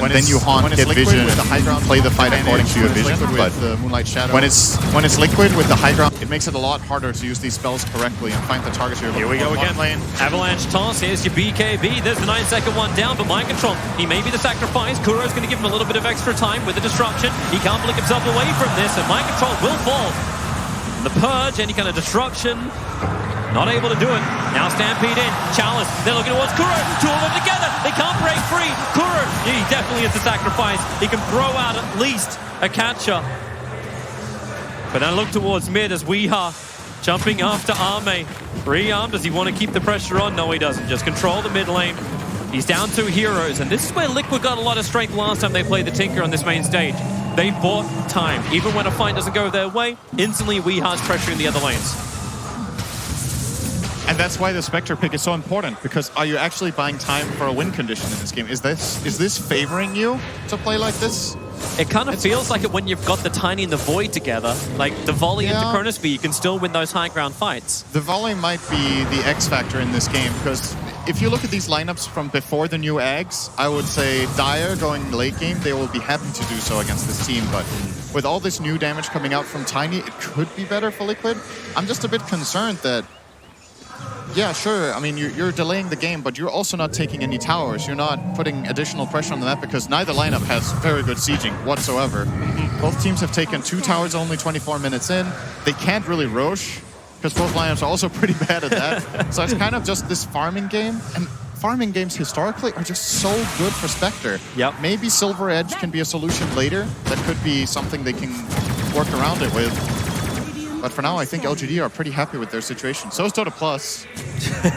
Then you haunt, get vision, with the high ground, play the fight according to your vision. But the Moonlight Shadow. when it's liquid with the high ground, it makes it a lot harder to use these spells correctly and find the targets you're looking for. Here we go again. Lane. Avalanche toss. Here's your BKB. There's the 9-second one down, but mind control. He may be the sacrifice. Kuro's going to give him a little bit of extra time with the disruption. He can't blink himself away from this, and mind control will fall. The purge, any kind of disruption. Not able to do it. Now Stampede in. Chalice. They're looking towards Kuro. Two of them together. They can't break free. Kuro. He definitely is the sacrifice. He can throw out at least a catcher. But then look towards mid as Weeha jumping after Arme. Rearmed. Does he want to keep the pressure on? No, he doesn't. Just control the mid lane. He's down 2 heroes. And this is where Liquid got a lot of strength last time they played the Tinker on this main stage. They bought time. Even when a fight doesn't go their way, instantly Weeha's pressuring the other lanes. And that's why the Spectre pick is so important, because are you actually buying time for a win condition in this game? Is this favoring you to play like this? It kind of feels like it when you've got the Tiny and the Void together. Like the volley into Chronosphere, you can still win those high ground fights. The volley might be the X factor in this game, because if you look at these lineups from before the new Eggs, I would say Dire going late game, they will be happy to do so against this team. But with all this new damage coming out from Tiny, it could be better for Liquid. I'm just a bit concerned that, yeah, sure, I mean, you're delaying the game, but you're also not taking any towers. You're not putting additional pressure on the map, because neither lineup has very good sieging whatsoever. Both teams have taken 2 towers only 24 minutes in. They can't really Roche, because both lineups are also pretty bad at that. So it's kind of just this farming game. And farming games historically are just so good for Spectre. Yep. Maybe Silver Edge can be a solution later. That could be something they can work around it with. But for now, I think LGD are pretty happy with their situation. So is Dota Plus,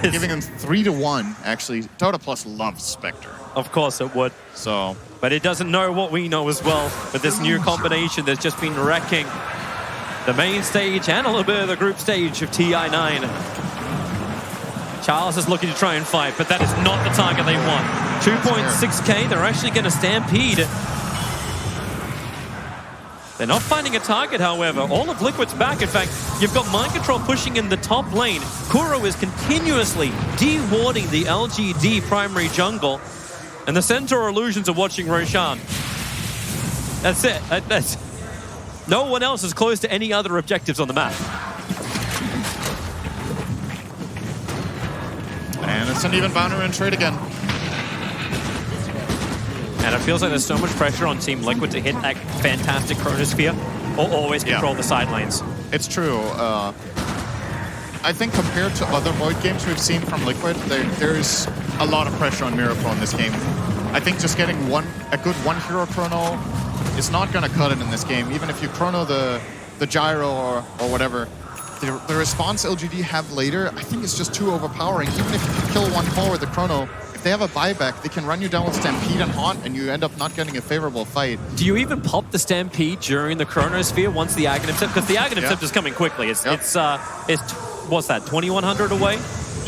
giving them 3-1, actually. Dota Plus loves Spectre. Of course it would. So, but it doesn't know what we know as well. With this new combination that's just been wrecking the main stage and a little bit of the group stage of TI9. Charles is looking to try and fight, but that is not the target they want. 2.6k, they're actually going to stampede. They're not finding a target, however. All of Liquid's back. In fact, you've got Mind Control pushing in the top lane. Kuro is continuously de-warding the LGD primary jungle. And the Centaur Illusions are watching Roshan. That's it. That's... No one else is close to any other objectives on the map. And it's an even boundary and trade again. And it feels like there's so much pressure on Team Liquid to hit that fantastic Chronosphere or always control the side lanes. It's true. I think compared to other Void games we've seen from Liquid, there's a lot of pressure on Miracle in this game. I think just getting a good one-hero chrono is not going to cut it in this game. Even if you chrono the gyro or whatever, the response LGD have later, I think it's just too overpowering. Even if you can kill one core with the chrono, if they have a buyback, they can run you down with Stampede and Haunt, and you end up not getting a favorable fight. Do you even pop the Stampede during the Chronosphere once the Aghanim Sip? Because the Aghanim Sip is coming quickly. It's what's that, 2100 away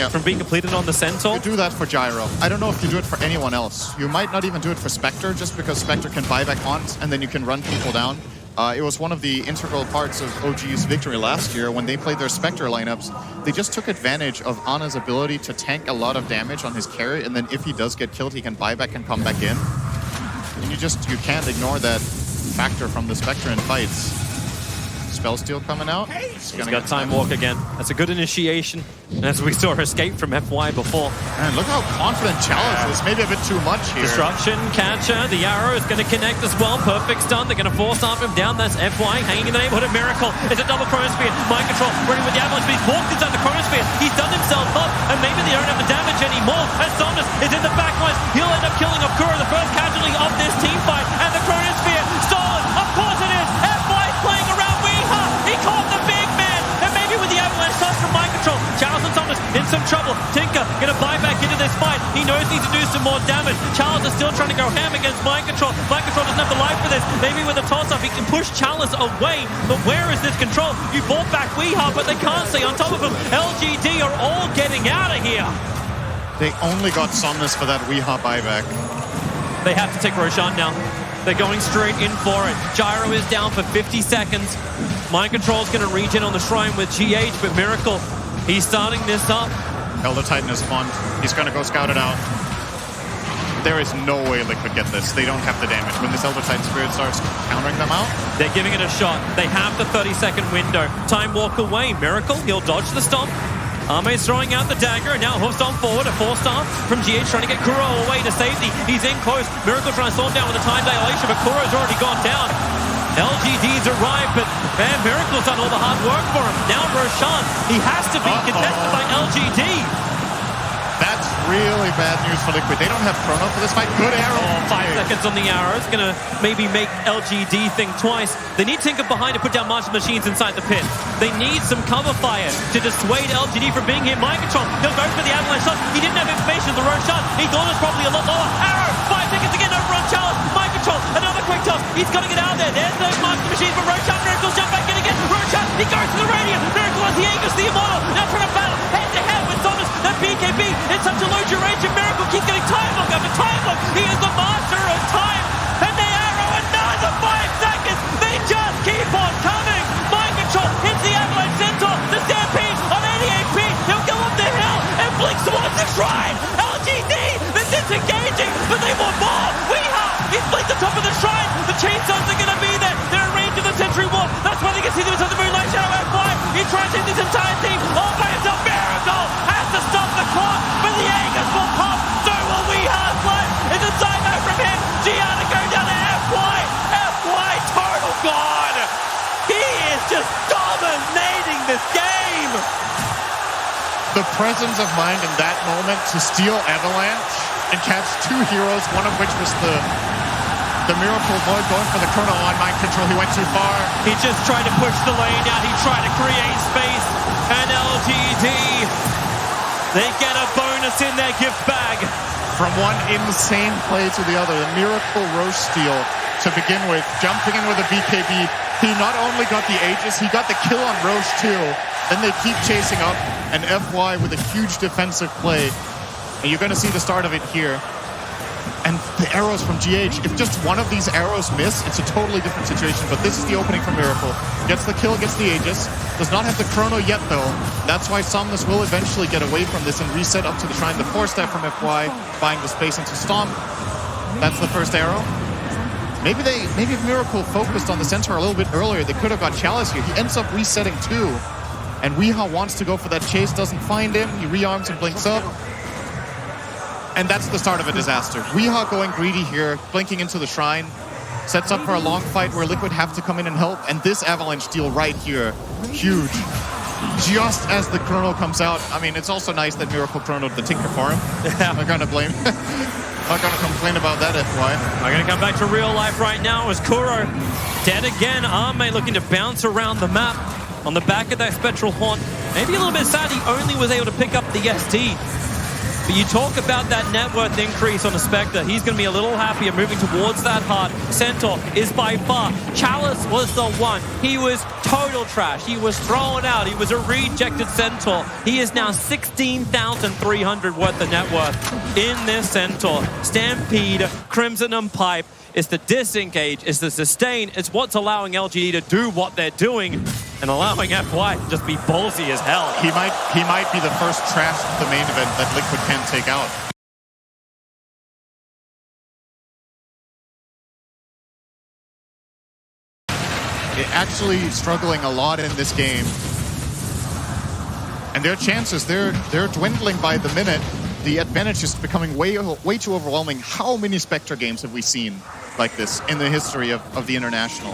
from being completed on the Centaur? You do that for Gyro. I don't know if you do it for anyone else. You might not even do it for Spectre, just because Spectre can buyback Haunt, and then you can run people down. It was one of the integral parts of OG's victory last year when they played their Spectre lineups. They just took advantage of Ana's ability to tank a lot of damage on his carry, and then if he does get killed, he can buy back and come back in. And you can't ignore that factor from the Spectre in fights. Spellsteal coming out. He's got Time Walk again. That's a good initiation. And as we saw her escape from FY before. Man, look how confident Chalice is. Maybe a bit too much here. Disruption, catcher. The arrow is going to connect as well. Perfect stun. They're going to force arm him down. That's FY hanging in the neighborhood of Miracle. It's a double Chronosphere. Mind Control running with the Avalanche, but he's walked inside the Chronosphere. He's done himself up, and maybe they don't have the damage anymore. As Somnus is in the back lines, he'll end up killing Kuro, the first casualty of this team fight. And the Chronosphere stolen. Of course it is. FY playing around Weeha. He caught the big man. And maybe with the Avalanche toss from Mind Control, Charles and Somnus in some trouble. Tinker gonna buy back into this fight. He knows he needs to do some more damage. Charles is still trying to go ham against Mind Control. Mind Control doesn't have the life for this. Maybe with a toss-off, he can push Chalice away. But where is this control? You bought back Weeha, but they can't stay on top of him. LGD are all getting out of here. They only got Somnus for that Weeha buyback. They have to take Roshan now. They're going straight in for it. Gyro is down for 50 seconds. Mind Control's going to reach in on the Shrine with GH, but Miracle, he's starting this up. Elder Titan is spawned. He's going to go scout it out. There is no way Liquid get this. They don't have the damage. When this Elder Titan Spirit starts countering them out, They're giving it a shot. They have the 30-second window. Time walk away. Miracle, he'll dodge the stomp. Arme's throwing out the dagger, and now hoof stomp forward. A 4-star from GH trying to get Kuro away to safety. He's in close. Miracle trying to storm down with a time dilation, but Kuro's already gone down. LGD's arrived, but man, Miracle's done all the hard work for him. Now Roshan, he has to be contested by LGD. that's really bad news for Liquid. They don't have Chrono for this fight. Good arrow. 5 seconds on the arrow. It's going to maybe make LGD think twice. They need Tinker behind to put down martial machines inside the pit. They need some cover fire to dissuade LGD from being here. Mind Control, he'll go for the avalanche shot. He didn't have information of the Roshan. He thought it was probably a lot lower. Arrow, 5 seconds again, overrun challenge. Mind Control, another quick toss. He's got to get out there. There's those martial machines for Roshan. Miracle's jump back in again. Roshan, he goes to the radiant. Miracle has the Aegis, the Immortal. Now trying to battle head to head with Thomas. That BKB in such a low duration. Miracle keeps getting time lock after time lock. He is the master of time. And they arrow another 5 seconds. They just keep on coming. Mind Control hits the avalanche centaur. The stampede on 80 AP. He'll go up the hill and blinks towards the shrine. LGD, they're disengaging, but they want more. He's blinked the top of the shrine. The chainsaws are going to be there. They're in range of the Sentry Wall. That's why they can see them inside the Moonlight Shadow F5. He tries to hit this entire team all by himself. Miracle has to stop the clock, but the Aegis will pop. So will we have life. It's a side note from him. Gianna going down to FY. FY total gone. He is just dominating this game. The presence of mind in that moment to steal Avalanche and catch 2 heroes, one of which was the Miracle Void going for the Chrono on Mind Control. He went too far. He just tried to push the lane out. He tried to create space. And LGD, they get a bonus in their gift bag. From one insane play to the other, the Miracle Roche steal to begin with, jumping in with a BKB. He not only got the Aegis, he got the kill on Roche too. Then they keep chasing up, and FY with a huge defensive play. And you're going to see the start of it here. And the arrows from GH, if just one of these arrows miss, it's a totally different situation. But this is the opening for Miracle. Gets the kill, gets the Aegis. Does not have the Chrono yet, though. That's why Somnus will eventually get away from this and reset up to the Shrine. The 4-step from FY, buying the space into Stomp. That's the first arrow. Maybe if Miracle focused on the Centaur a little bit earlier, they could have got Chalice here. He ends up resetting too. And Weehaw wants to go for that chase, doesn't find him. He rearms and blinks up. And that's the start of a disaster. Weehaw going greedy here, blinking into the Shrine. Sets up for a long fight where Liquid have to come in and help. And this Avalanche deal right here, huge. Just as the Chrono comes out. I mean, it's also nice that Miracle Chronoed the Tinker for him. I'm not gonna blame. Not gonna complain about that, FY. I'm gonna come back to real life right now as Kuro dead again. Arme looking to bounce around the map on the back of that Spectral Haunt. Maybe a little bit sad he only was able to pick up the SD. But you talk about that net worth increase on the Spectre. He's going to be a little happier moving towards that heart. Centaur is by far. Chalice was the one. He was total trash. He was thrown out. He was a rejected Centaur. He is now 16,300 worth of net worth in this Centaur. Stampede, Crimson and Pipe. It's the disengage, it's the sustain, it's what's allowing LGD to do what they're doing and allowing FY to just be ballsy as hell. He might be the first trash of the main event that Liquid can take out. They're actually struggling a lot in this game. And their chances, they're dwindling by the minute. The advantage is becoming way too overwhelming. How many Spectre games have we seen like this in the history of the International?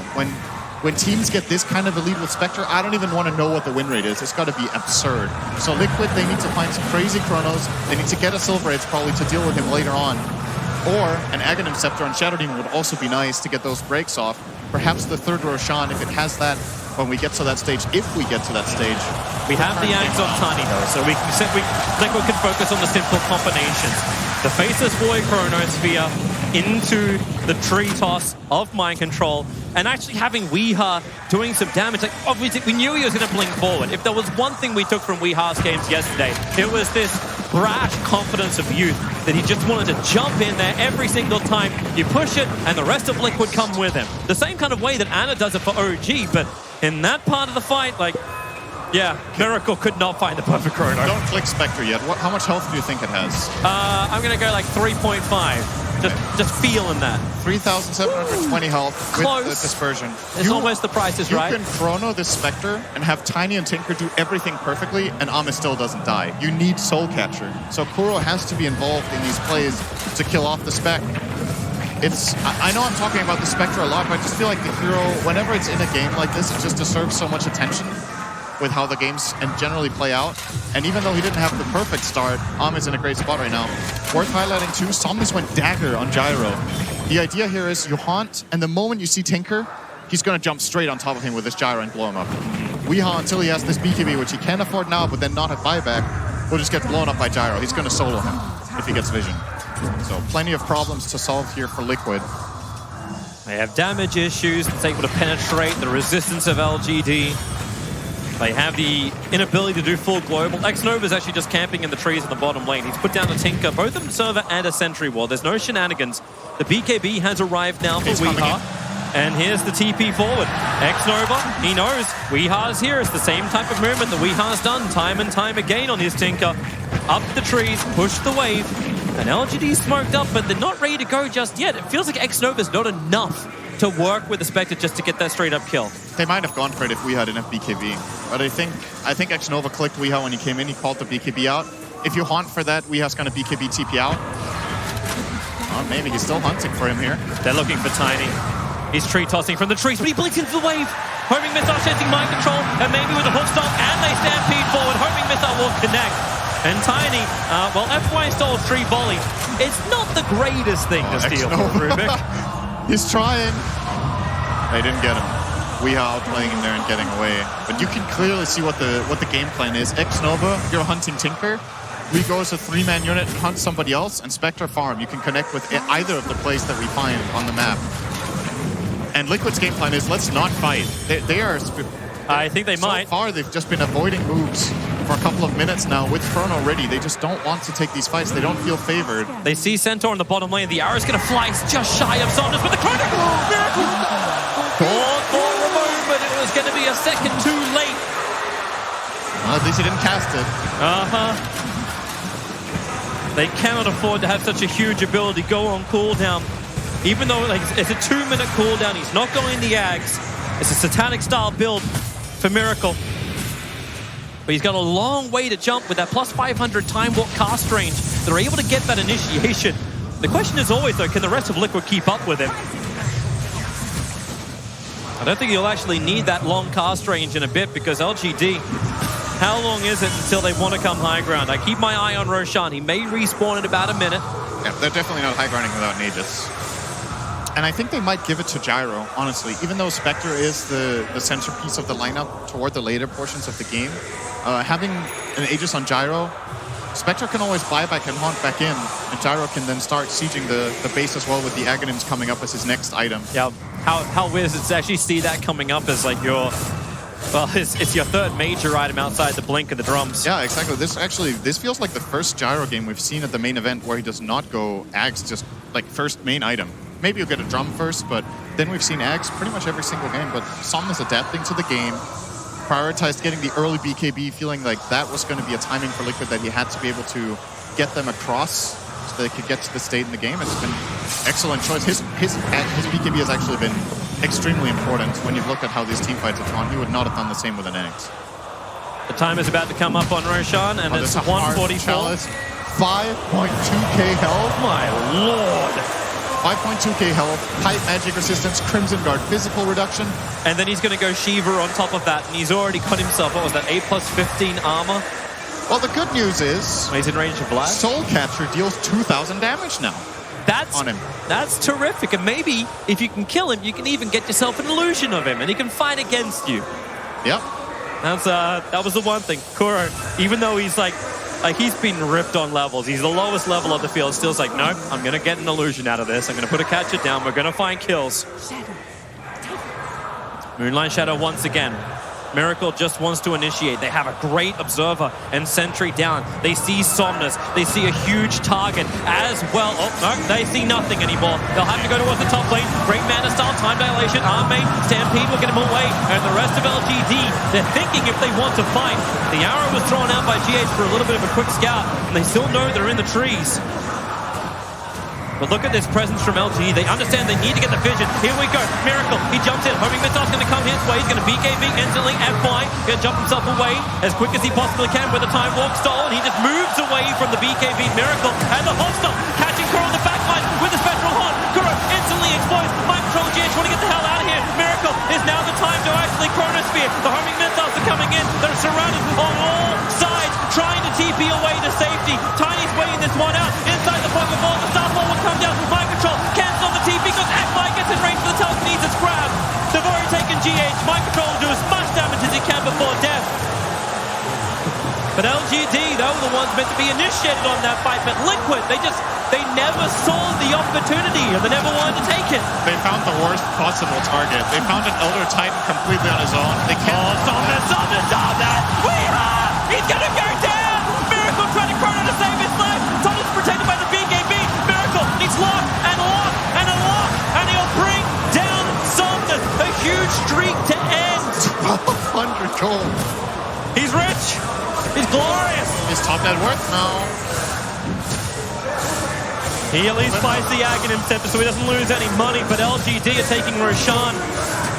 When teams get this kind of a lead with Spectre, I don't even want to know what the win rate is. It's got to be absurd. So Liquid, they need to find some crazy Chronos. They need to get a Silver Edge probably to deal with him later on. Or an Aghanim Scepter on Shadow Demon would also be nice to get those breaks off. Perhaps the third Roshan, if it has that, when we get to that stage, if we get to that stage. We have the Ags on Tani though, so Liquid can focus on the simple combinations. The Faceless Void Chronosphere into the tree toss of Mind Control, and actually having Weehaw doing some damage. Like, obviously, we knew he was going to blink forward. If there was one thing we took from Weehaw's games yesterday, it was this brash confidence of youth that he just wanted to jump in there every single time. You push it, and the rest of Liquid come with him. The same kind of way that Anna does it for OG, but in that part of the fight, like, Yeah, Miracle could not find the perfect chrono. Don't click Spectre yet. How much health do you think it has? I'm going to go like 3.5. Just feeling that. 3,720 health with the dispersion. It's almost the price is right. You can chrono this Spectre and have Tiny and Tinker do everything perfectly, and Ame still doesn't die. You need Soul Catcher. So Kuro has to be involved in these plays to kill off the Spec. I know I'm talking about the Spectre a lot, but I just feel like the hero, whenever it's in a game like this, it just deserves so much attention with how the games and generally play out. And even though he didn't have the perfect start, Ame's in a great spot right now. Worth highlighting too, Somnus went Dagger on Gyro. The idea here is you haunt, and the moment you see Tinker, he's going to jump straight on top of him with this Gyro and blow him up. Weehaw, until he has this BKB, which he can afford now, but then not have buyback, will just get blown up by Gyro. He's going to solo him if he gets vision. So plenty of problems to solve here for Liquid. They have damage issues. It's able to penetrate the resistance of LGD. They have the inability to do full global. Xnova is actually just camping in the trees in the bottom lane. He's put down a Tinker, both an Observer and a Sentry Wall. There's no shenanigans. The BKB has arrived now for Weehaw. And here's the TP forward. Xnova, he knows Weeha's here. It's the same type of movement that Weeha's done time and time again on his Tinker. Up the trees, push the wave. And LGD's smoked up, but they're not ready to go just yet. It feels like Xnova's not enough to work with the Spectre just to get that straight-up kill. They might have gone for it if we had enough BKB. But I think Xnova clicked Weehaw when he came in. He called the BKB out. If you haunt for that, Weeha's going to BKB TP out. Oh, maybe he's still hunting for him here. They're looking for Tiny. He's tree tossing from the trees, but he blinks into the wave. Homing Missile chasing mind control, and maybe with a hook stop, and they stampede forward. Homing Missile will connect. And Tiny, well, FY stole tree volley. It's not the greatest thing to steal from Rubik. He's trying. They didn't get him. Weehaw outplaying him there and getting away. But you can clearly see what the game plan is. Xnova, you're hunting Tinker. We go as a 3-man unit and hunt somebody else, and Spectre farm. You can connect with either of the plays that we find on the map. And Liquid's game plan is let's not fight. They are. I think they might. So far, they've just been avoiding moves for a couple of minutes now with Chrono ready. They just don't want to take these fights. They don't feel favored. They see Centaur in the bottom lane. The arrow's going to fly just shy of Somnus with the Chrono. Miracle! Thought for a moment it was going to be a second too late. Well, at least he didn't cast it. They cannot afford to have such a huge ability go on cooldown. Even though it's a 2-minute cooldown, he's not going the Ags. It's a Satanic style build for Miracle. But he's got a long way to jump with that plus 500 time walk cast range. They're able to get that initiation. The question is always, though, can the rest of Liquid keep up with him? I don't think he'll actually need that long cast range in a bit because LGD, how long is it until they want to come high ground? I keep my eye on Roshan. He may respawn in about a minute. Yeah, they're definitely not high grounding without Nagus. And I think they might give it to Gyro, honestly. Even though Spectre is the centerpiece of the lineup toward the later portions of the game, having an Aegis on Gyro, Spectre can always buy back and haunt back in, and Gyro can then start sieging the base as well with the Aghanims coming up as his next item. Yeah, how weird is it to actually see that coming up as like your... Well, it's your third major item outside the blink of the drums. Yeah, exactly. This feels like the first Gyro game we've seen at the main event where he does not go Ags just like first main item. Maybe you'll get a drum first, but then we've seen Ags pretty much every single game. But Somnus adapting to the game, prioritized getting the early BKB, feeling like that was going to be a timing for Liquid that he had to be able to get them across so they could get to the state in the game. It's been excellent choice. His BKB has actually been extremely important when you've looked at how these team fights have gone. He would not have done the same with an Ags. The time is about to come up on Roshan, and it's 144. 5.2k health. My lord. 5.2k health, Pipe Magic Resistance, Crimson Guard Physical Reduction. And then he's going to go Shiva on top of that, and he's already cut himself, what was that, 8 plus 15 armor? Well, the good news is... He's in range of blast. Soul Catcher deals 2,000 damage now on him. That's terrific, and maybe if you can kill him, you can even get yourself an illusion of him, and he can fight against you. Yep. That was the one thing. Kuro, even though he's like he's been ripped on levels. He's the lowest level of the field. Still's like, nope, I'm going to get an illusion out of this. I'm going to put a catcher down. We're going to find kills. Moonlight Shadow once again. Miracle just wants to initiate. They have a great Observer and Sentry down. They see Somnus. They see a huge target as well. Oh, no, they see nothing anymore. They'll have to go towards the top lane. Great mana style, time dilation. isolation. Armade, Stampede will get him away. And the rest of LGD, they're thinking if they want to fight. The arrow was thrown out by GH for a little bit of a quick scout, and they still know they're in the trees. But look at this presence from LGD. They understand they need to get the vision. Here we go. Miracle. He jumps in. Homing missile's going to come his way. He's going to BKB instantly. FY. Going to jump himself away as quick as he possibly can with the time walk stolen. He just moves away from the BKB Miracle. And the hostile catching Kuro on the backline with the spectral horn. Kuro instantly explodes. Mind control GH want to get the hell out of here. Miracle is now the time to actually Chronosphere. The homing missiles are coming in. They're surrounded on all sides, trying to TP away to safety. Tiny's waiting this one out. Inside the pocket ball, the Starfall will come down. Mind control, cancel on the TP because FY gets in range for the telekinesis grab. They've already taken GH. Mind control will do as much damage as he can before death. But LGD, they were the ones meant to be initiated on that fight. But Liquid, they never saw the opportunity and they never wanted to take it. They found the worst possible target. They found an Elder Titan completely on his own. They can't. Oh, stop that! He's gonna go down! Miracle trying to Chrono to save his life. Thomas protected by the BKB. Miracle needs lock, and he'll bring down Somnus. A huge streak to end. 100 gold. He's rich. He's glorious. Is top net worth? No. He at least buys the Aghanim Scepter so he doesn't lose any money, but LGD are taking Roshan.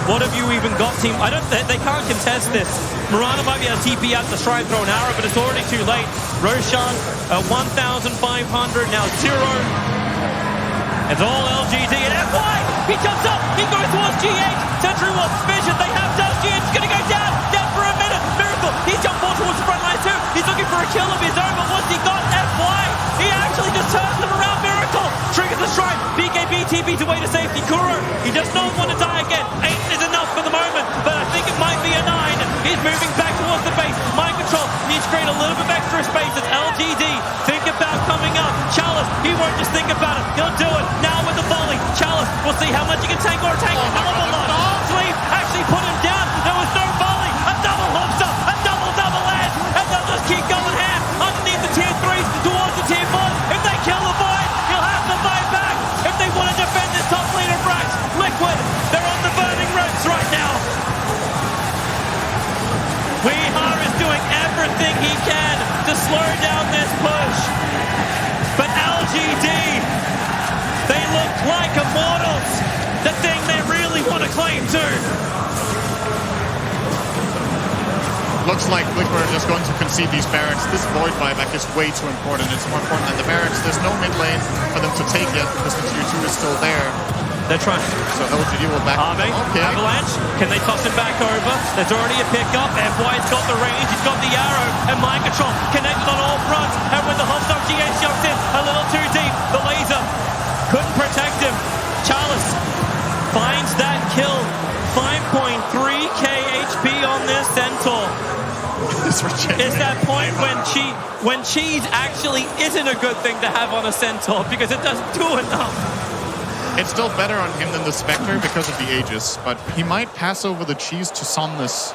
What have you even got, team? They can't contest this. Murano might be able to TP out to try and throw an arrow, but it's already too late. Roshan at 1,500, now 0. It's all LGD and FY. He jumps up, he goes towards GH. Sentry Wolf, Vision, they have done. GH is going to go down for a minute. Miracle, he's jumped more towards the front line too. He's looking for a kill of his own, but what's he got? FY. He actually just turns them around. Miracle triggers the strike. BKB TP's away to safety. Kuro, he does not want to die again. 8 is enough for the moment, but I think it might be a 9. He's moving back towards the base. Mind control needs to create a little bit of extra space as LGD think about coming up. Chalice, he won't just think about it. He'll do it now with the volley. Chalice, we'll see how much he can tank or tank. A hell of a lot. Sleeve actually put him down. There was no volley. A double hopster. A double edge. And they'll just keep going hand underneath the tier 3s towards the tier 4s. If they kill the Void, he'll have to fight back. If they want to defend this top leader Brax, Liquid, they're on the burning ropes right now. Weehar is doing everything he can to slow down this push. But LGD, they look like immortals. The thing they really want to claim to. Looks like Liquid are just going to concede these barracks. This Void buyback is way too important. It's more important than the barracks. There's no mid lane for them to take yet because the tier 2 is still there. They're trying. So LGD will back. Okay. Avalanche, can they toss him back over? There's already a pickup. FY's got the range, he's got the arrow, and mind control connected on all fronts. And when the hostile GH jumps in a little too deep, the laser couldn't protect him. Chalice finds that kill. 5.3k HP on this Centaur. It's that point when cheese actually isn't a good thing to have on a Centaur because it doesn't do enough. It's still better on him than the Spectre because of the Aegis, but he might pass over the cheese to Somnus.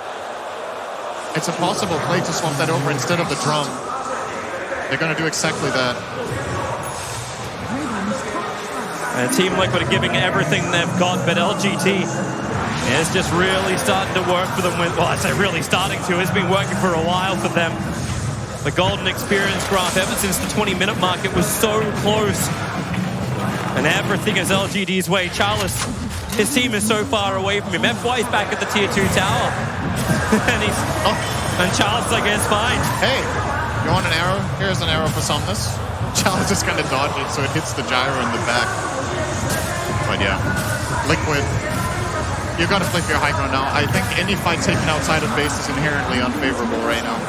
It's a possible play to swap that over instead of the drum. They're going to do exactly that. And Team Liquid are giving everything they've got, but LGT is just really starting to work for them. Well, I say really starting to. It's been working for a while for them. The golden experience graph ever since the 20-minute mark, it was so close. And everything is LGD's way. Chalice, his team is so far away from him. FY's back at the tier 2 tower. And Chalice, I guess, fine. Hey, you want an arrow? Here's an arrow for Somnus. Chalice just kind of dodged it, so it hits the gyro in the back. But yeah, Liquid, you got to flip your high ground now. I think any fight taken outside of base is inherently unfavorable right now.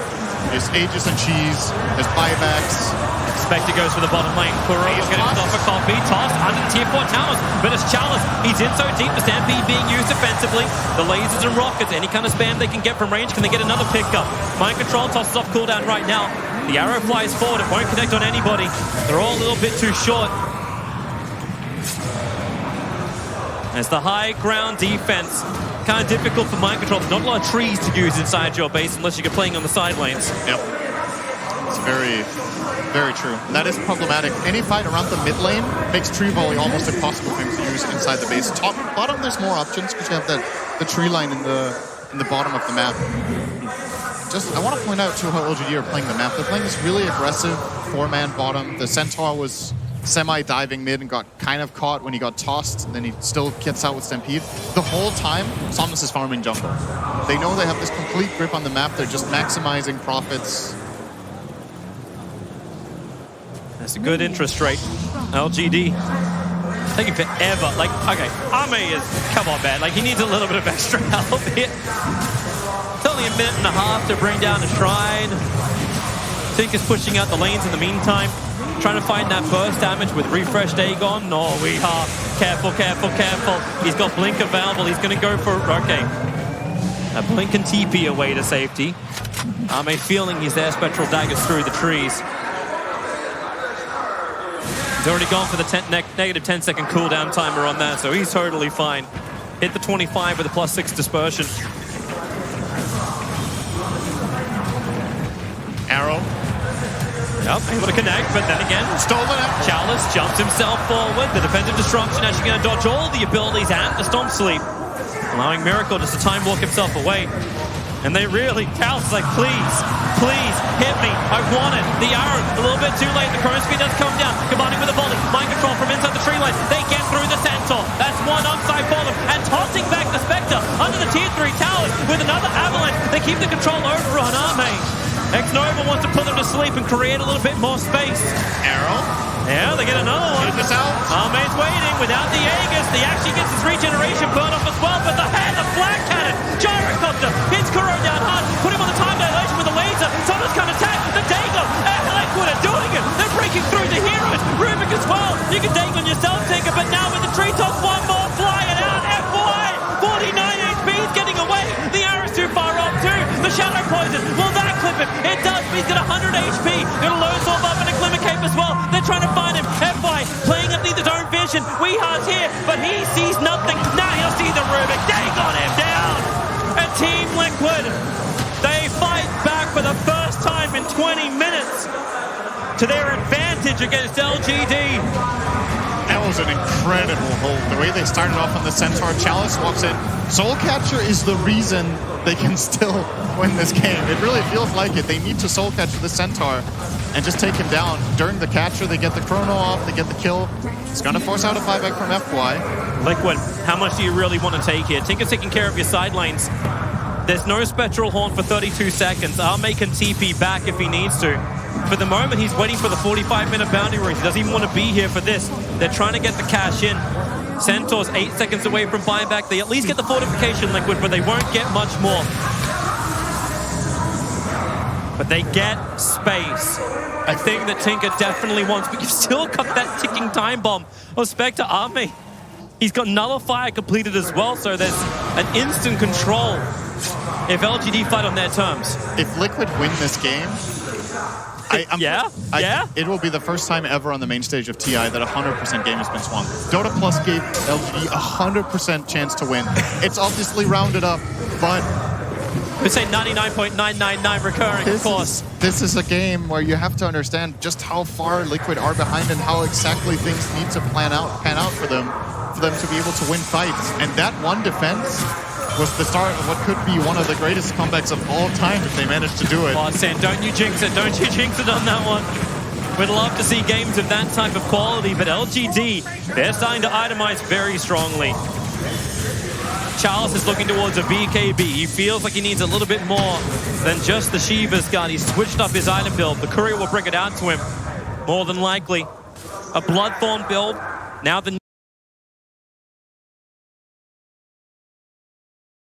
There's Aegis and cheese, there's buybacks. Spectre goes for the bottom lane. Kuro will get himself a copy. Toss under the tier 4 towers. But it's Chalice. He's in so deep. The Stampede being used defensively. The lasers and rockets. Any kind of spam they can get from range. Can they get another pickup? Mind control tosses off cooldown right now. The arrow flies forward. It won't connect on anybody. They're all a little bit too short. As the high ground defense. Kind of difficult for mind control. There's not a lot of trees to use inside your base unless you're playing on the side lanes. Yep. It's very, very true. And that is problematic. Any fight around the mid lane makes tree volley almost impossible for him to use inside the base. Top, bottom, there's more options because you have the tree line in the bottom of the map. Just, I want to point out too how LGD are playing the map. They're playing this really aggressive 4-man bottom. The Centaur was semi-diving mid and got kind of caught when he got tossed, and then he still gets out with Stampede. The whole time, Somnus is farming jungle. They know they have this complete grip on the map. They're just maximizing profits. That's a good interest rate. LGD taking forever. Like, okay, Ame is, come on, man. Like, he needs a little bit of extra help here. It's only a minute and a half to bring down a shrine. Tink is pushing out the lanes in the meantime, trying to find that burst damage with refreshed Aegon. No, we are careful, careful, careful. He's got Blink available. He's going to go for, okay, a Blink and TP away to safety. Ame feeling he's there. Spectral daggers through the trees. He's already gone for the negative 10-second cooldown timer on that, so he's totally fine. Hit the 25 with a +6 dispersion. Arrow. Yep, able to connect, but then again, stolen it. Chalice jumps himself forward. The defensive destruction actually going to dodge all the abilities and the Stomp Sleep, allowing Miracle just to time walk himself away. And they really, Chalice is like, please, please, hit me. I want it. The arrow, a little bit too late. The current speed does come down, combining with a volley. Mind control from inside the tree line. They get through the Centaur. That's one upside for them. And tossing back the Spectre under the tier 3 towers with another avalanche. They keep the control over on Ame. X-Nova wants to put them to sleep and create a little bit more space. Arrow. Yeah, they get another one. This out. Ame's waiting without the Aegis. He actually gets his regeneration burn off as well, but the head, the flag cannon, gyrocopter, hits Kuro down hard, put him on the time dilation with the laser. Someone's going to attack the Dagon. Liquid are doing it. They're breaking through the heroes. Rubik as well. You can Dagon yourself, Tinker, but now with the treetops, one more flying out. FY, 49 HP is getting away. The arrow's too far off too. The shadow poison, will that clip him? It does, but he's got 100 HP. Got a low sword buff and a glimmer cape as well. They're trying to find him. FY playing up his own vision. Weehar's here, but he sees nothing. Now he'll see the Rubik. They got him down. And Team Liquid, they fight back for the first time in 20 minutes to their advantage against LGD. That was an incredible hold. The way they started off on the Centaur, Chalice walks in. Soulcatcher is the reason they can still win this game. It really feels like it. They need to Soulcatcher the Centaur and just take him down. During the capture, they get the chrono off, they get the kill. It's going to force out a 5x from FY. Liquid, how much do you really want to take here? Tinker's taking care of your side lanes. There's no Spectral Horn for 32 seconds. Ame can TP back if he needs to. For the moment, he's waiting for the 45-minute bounty race. He doesn't even want to be here for this. They're trying to get the cash in. Centaur's 8 seconds away from buyback. They at least get the fortification, Liquid, but they won't get much more. But they get space. A thing that Tinker definitely wants, but you've still got that ticking time bomb of Spectre Ame. He's got Nullifier completed as well, so there's an instant control if LGD fight on their terms. If Liquid win this game, it will be the first time ever on the main stage of TI that 100% game has been swung. Dota Plus gave LGD 100% chance to win. It's obviously rounded up, but we say 99.999 recurring, of course. This is a game where you have to understand just how far Liquid are behind and how exactly things need to pan out for them to be able to win fights. And that one defense was the start of what could be one of the greatest comebacks of all time if they managed to do it. Oh, Sam, don't you jinx it. Don't you jinx it on that one. We'd love to see games of that type of quality, but LGD, they're starting to itemize very strongly. Charles is looking towards a BKB. He feels like he needs a little bit more than just the Shiva's gun. He's switched up his item build. The courier will bring it out to him, more than likely. A Bloodthorn build. Now the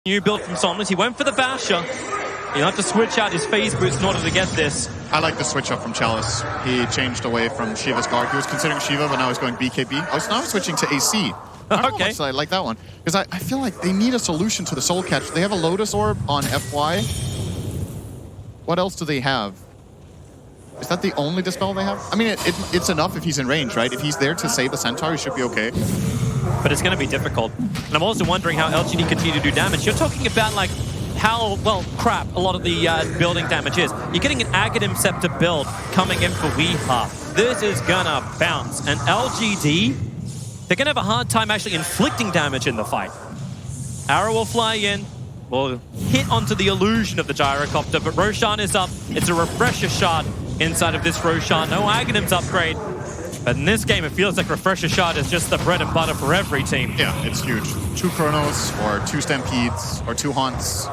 new build from Somnus. He went for the Basher. He'll have to switch out his phase boots in order to get this. I like the switch up from Chalice. He changed away from Shiva's guard. He was considering Shiva, but now he's going BKB. Now he's switching to AC. Okay. I like that one. Because I feel like they need a solution to the Soul Catch. They have a Lotus Orb on FY. What else do they have? Is that the only Dispel they have? I mean, it's enough if he's in range, right? If he's there to save the Centaur, he should be okay. But it's going to be difficult. And I'm also wondering how LGD continue to do damage. You're talking about like how, well, crap a lot of the building damage is. You're getting an Aghanim Scepter build coming in for Weeha. This is gonna bounce. And LGD, they're gonna have a hard time actually inflicting damage in the fight. Arrow will fly in, will hit onto the illusion of the gyrocopter, but Roshan is up. It's a refresher shard inside of this Roshan. No Aghanim's upgrade. But in this game, it feels like Refresher Shard is just the bread and butter for every team. Yeah, it's huge. 2 Chronos, or 2 Stampedes, or 2 Haunts.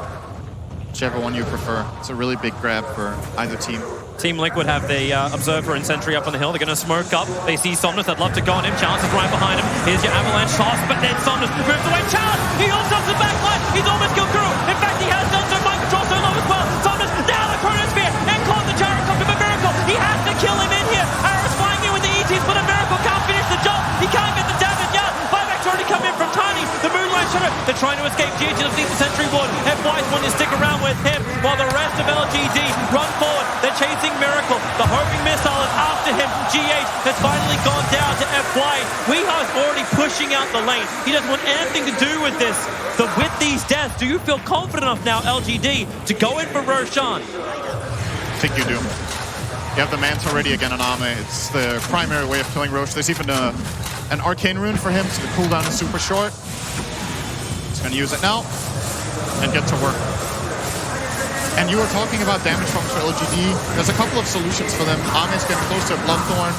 Whichever one you prefer. It's a really big grab for either team. Team Liquid have the Observer and Sentry up on the hill. They're going to smoke up. They see Somnus. They'd love to go on him. Chalice is right behind him. Here's your Avalanche toss, but then Somnus moves away. Chalice! He also has the backline. He's almost killed Kuro. In fact, he has done so. Mind control so low as well. Somnus down the Chronosphere and caught the Gyrocopter of a miracle. He has to kill him in here. Arrow's flying in with the ETs, but a miracle can't finish the job. He can't get the damage out. Buyback's already come in from Tiny. The Moonlight Shadow. They're trying to escape. GH just needs the Sentry Ward. FY's wanting to stick around with him while the rest of LGD run forward. They're chasing Miracle. The homing missile is after him. GH has finally gone down to FY. Weeha's already pushing out the lane. He doesn't want anything to do with this. But with these deaths, do you feel confident enough now, LGD, to go in for Roshan? I think you do. You have the Manta ready again on Ame. It's the primary way of killing Roche. There's even an Arcane Rune for him, so the cooldown is super short. He's going to use it now and get to work. And you were talking about damage funks for LGD. There's a couple of solutions for them. Ame's getting close to Bloodthorn.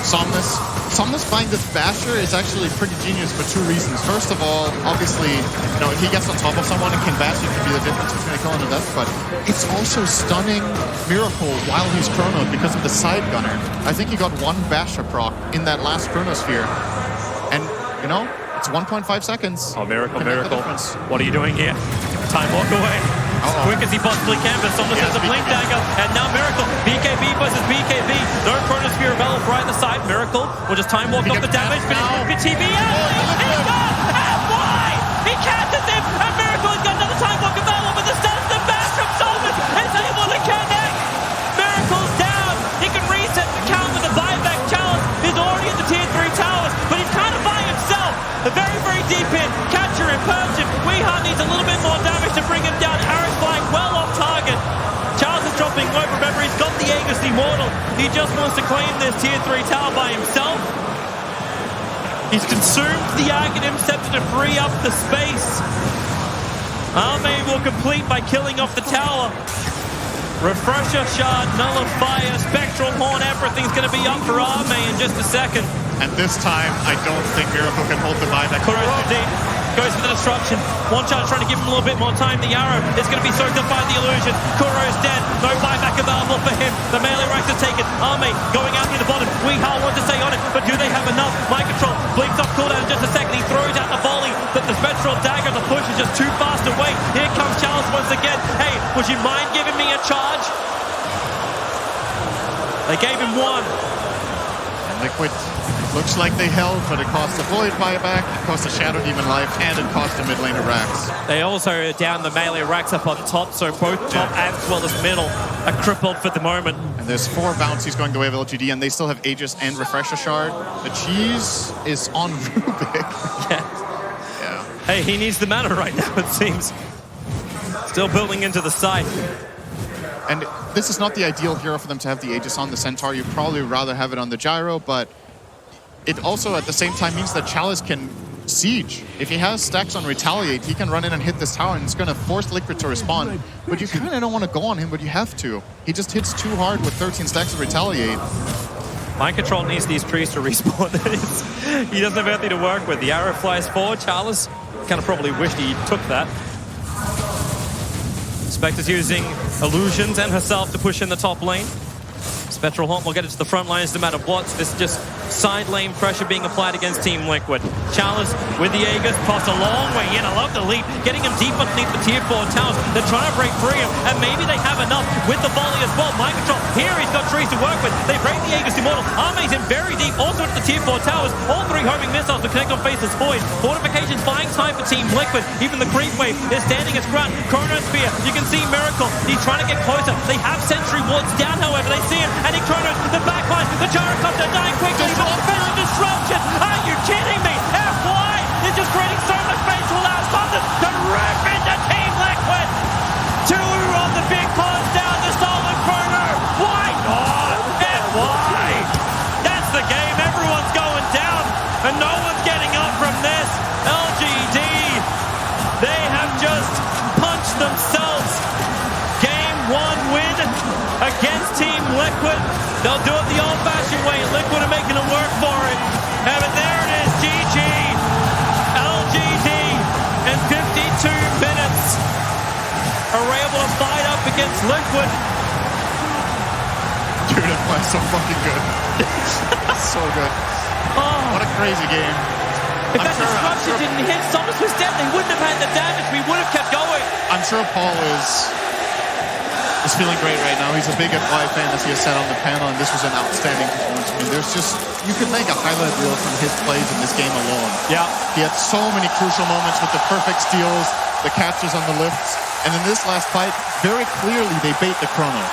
Somnus. Somnus buying this Basher is actually pretty genius for 2 reasons. First of all, obviously, you know, if he gets on top of someone and can bash, it can be the difference between a kill and a death, but it's also stunning Miracle while he's chronoed because of the side gunner. I think he got 1 Basher proc in that last chronosphere. And, you know, it's 1.5 seconds. Oh, Miracle. What are you doing here? Time walk away. As quick as he possibly can, but Somnus has a blink dagger, and now Miracle, BKB versus BKB. No Chronosphere Veil right at the side. Miracle will just time walk off the damage, but he's TV out. He's gone! And why? He catches him, and Miracle has got another time walk available, but the stats, the bash from Somnus is able to connect. Miracle's down. He can reset the count with a buyback. Chalice is already at the tier 3 towers, but he's kind of by himself. A very, very deep in. Catcher and purge him. Weeha needs a little bit more damage to bring him down. Arrow's flying well off target. Charles is dropping low. Remember, he's got the Aegis Immortal. He just wants to claim this tier 3 tower by himself. He's consumed the Aghanim Scepter to free up the space. Ame will complete by killing off the tower. Refresher Shard, Nullifier, Spectral Horn, everything's going to be up for Ame in just a second. And this time, I don't think Miracle can hold the buyback. Kuro's too deep. Goes for the destruction. One shot trying to give him a little bit more time. The arrow is going to be soaked up by the illusion. Kuro's dead. No buyback available for him. The melee ranks are taken. Ame going out near the bottom. Weeha wants to stay on it, but do they have enough? Mind control. Blinks off cooldown in just a second. He throws out the volley, but the spectral dagger, the push is just too fast away. Here comes Chalice once again. Hey, would you mind giving me a charge? They gave him 1. And Liquid looks like they held, but it cost the Void buyback, it cost the Shadow Demon life, and it cost the mid laner racks. They also down the melee racks up on top, so both top as well as middle are crippled for the moment. And there's 4 bounties going the way of LGD, and they still have Aegis and Refresher Shard. The cheese is on Rubik. Yeah. Hey, he needs the mana right now, it seems. Still building into the side. And this is not the ideal hero for them to have the Aegis on the Centaur. You'd probably rather have it on the Gyro, but it also at the same time means that Chalice can siege. If he has stacks on Retaliate, he can run in and hit this tower, and it's going to force Liquid to respond. But you kind of don't want to go on him, but you have to. He just hits too hard with 13 stacks of Retaliate. Mind Control needs these trees to respawn. He doesn't have anything to work with. The arrow flies forward. Chalice kind of probably wished he took that. Spectre's using illusions and herself to push in the top lane. Spectral Haunt will get it to the front lines no matter what. This is just side lane pressure being applied against Team Liquid. Chalice with the Aegis, tossed a long way in. I love the leap, getting him deep underneath the tier 4 towers. They're trying to break free him, and maybe they have enough with the volley as well. Mind Control, here he's got trees to work with. They break the Aegis Immortal. Ame's in very deep, also into the tier 4 towers. All 3 homing missiles to connect on Faceless Void. Fortifications buying time for Team Liquid. Even the creep wave is standing its ground. Chronosphere, you can see Miracle. He's trying to get closer. They have sentry wards down, however. They see him, and he Chronos, the backline, the gyrocopter dying quickly. Disruption! Are you kidding me? FY is just creating so much space to allow Somnus to rip into Team Liquid! Liquid. They'll do it the old-fashioned way. Liquid are making it work for it. And there it is, GG. LGD in 52 minutes are able to fight up against Liquid. Dude, that play's so fucking good. So good. Oh. What a crazy game. If that disruption didn't hit, Somers was dead. They wouldn't have had the damage. We would have kept going. I'm sure Paul is feeling great right now. He's a big FY fan, as he has said on the panel, and this was an outstanding performance. I mean, there's just, you could make a highlight reel from his plays in this game alone. Yeah. He had so many crucial moments with the perfect steals, the catches on the lifts, and in this last fight, very clearly they bait the chrono.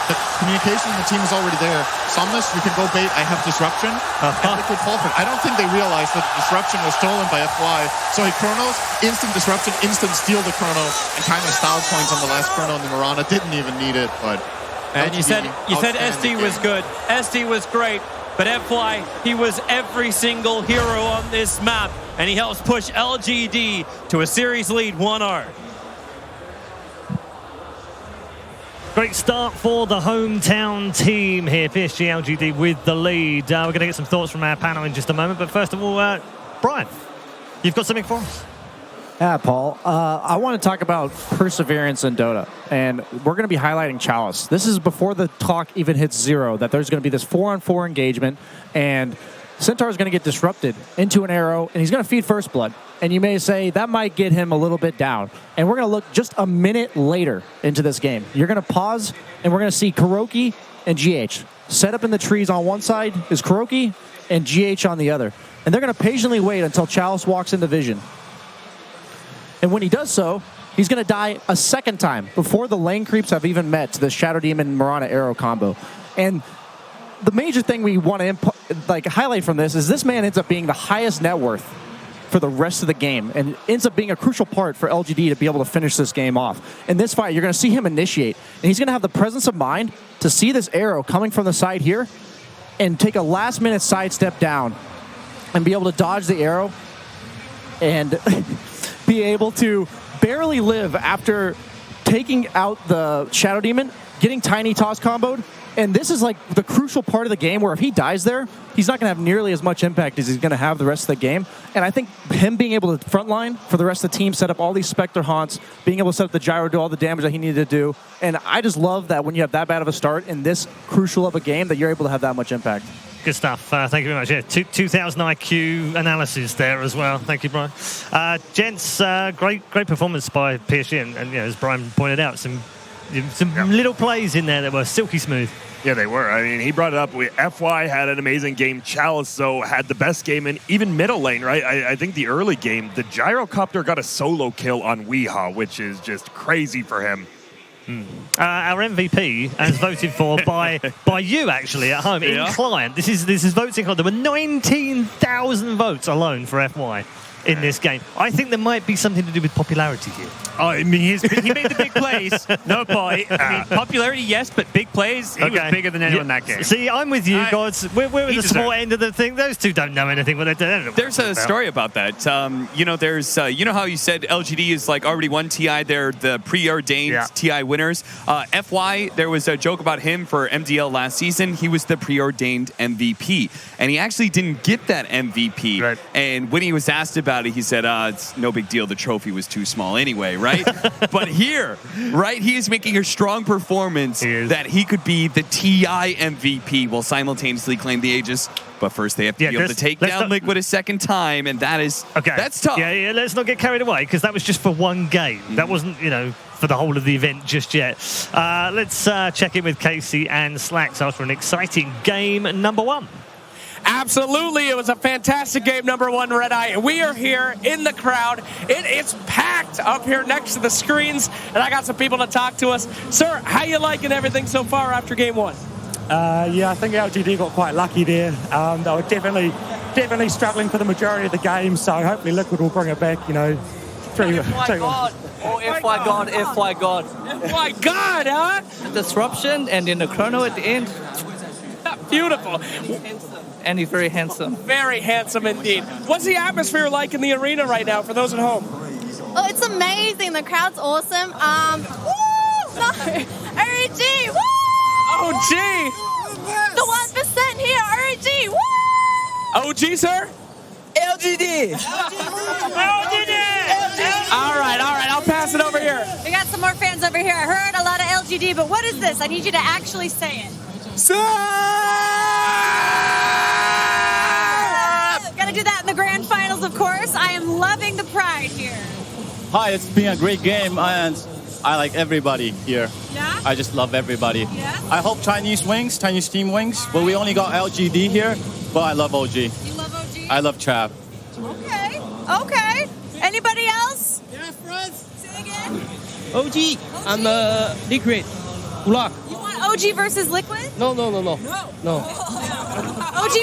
The communication in the team is already there. Somnus, you can go bait, I have disruption, and Liquid fall for it. I don't think they realized that the disruption was stolen by FY. So he chronos, instant disruption, instant steal the chrono, and kind of style points on the last chrono, and the Mirana didn't even need it, but... And you said SD was good. SD was great, but FY, he was every single hero on this map, and he helps push LGD to a series lead 1-0. Great start for the hometown team here. PSG.LGD with the lead. We're going to get some thoughts from our panel in just a moment. But first of all, Brian, you've got something for us? Yeah, Paul. I want to talk about perseverance in Dota. And we're going to be highlighting Chalice. This is before the talk even hits zero, that there's going to be this 4-on-4 engagement. And Centaur is going to get disrupted into an arrow, and he's going to feed First Blood. And you may say that might get him a little bit down. And we're going to look just a minute later into this game. You're going to pause, and we're going to see Kuroki and GH. Set up in the trees on one side is Kuroki and GH on the other. And they're going to patiently wait until Chalice walks into vision. And when he does so, he's going to die a second time before the lane creeps have even met to the Shadow Demon Mirana arrow combo. And the major thing we want to highlight from this is this man ends up being the highest net worth for the rest of the game, and ends up being a crucial part for LGD to be able to finish this game off. In this fight, you're going to see him initiate, and he's going to have the presence of mind to see this arrow coming from the side here and take a last-minute sidestep down and be able to dodge the arrow and be able to barely live after taking out the Shadow Demon, getting Tiny Toss comboed. And this is like the crucial part of the game where if he dies there, he's not going to have nearly as much impact as he's going to have the rest of the game. And I think him being able to frontline for the rest of the team, set up all these Spectre haunts, being able to set up the gyro, do all the damage that he needed to do. And I just love that when you have that bad of a start in this crucial of a game, that you're able to have that much impact. Good stuff. Thank you very much. Yeah, 2,000 IQ analysis there as well. Thank you, Brian. Gents, great performance by PSG. And as Brian pointed out, some little plays in there that were silky smooth. Yeah, they were. I mean, he brought it up. FY had an amazing game. Chalice, though, had the best game in even middle lane, right? I think the early game, the Gyrocopter got a solo kill on Weehaw, which is just crazy for him. Our MVP, as voted for by you, actually, at home, in client. This is voting. There were 19,000 votes alone for FY in this game. I think there might be something to do with popularity here. Oh, I mean, he made the big plays. No point. I mean, popularity, yes, but big plays, he was bigger than anyone in that game. See, I'm with you, Gods. We're at the small end of the thing. Those two don't know anything. But they don't know. There's a story about that. There's you know how you said LGD is like already won TI. They're the preordained TI winners. FY, there was a joke about him for MDL last season. He was the preordained MVP, and he actually didn't get that MVP. Right. And when he was asked about it, he said, "It's no big deal. The trophy was too small anyway." Right? But here, right, he is making a strong performance that he could be the TI MVP while simultaneously claim the Aegis. But first, they have to be able to take down Liquid a second time, and that's tough. Yeah, let's not get carried away, because that was just for one game. That wasn't, for the whole of the event just yet. Let's check in with Casey and Slacks after an exciting game number one. Absolutely, it was a fantastic game, number one, Red Eye. We are here in the crowd. It's packed up here next to the screens, and I got some people to talk to us. Sir, how you liking everything so far after game one? Yeah, I think LGD got quite lucky there. They were definitely struggling for the majority of the game, so hopefully Liquid will bring it back, FY God. Oh, FY God, FY God. FY God, huh? Disruption and then the chrono at the end. Beautiful. And he's very handsome. Very handsome indeed. What's the atmosphere like in the arena right now for those at home? Oh, it's amazing. The crowd's awesome. Woo! No. OG! Woo! OG! The 1% here, RG. Woo! OG, sir? LGD. All right, I'll pass it over here. We got some more fans over here. I heard a lot of LGD, but what is this? I need you to actually say it. Gotta do that in the grand finals, of course. I am loving the pride here. Hi, it's been a great game, and I like everybody here. Yeah? I just love everybody. Yeah? I hope Chinese team wins, but we only got LGD here, but I love OG. You love OG? I love Trav. Okay. Anybody else? Yeah, friends. Say again. OG. I'm Liquid. Block. You want OG versus Liquid? No. OG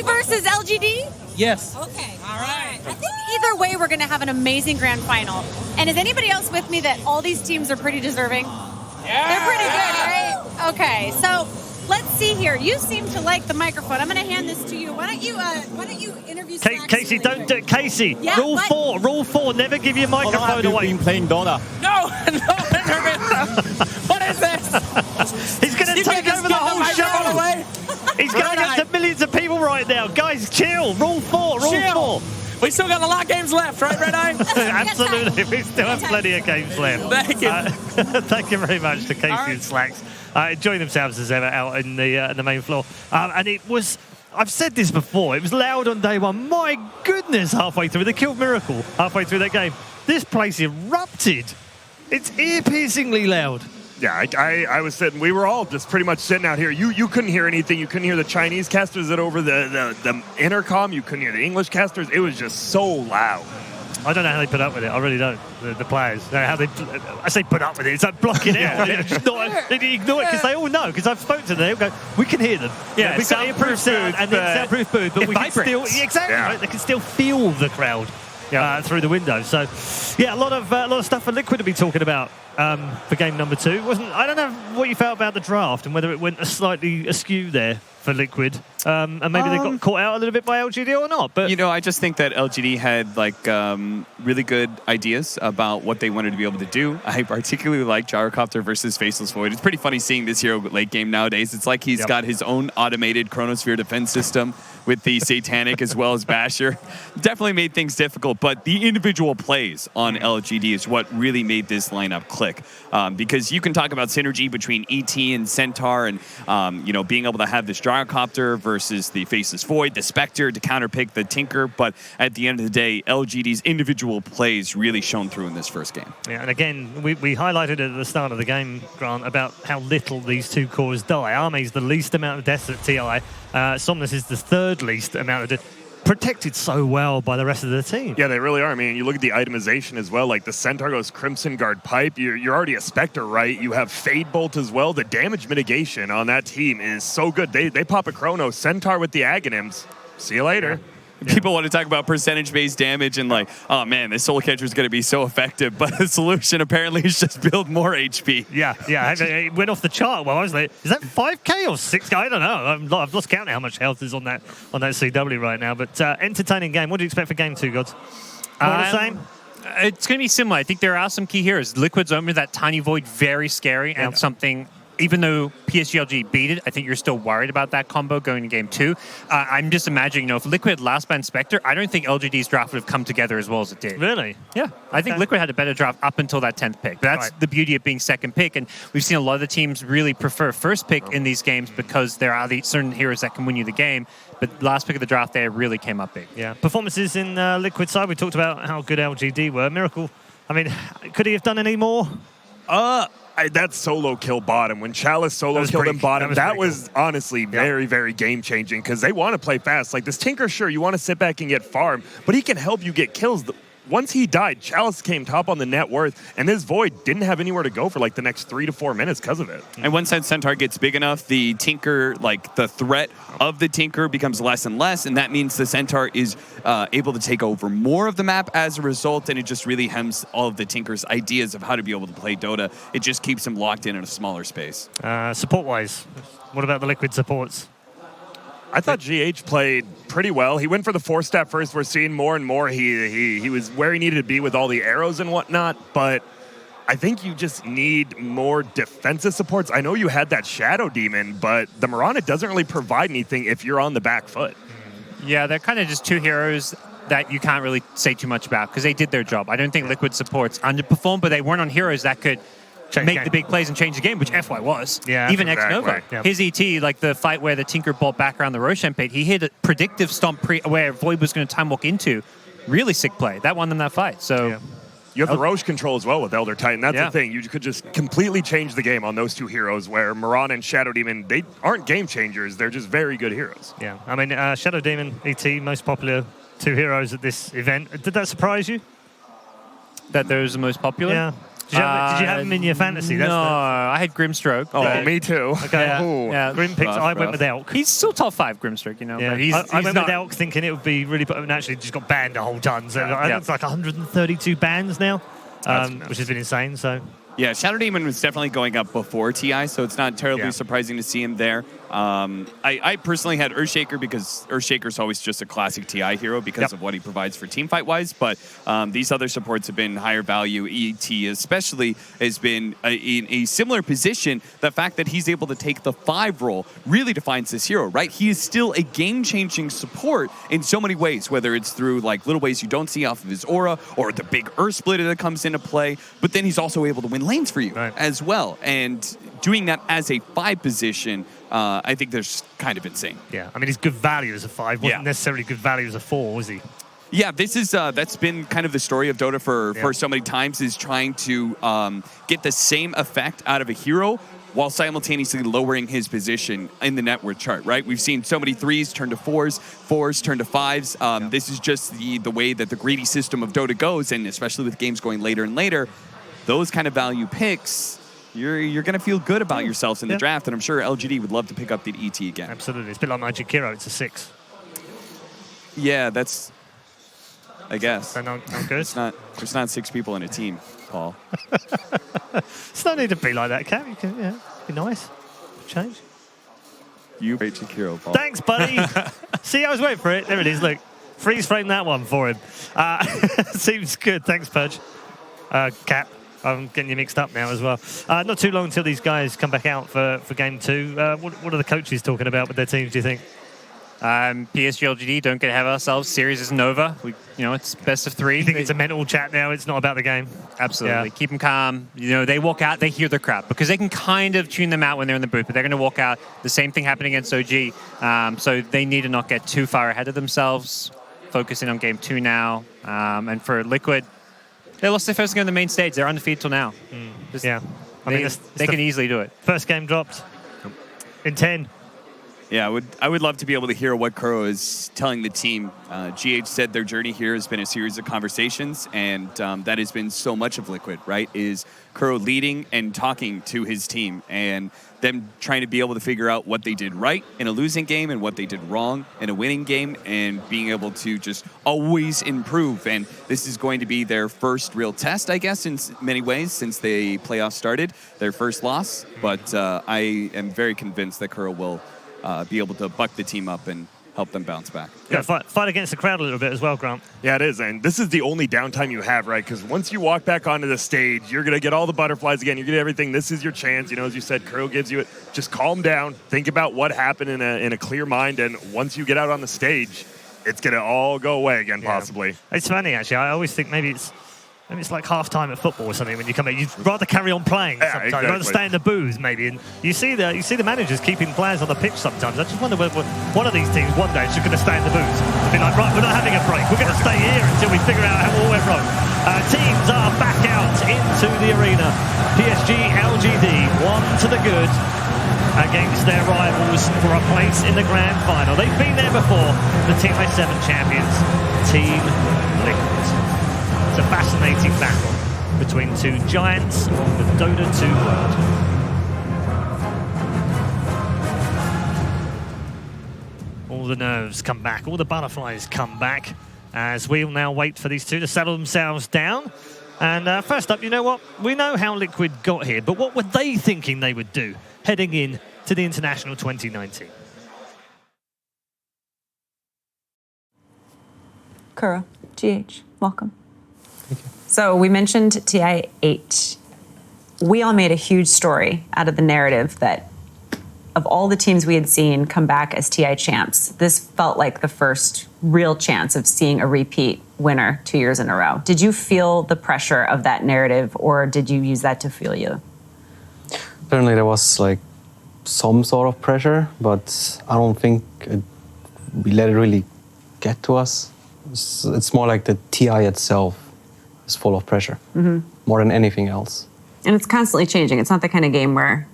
versus LGD? Yes. Okay. All right. I think either way, we're going to have an amazing grand final. And is anybody else with me that all these teams are pretty deserving? Yeah. They're pretty good, right? Okay. So let's see here. You seem to like the microphone. I'm going to hand this to you. Why don't you interview Casey, don't do it. Casey, Yeah, Rule 4, never give your microphone away. Been playing Dota. No. What is this? He's going to take over the whole show. Away? He's going up to millions of people right now. Guys, chill. Rule 4. We still got a lot of games left, right, Red Eye? Absolutely. We still have plenty of games left. Thank you. Thank you very much to Casey and Slacks. Enjoying themselves as ever out in the main floor. And it was, I've said this before, it was loud on day one. My goodness, halfway through. They killed Miracle halfway through that game. This place erupted. It's ear-piercingly loud. Yeah, I was sitting. We were all just pretty much sitting out here. You couldn't hear anything. You couldn't hear the Chinese casters that over the intercom. You couldn't hear the English casters. It was just so loud. I don't know how they put up with it. I really don't. The players. How they? I say put up with it. It's like blocking it out. They ignore it because they all know. Because I've spoken to them. They all go, we can hear them. Yeah, we've got improved sound and then soundproof booth, but we can still exactly. Yeah. Right, they can still feel the crowd through the window. So, yeah, a lot of stuff for Liquid to be talking about for game number 2. I don't know what you felt about the draft and whether it went slightly askew there for Liquid, and maybe they got caught out a little bit by LGD or not. But I just think that LGD had really good ideas about what they wanted to be able to do. I particularly like Gyrocopter versus Faceless Void. It's pretty funny seeing this hero late game nowadays. It's like he's got his own automated Chronosphere defense system with the Satanic as well as Basher. Definitely made things difficult, but the individual plays on LGD is what really made this lineup click. Because you can talk about synergy between ET and Centaur and being able to have this Gyrocopter versus the Faceless Void, the Spectre to counterpick the Tinker, but at the end of the day, LGD's individual plays really shone through in this first game. Yeah, and again, we highlighted at the start of the game, Grant, about how little these two cores die. Arme's the least amount of deaths at TI. Somnus is the third least amount of deaths. Protected so well by the rest of the team. Yeah, they really are. I mean, you look at the itemization as well. Like the Centaur goes Crimson Guard Pipe. You're already a Spectre, right? You have Fade Bolt as well. The damage mitigation on that team is so good. They pop a Chrono. Centaur with the Aghanims. See you later. Yeah. People want to talk about percentage-based damage and like, oh man, this Soul Catcher is going to be so effective, but the solution apparently is just build more HP. Yeah, it went off the chart. Well, I was like, is that 5k or 6k? I don't know. I've lost count how much health is on that CW right now. But entertaining game. What do you expect for game 2, Gods? The same. It's going to be similar. I think there are some key heroes. Liquid's open that tiny void, very scary, and something. Even though PSG.LGD beat it, I think you're still worried about that combo going to game 2. I'm just imagining, if Liquid had last ban Spectre, I don't think LGD's draft would have come together as well as it did. Really? Yeah. I think Liquid had a better draft up until that 10th pick. But that's the beauty of being second pick. And we've seen a lot of the teams really prefer first pick in these games because there are these certain heroes that can win you the game. But last pick of the draft there really came up big. Yeah. Performances in Liquid side, we talked about how good LGD were. Miracle, I mean, could he have done any more? That solo kill bottom. When Chalice solo killed him bottom, that was honestly very, very game-changing because they want to play fast. Like this Tinker, sure, you want to sit back and get farm, but he can help you get kills. Once he died, Chalice came top on the net worth, and this Void didn't have anywhere to go for like the next 3 to 4 minutes because of it. And once that Centaur gets big enough, the Tinker, like the threat of the Tinker becomes less and less, and that means the Centaur is able to take over more of the map as a result, and it just really hems all of the Tinker's ideas of how to be able to play Dota. It just keeps him locked in a smaller space. Support-wise, what about the Liquid supports? I thought GH played pretty well. He went for the 4-step first. We're seeing more and more. He was where he needed to be with all the arrows and whatnot, but I think you just need more defensive supports. I know you had that Shadow Demon, but the Mirana doesn't really provide anything if you're on the back foot. Yeah, they're kind of just two heroes that you can't really say too much about because they did their job. I don't think Liquid supports underperformed, but they weren't on heroes that could make the big plays and change the game, which FY was. Yeah, even exactly. X-Nova. Yep. His ET, like the fight where the Tinker bought back around the Roshan pit, he hit a predictive stomp where Void was going to time walk into. Really sick play. That won them that fight. So. Yeah. You have the Roche control as well with Elder Titan. That's the thing. You could just completely change the game on those two heroes where Mirana and Shadow Demon, they aren't game changers. They're just very good heroes. Yeah. I mean, Shadow Demon, ET, most popular two heroes at this event. Did that surprise you? That those are the most popular? Yeah. Did you have them in your fantasy? No, I had Grimstroke. Oh, me too. Okay. Yeah. Grim picks. I went with Elk. He's still top 5 Grimstroke, you know. Yeah. But I went with Elk thinking it would be really... And actually just got banned a whole ton. So I think it's like 132 bans now, which has been insane. So... Yeah, Shadow Demon was definitely going up before TI, so it's not terribly surprising to see him there. I personally had Earthshaker because Earthshaker's always just a classic TI hero because of what he provides for teamfight-wise, but these other supports have been higher value. ET especially has been in a similar position. The fact that he's able to take the 5 role really defines this hero, right? He is still a game-changing support in so many ways, whether it's through like little ways you don't see off of his aura or the big Earth Splitter that comes into play, but then he's also able to win lanes for you as well. And doing that as a 5 position, I think there's kind of insane. Yeah, I mean, he's good value as a 5. Wasn't necessarily good value as a 4, was he? Yeah, this is that's been kind of the story of Dota for so many times, is trying to get the same effect out of a hero while simultaneously lowering his position in the net worth chart, right? We've seen so many 3s turn to 4s, 4s turn to 5s. This is just the way that the greedy system of Dota goes, and especially with games going later and later, those kind of value picks, you're going to feel good about yourselves in the draft, and I'm sure LGD would love to pick up the ET again. Absolutely. It's a bit like Magic Hero. It's a 6. Yeah, that's... I guess. Not good? There's not 6 people in a team, Paul. It's no need to be like that, Cap. You can, be nice. Change. You Magic Hero, Paul. Thanks, buddy. See, I was waiting for it. There it is. Look, freeze frame that one for him. Seems good. Thanks, Pudge. Cap. I'm getting you mixed up now as well. Not too long until these guys come back out for Game 2. What are the coaches talking about with their teams, do you think? PSG.LGD, don't get ahead of ourselves. Series isn't over. It's best of 3. You think it's a mental chat now? It's not about the game? Absolutely. Yeah. Keep them calm. They walk out, they hear the crowd because they can kind of tune them out when they're in the booth, but they're going to walk out. The same thing happened against OG. So they need to not get too far ahead of themselves. Focusing on Game 2 now. And for Liquid, they lost their first game on the main stage. They're undefeated till now. They can easily do it. First game dropped in 10. Yeah, I would love to be able to hear what Kuro is telling the team. GH said their journey here has been a series of conversations, and that has been so much of Liquid, right? Is Kuro leading and talking to his team, and them trying to be able to figure out what they did right in a losing game and what they did wrong in a winning game, and being able to just always improve. And this is going to be their first real test, I guess, in many ways, since the playoffs started, their first loss. But I am very convinced that Kuro will be able to buck the team up and help them bounce back. Yeah, fight against the crowd a little bit as well, Grant. Yeah, it is. And this is the only downtime you have, right? Because once you walk back onto the stage, you're going to get all the butterflies again. You get everything. This is your chance. As you said, Kuro gives you it. Just calm down. Think about what happened in a clear mind. And once you get out on the stage, it's going to all go away again, possibly. It's funny, actually. I always think maybe it's like half-time at football or something when you come in. You'd rather carry on playing sometimes. Exactly. You'd rather stay in the booth, maybe. And you see the managers keeping players on the pitch sometimes. I just wonder whether one of these teams one day is just going to stay in the booth. Be like, right, we're not having a break. We're going to stay here until we figure out how all went wrong. Teams are back out into the arena. PSG.LGD, one to the good against their rivals for a place in the grand final. They've been there before. The TI9 champions, Team Liquid. It's a fascinating battle between two giants of the Dota 2 world. All the nerves come back, all the butterflies come back as we'll now wait for these two to settle themselves down. And first up, you know what? We know how Liquid got here, but what were they thinking they would do heading in to the International 2019? Kuro, GH, welcome. So we mentioned TI8 we all made a huge story out of the narrative that of all the teams we had seen come back as TI champs, this felt like the first real chance of seeing a repeat winner 2 years in a row. Did you feel the pressure of that narrative, or did you use that to fuel you? Certainly there was like some sort of pressure, but I don't think we let it really get to us. It's more like the TI itself is full of pressure, more than anything else. And it's constantly changing. It's not the kind of game where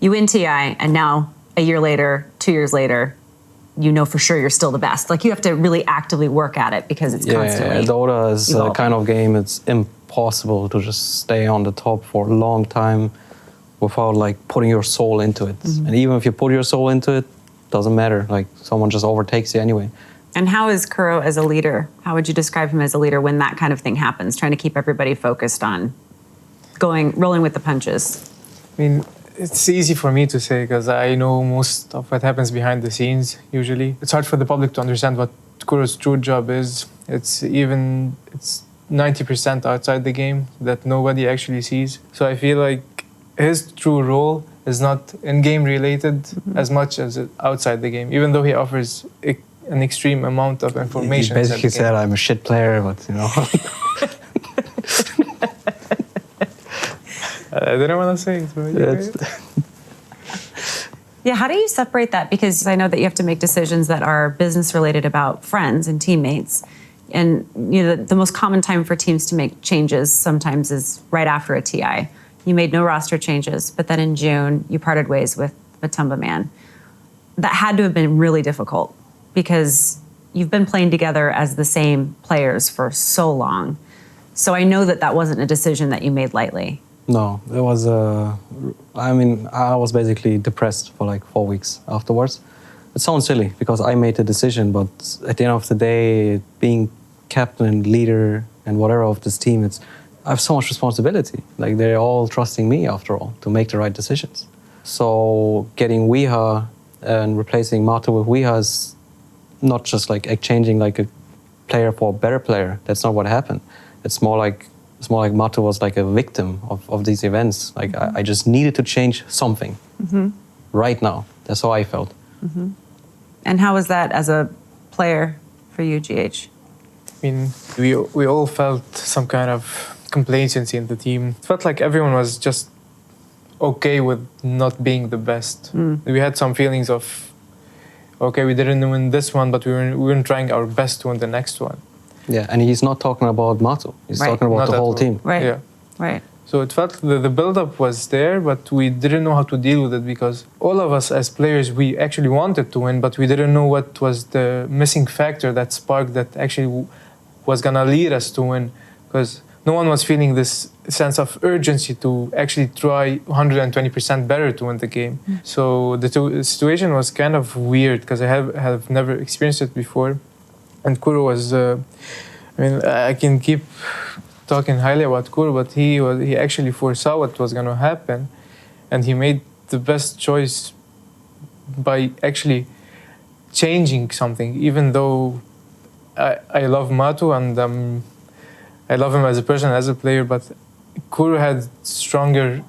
you win TI and now a year later, 2 years later, you know for sure you're still the best. Like you have to really actively work at it because it's constantly Dota is a kind of game it's impossible to just stay on the top for a long time without like putting your soul into it. And even if you put your soul into it, doesn't matter. Like someone just overtakes you anyway. And how is Kuro as a leader? How would you describe him as a leader when that kind of thing happens, trying to keep everybody focused on rolling with the punches? I mean, it's easy for me to say because I know most of what happens behind the scenes usually. It's hard for the public to understand what Kuro's true job is. It's 90% outside the game that nobody actually sees. So I feel like his true role is not in-game related as much as outside the game, even though he offers an extreme amount of information. He basically said I'm a shit player, but you know. I didn't want to say it. But yeah, how do you separate that? Because I know that you have to make decisions that are business related about friends and teammates. And you know, the most common time for teams to make changes sometimes is right after a TI. You made no roster changes, but then in June, you parted ways with Matumba Man. That had to have been really difficult because you've been playing together as the same players for so long. So I know that that wasn't a decision that you made lightly. No, it was, I mean, I was basically depressed for like 4 weeks afterwards. It sounds silly because I made the decision, but at the end of the day, being captain, leader, and whatever of this team, I have so much responsibility. Like they're all trusting me after all to make the right decisions. So getting Weeha and replacing Mato with Weeha is not just like exchanging like a player for a better player. That's not what happened. It's more like Mato was like a victim of these events. Like I just needed to change something right now. That's how I felt. And how was that as a player for you, GH? I mean, we all felt some kind of complacency in the team. It felt like everyone was just okay with not being the best. We had some feelings of, okay, we didn't win this one, but we weren't trying our best to win the next one. Yeah, and he's not talking about Mato. He's talking about the whole team. Right. Yeah. Right. So it felt the build-up was there, but we didn't know how to deal with it because all of us as players, we actually wanted to win, but we didn't know what was the missing factor, that spark that actually was going to lead us to win. Because no one was feeling this sense of urgency to actually try 120% better to win the game. So the situation was kind of weird because I have never experienced it before. And Kuro was, I mean, I can keep talking highly about Kuro, but he actually foresaw what was going to happen, and he made the best choice by actually changing something. Even though I love Mato and I love him as a person, as a player, but Kuro had stronger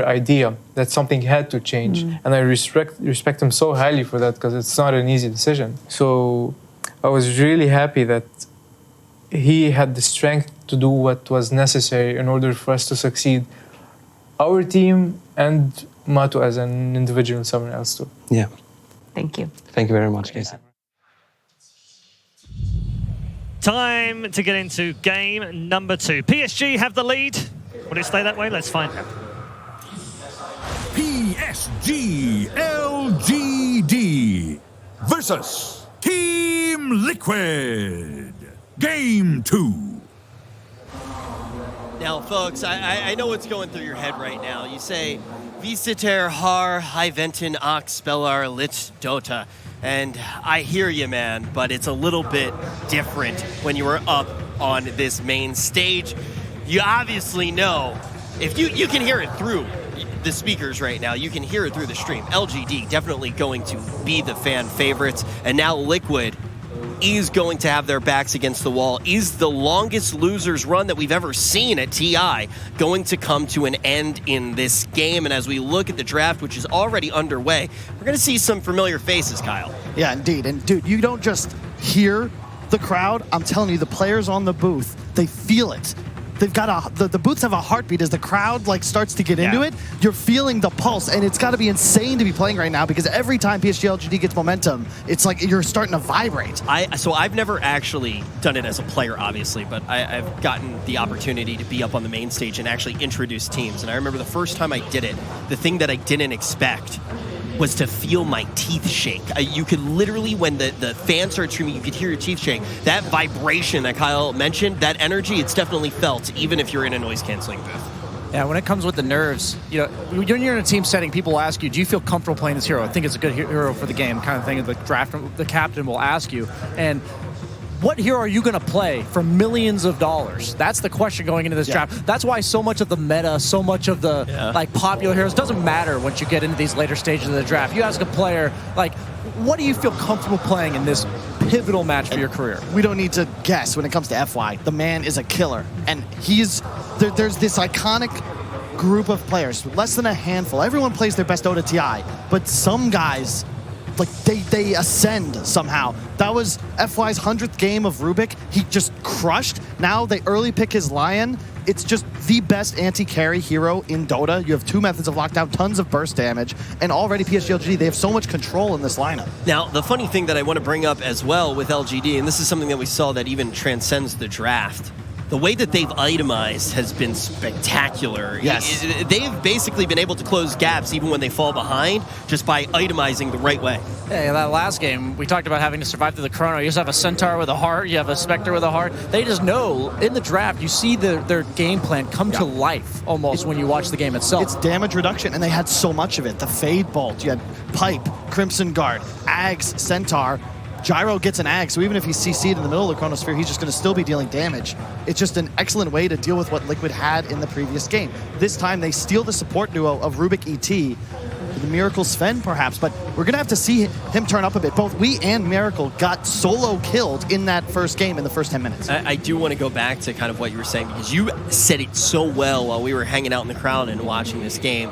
idea that something had to change, and I respect him so highly for that because it's not an easy decision. So I was really happy that he had the strength to do what was necessary in order for us to succeed. Our team and Mato as an individual and someone else too. Yeah. Thank you. Thank you very much, Casey. Time to get into game number 2. PSG have the lead. Will it stay that way? Let's find out. PSG.LGD versus Team Liquid. Game 2. Now, folks, I know what's going through your head right now. You say, Visiter har Hiventen ox spellar lit Dota. And I hear you, man, but it's a little bit different when you were up on this main stage. You obviously know, if you can hear it through the speakers right now, you can hear it through the stream. LGD definitely going to be the fan favorites. And now Liquid, is going to have their backs against the wall. Is the longest losers run that we've ever seen at TI going to come to an end in this game? And as we look at the draft, which is already underway, we're going to see some familiar faces, Kyle. Yeah, indeed. And dude, you don't just hear the crowd. I'm telling you, the players on the booth, they feel it. They've got the booths have a heartbeat. As the crowd like starts to get into it, you're feeling the pulse, and it's got to be insane to be playing right now because every time PSG.LGD gets momentum, it's like you're starting to vibrate. So I've never actually done it as a player, obviously, but I've gotten the opportunity to be up on the main stage and actually introduce teams. And I remember the first time I did it, the thing that I didn't expect was to feel my teeth shake. You could literally, when the fans started screaming, you could hear your teeth shake. That vibration that Kyle mentioned, that energy, it's definitely felt, even if you're in a noise-canceling booth. Yeah, when it comes with the nerves, you know, when you're in a team setting, people will ask you, do you feel comfortable playing this hero? I think it's a good hero for the game, kind of thing. The draft, the captain will ask you. And what hero are you going to play for millions of dollars? That's the question going into this draft. That's why so much of the meta, so much of the like popular heroes doesn't matter once you get into these later stages of the draft. You ask a player, like, what do you feel comfortable playing in this pivotal match for your career? We don't need to guess when it comes to FY. The man is a killer. And there's this iconic group of players, less than a handful. Everyone plays their best Dota TI, but some guys, like they ascend somehow. That was FY's 100th game of Rubik. He just crushed. Now they early pick his Lion. It's just the best anti-carry hero in Dota. You have 2 methods of lockdown, tons of burst damage, and already PSG.LGD, they have so much control in this lineup. Now, the funny thing that I want to bring up as well with LGD, and this is something that we saw that even transcends the draft, the way that they've itemized has been spectacular. Yes. They've basically been able to close gaps even when they fall behind just by itemizing the right way. Yeah, that last game, we talked about having to survive through the chrono. You just have a Centaur with a heart, you have a Spectre with a heart. They just know, in the draft, you see their game plan come to life almost when you watch the game itself. It's damage reduction, and they had so much of it. The Fade Bolt, you had Pipe, Crimson Guard, Ags, Centaur. Gyro gets an Ag, so even if he's CC'd in the middle of the Chronosphere, he's just going to still be dealing damage. It's just an excellent way to deal with what Liquid had in the previous game. This time, they steal the support duo of Rubik ET, the Miracle Sven, perhaps, but we're going to have to see him turn up a bit. Both we and Miracle got solo killed in that first game in the first 10 minutes. I do want to go back to kind of what you were saying, because you said it so well while we were hanging out in the crowd and watching this game.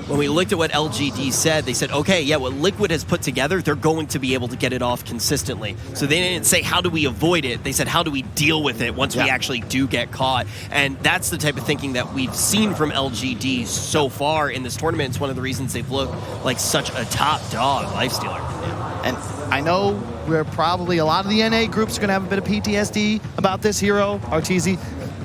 When we looked at what LGD said, they said, okay, yeah, what Liquid has put together, they're going to be able to get it off consistently. So they didn't say, how do we avoid it? They said, how do we deal with it once we actually do get caught? And that's the type of thinking that we've seen from LGD so far in this tournament. It's one of the reasons they've looked like such a top dog lifestealer. And I know we're probably, a lot of the NA groups are going to have a bit of PTSD about this hero, Arteezy.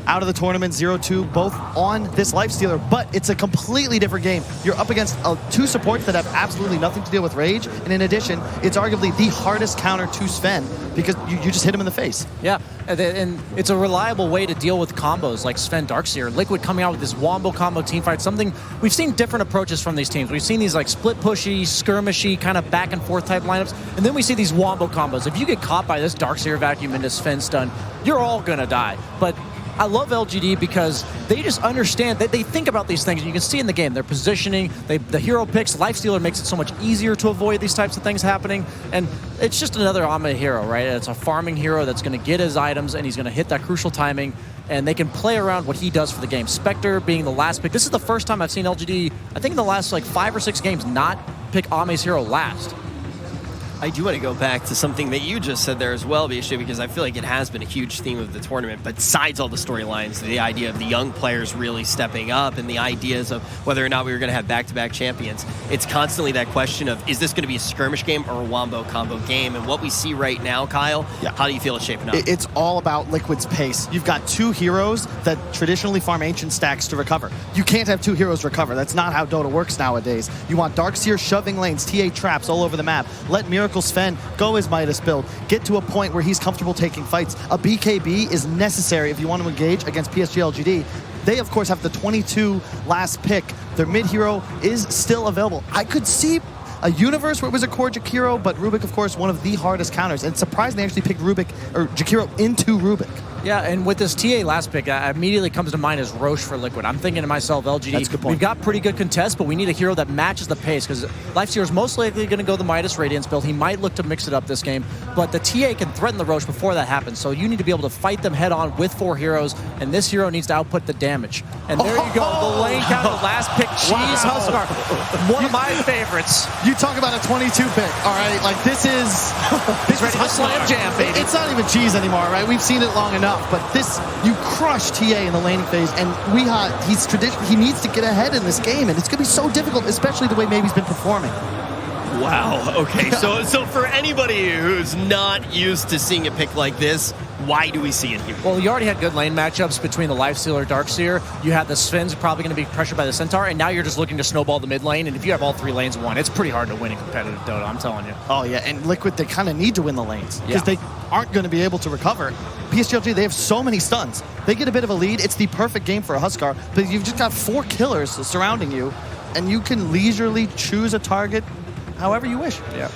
Out of the tournament, 0-2, both on this Lifestealer, but it's a completely different game. You're up against 2 supports that have absolutely nothing to deal with Rage, and in addition, it's arguably the hardest counter to Sven because you just hit him in the face. Yeah, and it's a reliable way to deal with combos like Sven Darkseer. Liquid coming out with this Wombo combo teamfight, something we've seen different approaches from these teams. We've seen these like split pushy, skirmishy, kind of back and forth type lineups, and then we see these Wombo combos. If you get caught by this Darkseer vacuum into Sven stun, you're all gonna die. But I love LGD because they just understand that they think about these things. You can see in the game, their positioning, the hero picks. Lifestealer makes it so much easier to avoid these types of things happening. And it's just another Ame hero, right? It's a farming hero that's going to get his items and he's going to hit that crucial timing. And they can play around what he does for the game. Spectre being the last pick. This is the first time I've seen LGD, I think in the last like 5 or 6 games, not pick Ame's hero last. I do want to go back to something that you just said there as well, Bishu, because I feel like it has been a huge theme of the tournament. Besides all the storylines, the idea of the young players really stepping up and the ideas of whether or not we were going to have back-to-back champions, it's constantly that question of, is this going to be a skirmish game or a Wombo combo game? And what we see right now, Kyle, how do you feel it's shaping up? It's all about Liquid's pace. You've got 2 heroes that traditionally farm ancient stacks to recover. You can't have 2 heroes recover. That's not how Dota works nowadays. You want Darkseer shoving lanes, TA traps all over the map. Let Miracle Sven go his Midas build, get to a point where he's comfortable taking fights. A BKB is necessary if you want to engage against PSG.LGD. They, of course, have the 22 last pick. Their mid hero is still available. I could see a universe where it was a core Jakiro, but Rubik, of course, one of the hardest counters. And surprisingly, they actually picked Rubik, or Jakiro into Rubik. Yeah, and with this TA last pick, immediately comes to mind is Roche for Liquid. I'm thinking to myself, LGD, That's a good point. We've got pretty good contests, but we need a hero that matches the pace, because Lifestealer is most likely going to go the Midas Radiance build. He might look to mix it up this game, but the TA can threaten the Roche before that happens, so you need to be able to fight them head-on with 4 heroes, and this hero needs to output the damage. And there you go, the lane count of the last pick, Cheese Huskar. One of my favorites. You talk about a 22 pick, all right? Like, this is ready to slam jam, baby. It's not even cheese anymore, right? We've seen it long enough, but this, you crush TA in the laning phase, and he needs to get ahead in this game, and it's going to be so difficult, especially the way maybe he's been performing. Wow. Okay. So for anybody who's not used to seeing a pick like this, why do we see it here? Well, you already had good lane matchups between the Lifestealer, Darkseer. You had the Sven's probably going to be pressured by the Centaur, and now you're just looking to snowball the mid lane. And if you have all 3 lanes won, it's pretty hard to win in competitive Dota, I'm telling you. Oh, yeah, and Liquid, they kind of need to win the lanes because they aren't going to be able to recover. PSG.LGD, they have so many stuns. They get a bit of a lead. It's the perfect game for a Huskar, but you've just got 4 killers surrounding you, and you can leisurely choose a target however you wish. Yeah.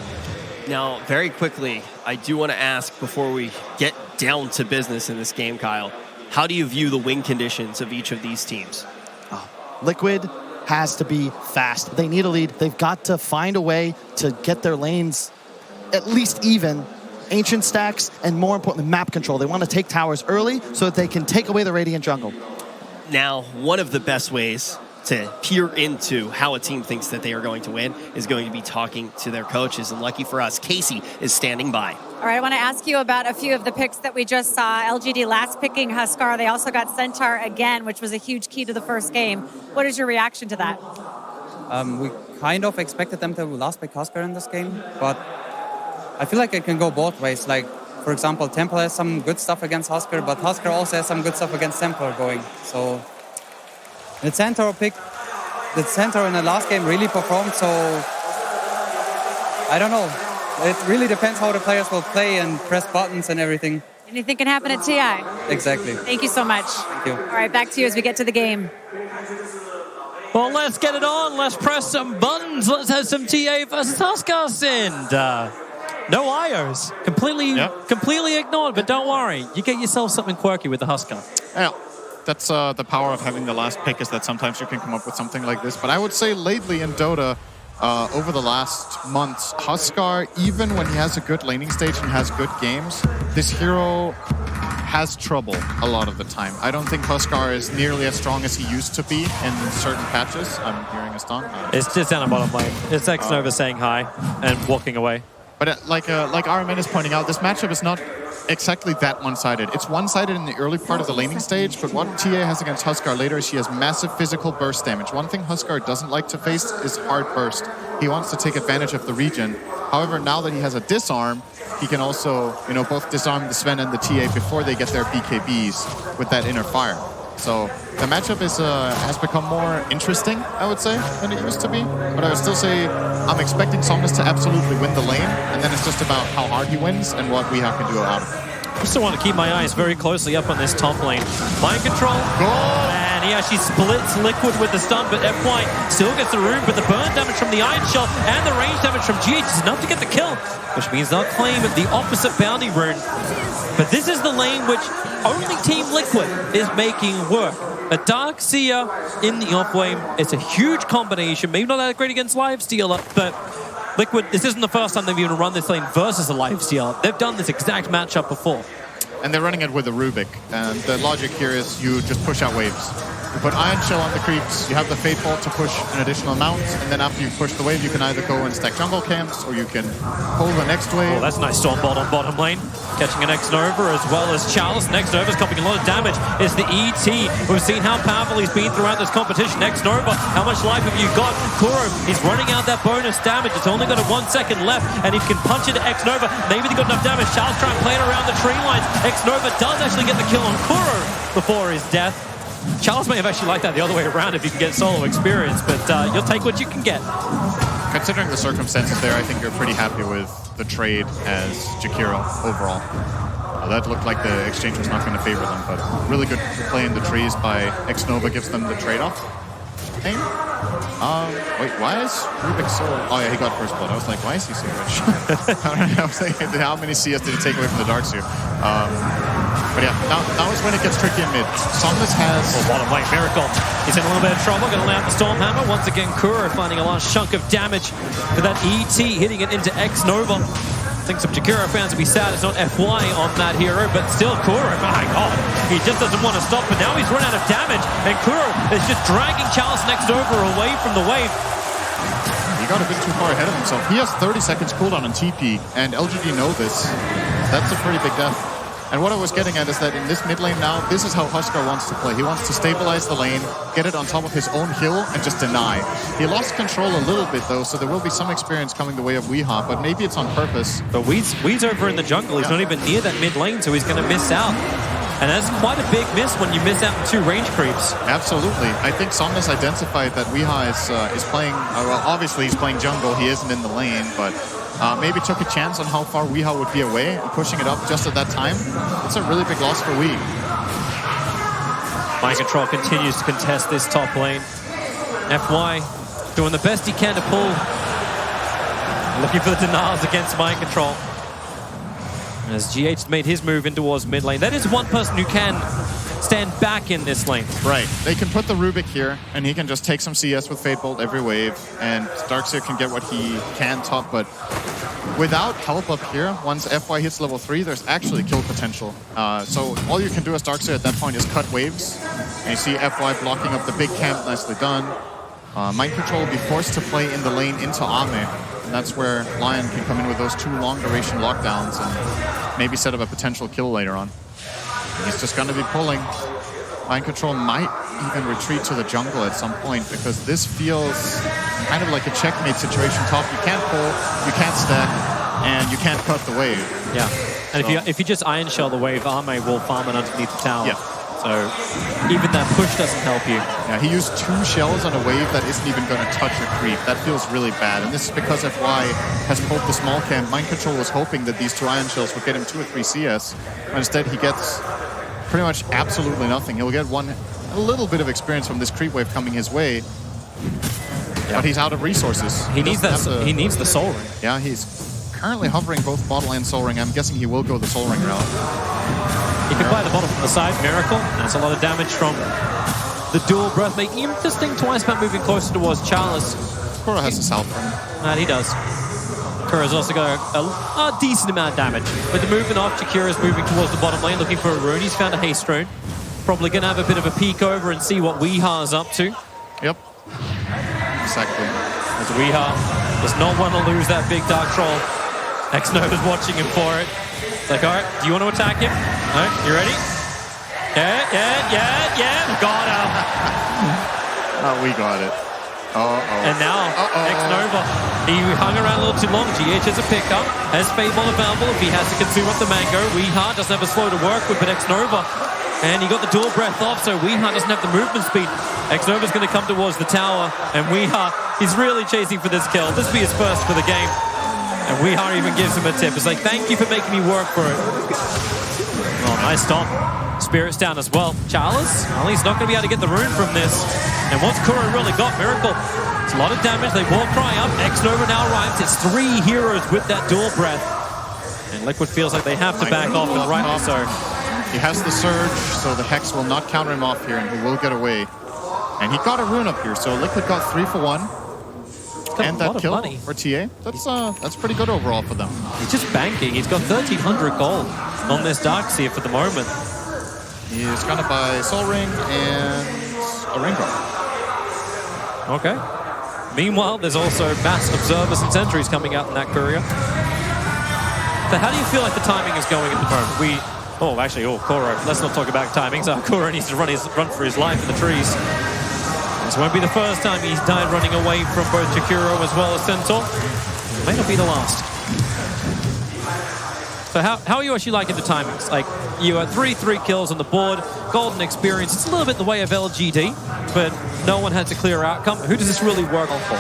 Now, very quickly, I do want to ask before we get down to business in this game, Kyle, how do you view the win conditions of each of these teams? Liquid has to be fast. They need a lead. They've got to find a way to get their lanes at least even. Ancient stacks, and more importantly, map control. They want to take towers early so that they can take away the Radiant jungle. Now, one of the best ways to peer into how a team thinks that they are going to win is going to be talking to their coaches. And lucky for us, Casey is standing by. All right, I want to ask you about a few of the picks that we just saw. LGD last picking Huskar. They also got Centaur again, which was a huge key to the first game. What is your reaction to that? We kind of expected them to last pick Huskar in this game, but I feel like it can go both ways. Like, for example, Temple has some good stuff against Huskar, but Huskar also has some good stuff against Temple going. So the Centaur pick, the Centaur in the last game really performed, so I don't know. It really depends how the players will play and press buttons and everything. Anything can happen at TI. Exactly. Thank you so much. Thank you. All right, back to you as we get to the game. Well, let's get it on. Let's press some buttons. Let's have some TA versus Huskar Sind. No IOs. Completely ignored, but don't worry. You get yourself something quirky with the Huskar. Yeah. That's the power of having the last pick, is that sometimes you can come up with something like this. But I would say lately in Dota, over the last months, Huskar, even when he has a good laning stage and has good games, this hero has trouble a lot of the time. I don't think Huskar is nearly as strong as he used to be in certain patches. I'm hearing a stun. It's just down the bottom lane. It's Xnova saying hi and walking away. But like RMN is pointing out, this matchup is not exactly that one-sided. It's one-sided in the early part of the laning stage, but what TA has against Huskar later is she has massive physical burst damage. One thing Huskar doesn't like to face is hard burst. He wants to take advantage of the regen. However, now that he has a disarm, he can also, both disarm the Sven and the TA before they get their BKBs with that inner fire. So the matchup has become more interesting, I would say, than it used to be. But I would still say I'm expecting Somnus to absolutely win the lane, and then it's just about how hard he wins and what Weehaw can do out of it. I still want to keep my eyes very closely up on this top lane. Mind control. And he actually splits Liquid with the stun, but FY still gets the rune, but the burn damage from the Iron Shell and the range damage from GH is enough to get the kill, which means they'll claim the opposite bounty rune. But this is the lane which only Team Liquid is making work. A Darkseer in the off-lane, it's a huge combination, maybe not that great against Lifestealer, but Liquid, this isn't the first time they've even run this lane versus a Lifestealer. They've done this exact matchup before. And they're running it with a Rubik. And the logic here is you just push out waves. You put Iron Shell on the creeps, you have the Fate Bolt to push an additional amount, and then after you push the wave, you can either go and stack jungle camps, or you can pull the next wave. Oh, that's a nice Storm Bolt on bottom lane. Catching an Xnova as well as Charles. Xnova's copying a lot of damage. It's the ET. We've seen how powerful he's been throughout this competition. Xnova, how much life have you got? Kuro, he's running out that bonus damage. It's only got a 1 second left, and if you can punch into Xnova, maybe they got enough damage. Charles trying to play it around the tree lines. Xnova does actually get the kill on Kuro before his death. Charles may have actually liked that the other way around if you can get solo experience, but you'll take what you can get. Considering the circumstances there, I think you're pretty happy with the trade as Jakiro overall. That looked like the exchange was not going to favor them, but really good play in the trees by Xnova gives them the trade-off. Hey. Wait, why is Rubik so... Oh yeah, he got first blood. I was like, why is he so rich? I was thinking, how many CS did he take away from the Darkseer? But yeah, now is when it gets tricky in mid. Somnus has... bottom lane, Miracle. He's in a little bit of trouble, going to land the Stormhammer. Once again, Kuro finding a large chunk of damage for that ET, hitting it into X-Nova. I think some Jakiro fans will be sad it's not FY on that hero, but still Kuro, my god, he just doesn't want to stop, but now he's run out of damage, and Kuro is just dragging Chalice next over away from the wave. He got a bit too far ahead of himself. He has 30 seconds cooldown on TP, and LGD know this. That's a pretty big death. And what I was getting at is that in this mid lane now, this is how Huskar wants to play. He wants to stabilize the lane, get it on top of his own hill, and just deny. He lost control a little bit, though, so there will be some experience coming the way of Weehaw, but maybe it's on purpose. But Weed's over in the jungle. He's not even near that mid lane, so he's going to miss out. And that's quite a big miss when you miss out on 2 range creeps. Absolutely. I think Somnus identified that Weehaw is playing... well, obviously he's playing jungle. He isn't in the lane, but... maybe took a chance on how far Weehaw would be away and pushing it up just at that time. It's a really big loss for Wee. Mind Control continues to contest this top lane. FY doing the best he can to pull. Looking for the denials against Mind Control. As GH made his move in towards mid lane. That is one person who can stand back in this lane. Right. They can put the Rubik here, and he can just take some CS with Fate Bolt every wave, and Darkseer can get what he can top, but without help up here, once FY hits level 3, there's actually kill potential. So all you can do as Darkseer at that point is cut waves, and you see FY blocking up the big camp, nicely done. Mind Control will be forced to play in the lane into Ame, and that's where Lion can come in with those 2 long-duration lockdowns and maybe set up a potential kill later on. He's just going to be pulling. Mind Control might even retreat to the jungle at some point because this feels kind of like a checkmate situation. Top, you can't pull, you can't stack, and you can't cut the wave. Yeah, and so, if you just Iron Shell the wave, Ame will farm it underneath the tower. Yeah. So even that push doesn't help you. Yeah, he used 2 shells on a wave that isn't even going to touch a creep. That feels really bad. And this is because FY has pulled the small camp. Mind Control was hoping that these 2 Iron Shells would get him 2 or 3 CS. But instead, he gets pretty much absolutely nothing. He'll get a little bit of experience from this creep wave coming his way. Yeah. But he's out of resources. He needs the Soul Ring. Yeah, he's currently hovering both bottle and Soul Ring. I'm guessing he will go the Soul Ring route. He can play the bottom from the side, Miracle. That's a lot of damage from the dual breath, making him just think twice about moving closer towards Chalice. Kuro has a South Ring. And he does. Kuro's also got a decent amount of damage. With the movement off, Jakira's moving towards the bottom lane, looking for a rune. He's found a haste rune. Probably going to have a bit of a peek over and see what Weeha's up to. Yep. Exactly. As Weeha does not want to lose that big Dark Troll. X-Nova's watching him for it. It's like, all right, do you want to attack him? All right, you ready? Yeah. Got him. We got it. And now, X-Nova, he hung around a little too long. GH has a pickup, has Fable available if he has to consume up the Mango. Weehaw doesn't have a slow to work with, but X-Nova, and he got the dual breath off, so Weehaw doesn't have the movement speed. X-Nova's going to come towards the tower, and Weehaw, he's really chasing for this kill. This will be his first for the game. And Weehaw even gives him a tip. It's like, thank you for making me work for it. Oh, nice stop. Spirit's down as well. Chalice, well, he's not going to be able to get the rune from this. And what's Kuro really got? Miracle. It's a lot of damage. They will cry up. X-Nova now arrives. It's 3 heroes with that dual breath. And Liquid feels like they have to back off, and rightly so. He has the Surge, so the Hex will not counter him off here, and he will get away. And he got a rune up here, so Liquid got 3 for 1. And that kill for TA. That's pretty good overall for them. He's just banking. He's got 1,300 gold on this Darkseer for the moment. He's gonna buy Soul Ring and a Ring Guard. Okay. Meanwhile, there's also mass observers and sentries coming out in that courier. So how do you feel like the timing is going at the moment? Kuro. Let's not talk about timings. Kuro needs to run for his life in the trees. This won't be the first time he's died running away from both Jakiro as well as Centaur. It may not be the last. So how are you actually liking the timings? Like, you are 3 kills on the board, golden experience. It's a little bit the way of LGD, but no one has a clear outcome. Who does this really work on for?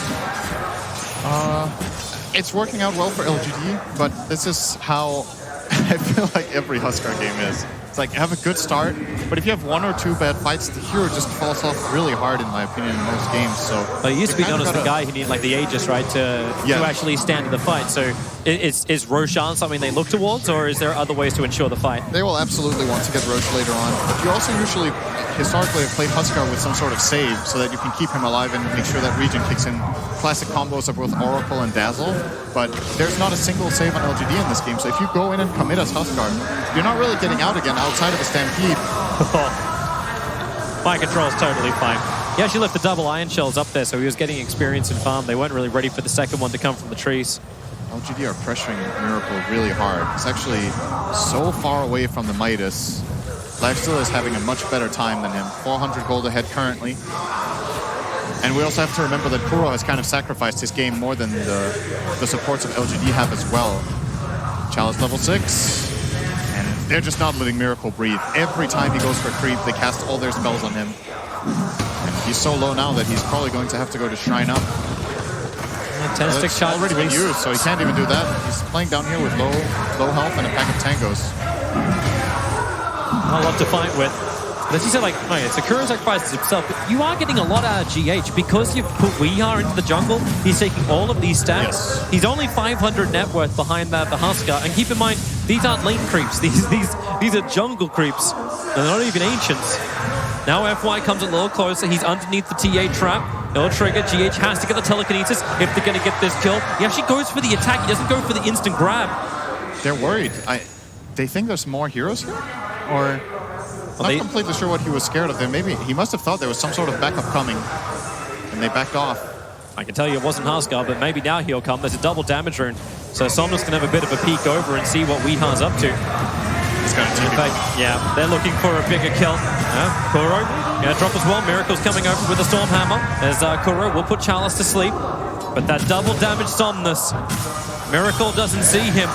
It's working out well for LGD, but this is how I feel like every Huskar game is. It's like, have a good start, but if you have 1 or 2 bad fights, the hero just falls off really hard, in my opinion, in most games. So, but he used to be known as the guy who needed like the Aegis, right, to actually stand in the fight. So Is Roshan something they look towards, or is there other ways to ensure the fight? They will absolutely want to get Roche later on. But you also usually, historically, have played Huskar with some sort of save so that you can keep him alive and make sure that Regen kicks in classic combos of both Oracle and Dazzle. But there's not a single save on LGD in this game, so if you go in and commit as Huskar, you're not really getting out again outside of a Stampede. My control's totally fine. He actually left the double iron shells up there, so he was getting experience in farm. They weren't really ready for the second one to come from the trees. LGD are pressuring Miracle really hard. It's actually so far away from the Midas. Lifesteal is having a much better time than him. 400 gold ahead currently. And we also have to remember that Kuro has kind of sacrificed his game more than the supports of LGD have as well. Chalice level 6. And they're just not letting Miracle breathe. Every time he goes for creep, they cast all their spells on him. And he's so low now that he's probably going to have to go to Shrine Up. 10 stick shot already been used, so he can't even do that. He's playing down here with low health and a pack of tangos. Not a lot to fight with. But as you said, like, okay, Sakura sacrifices himself, but you are getting a lot out of GH. Because you've put Weeha into the jungle, he's taking all of these stacks. Yes. He's only 500 net worth behind that, the Huskar. And keep in mind, these aren't lane creeps. These are jungle creeps. And they're not even ancients. Now FY comes a little closer. He's underneath the TA trap. It'll trigger. GH has to get the telekinesis if they're going to get this kill. He actually goes for the attack. He doesn't go for the instant grab. They're worried. They think there's more heroes here? Or... Well, not completely sure what he was scared of there. Maybe he must have thought there was some sort of backup coming, and they backed off. I can tell you it wasn't Huskar, but maybe now he'll come. There's a double damage rune, so Somnus can have a bit of a peek over and see what Weeha's up to. He's got a TP. Yeah, they're looking for a bigger kill. Kuro, drop as well. Miracle's coming over with a Stormhammer. As Kuro will put Chalice to sleep, but that double damage Somnus. Miracle doesn't see him.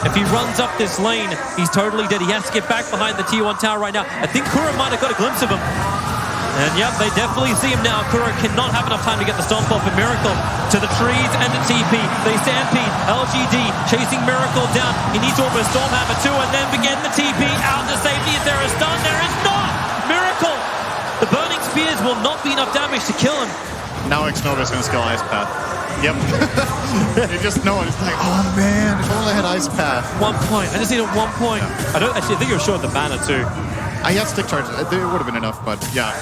If he runs up this lane, he's totally dead. He has to get back behind the T1 tower right now. I think Kuro might have got a glimpse of him. And yep, they definitely see him now. Kuro cannot have enough time to get the stomp off of Miracle. To the trees and the TP. They stampede. LGD chasing Miracle down. He needs to almost Stormhammer too, and then begin the TP out to safety. Is there a stun? There is not! Miracle! The Burning Spears will not be enough damage to kill him. Now Xnova's going to skill Ice Path. Yep. You just know it. It's like, oh man, if only I had Ice Path. 1 point. I just need a 1 point. Yeah. I think you're short of the mana too. I had stick charge. It would have been enough, but yeah,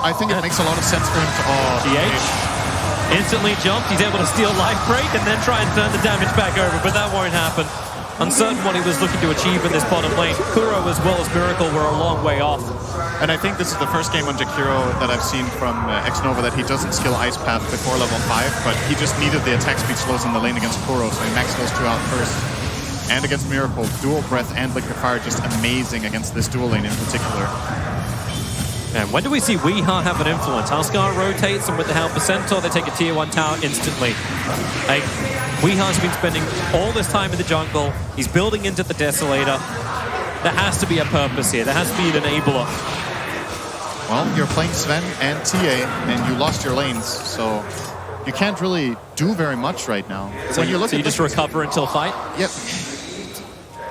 I think it makes a lot of sense for him to. GH instantly jumped. He's able to steal life break and then try and turn the damage back over, but that won't happen. Uncertain what he was looking to achieve in this bottom lane. Kuro as well as Miracle were a long way off. And I think this is the first game on Jakiro that I've seen from Xnova that he doesn't skill Ice Path before level 5, but he just needed the attack speed slows in the lane against Kuro, so he maxed those two out first. And against Miracle, Dual Breath and Liquid Fire just amazing against this dual lane in particular. And when do we see Weeha have an influence? Huskar rotates, and with the help of Centaur, they take a tier 1 tower instantly. Like, Weeha's been spending all this time in the jungle. He's building into the Desolator. There has to be a purpose here. There has to be an enabler. Well, you're playing Sven and TA, and you lost your lanes, so you can't really do very much right now. So you just recover until fight? Yep.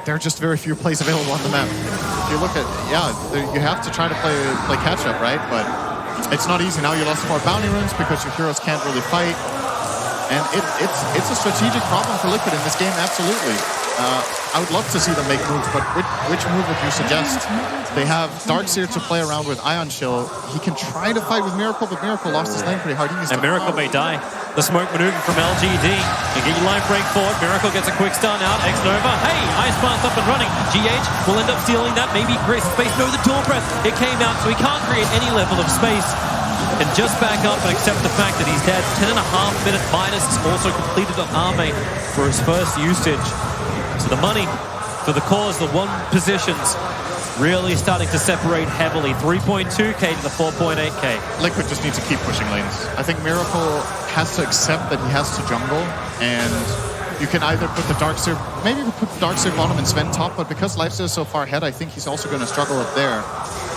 There are just very few plays available on the map. If you look at, you have to try to play catch-up, right? But it's not easy. Now you lost 4 bounty runes because your heroes can't really fight. And it's a strategic problem for Liquid in this game, absolutely. I would love to see them make moves, but which move would you suggest? They have Darkseer to play around with Ion Chill. He can try to fight with Miracle, but Miracle lost his lane pretty hard. And Miracle may die. The smoke maneuver from LGD. You get your life break forward. Miracle gets a quick stun out. Xnova. Hey, Ice Path up and running. GH will end up stealing that. Maybe creates space. No, the Dual Breath. It came out, so he can't create any level of space. And just back up and accept the fact that he's dead. 10.5-minute Midas has also completed an Arme for his first usage. So the money for the cause, the 1 positions, really starting to separate heavily. 3.2k to the 4.8k. Liquid just needs to keep pushing lanes. I think Miracle has to accept that he has to jungle, and you can either put the Darkseer, maybe put the Darkseer bottom and Sven top, but because Lifesteal is so far ahead, I think he's also going to struggle up there.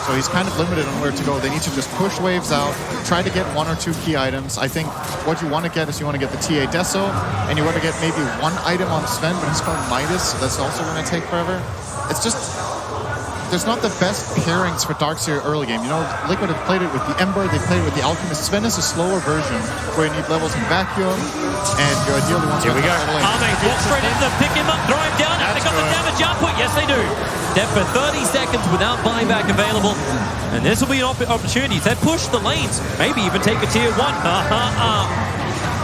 So he's kind of limited on where to go. They need to just push waves out, try to get 1 or 2 key items. I think what you want to get is you want to get the TA Deso, and you want to get maybe 1 item on Sven, but he's going Midas, so that's also going to take forever. It's just, there's not the best pairings for Darkseer early game. You know, Liquid have played it with the Ember, they played it with the Alchemist. Sven is a slower version where you need levels in vacuum, and you ideally want to. Here we go. Ame walk straight in them, pick him up, throw him down. Have they got the damage output? Yes, they do. Dead for 30 seconds without buyback available. And this will be an opportunity to push the lanes, maybe even take a tier 1.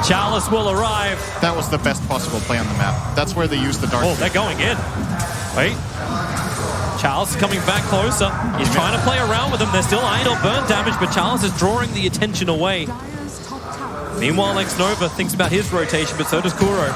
Chalice will arrive. That was the best possible play on the map. That's where they used the Dark. Oh, they're going in. Wait. Chalice is coming back closer. He's trying to play around with them. They're still idle burn damage, but Chalice is drawing the attention away. Meanwhile, X-Nova thinks about his rotation, but so does Kuro.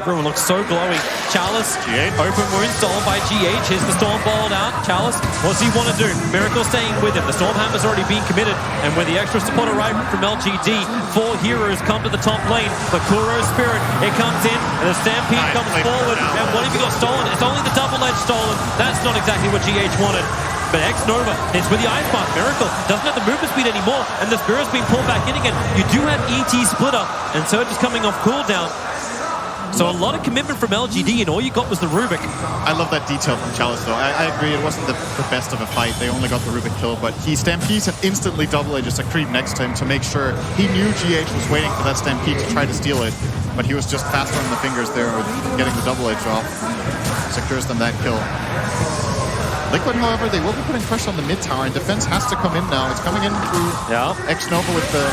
Everyone looks so glowy. Chalice, open wound, stolen by GH. Here's the Storm balled out. Chalice, what does he want to do? Miracle staying with him. The Storm Hammer's already been committed. And with the extra support arriving from LGD, 4 heroes come to the top lane. But Kuro's Spirit, it comes in, and the Stampede comes forward. And what if he got stolen? It's only the double edge stolen. That's not exactly what GH wanted. But X-Nova hits with the Ice Path. Miracle doesn't have the movement speed anymore, and the Spirit's being pulled back in again. You do have ET Splitter, and Surge is coming off cooldown. So a lot of commitment from LGD, and all you got was the Rubik. I love that detail from Chalice, though. I agree, it wasn't the best of a fight. They only got the Rubik kill, but he Stampedes and instantly double edges a creep next to him to make sure he knew GH was waiting for that Stampede to try to steal it, but he was just faster on the fingers there with getting the double edge off. Secures them that kill. Liquid, however, they will be putting pressure on the mid tower, and defense has to come in now. It's coming in through X-Nova with the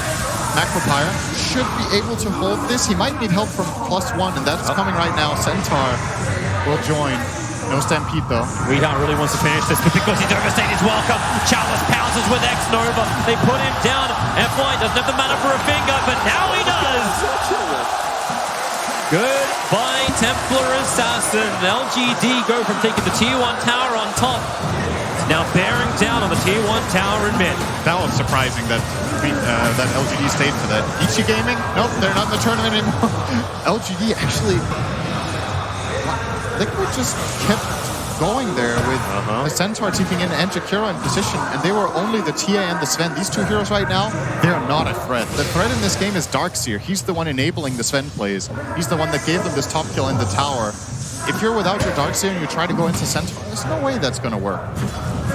Macropyre. Should be able to hold this. He might need help from +1, and that's coming right now. Centaur will join. No Stampede, though. Weehaw really wants to finish this, but because he's overstayed his welcome, Chalice pounces with X-Nova. They put him down. FY doesn't have the mana for a finger, but now he does! Goodbye, Templar Assassin. LGD go from taking the tier 1 tower on top to now bearing down on the tier 1 tower in mid. That was surprising that that LGD stayed for that. Ichi Gaming? Nope, they're not in the tournament anymore. LGD actually... Liquid just kept going there with the Centaur TPing in and Jakiro in position, and they were only the Tia and the Sven. These two heroes right now, they're not a threat. The threat in this game is Darkseer. He's the one enabling the Sven plays. He's the one that gave them this top kill in the tower. If you're without your Darkseer and you try to go into Centaur, there's no way that's going to work.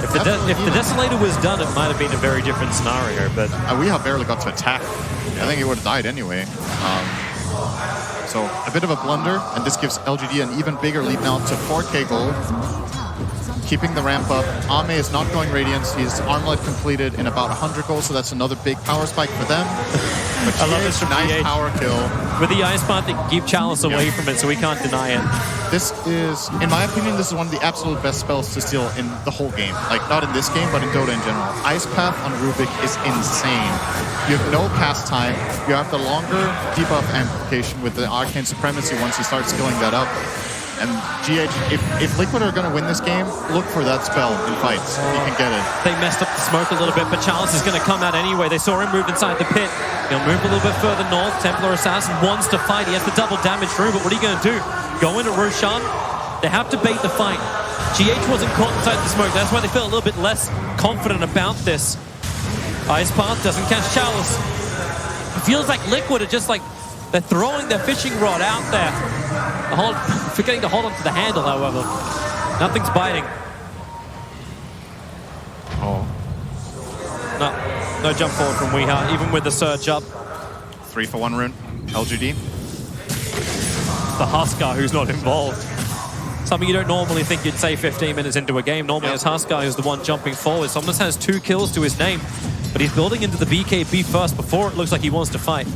If the Desolator was done, it might have been a very different scenario, but... we have barely got to attack. I think he would have died anyway. So a bit of a blunder, and this gives LGD an even bigger lead now to 4K gold. Keeping the ramp up. Ame is not going Radiance. He's Armlet completed in about 100 gold, so that's another big power spike for them. But I love this from nice power kill. With the Ice Path, they can keep Chalice away from it, so we can't deny it. This is, in my opinion, this is one of the absolute best spells to steal in the whole game. Like, not in this game, but in Dota in general. Ice Path on Rubik is insane. You have no cast time. You have the longer debuff amplification with the Arcane Supremacy once you start skilling that up. And GH, if Liquid are going to win this game, look for that spell in fights. You can get it. They messed up the smoke a little bit, but Chalice is going to come out anyway. They saw him move inside the pit. He'll move a little bit further north. Templar Assassin wants to fight. He has the double damage through, but what are you going to do? Go into Roshan? They have to bait the fight. GH wasn't caught inside the smoke. That's why they feel a little bit less confident about this. Ice Path doesn't catch Chalice. It feels like Liquid are just like, they're throwing their fishing rod out there. Forgetting to hold on to the handle, however. Nothing's biting. No jump forward from Weeha, even with the surge up. 3-for-1 rune, LGD. The Huskar who's not involved. Something you don't normally think you'd say 15 minutes into a game. Normally it's Huskar who's the one jumping forward. Someone has 2 kills to his name, but he's building into the BKB first before it looks like he wants to fight.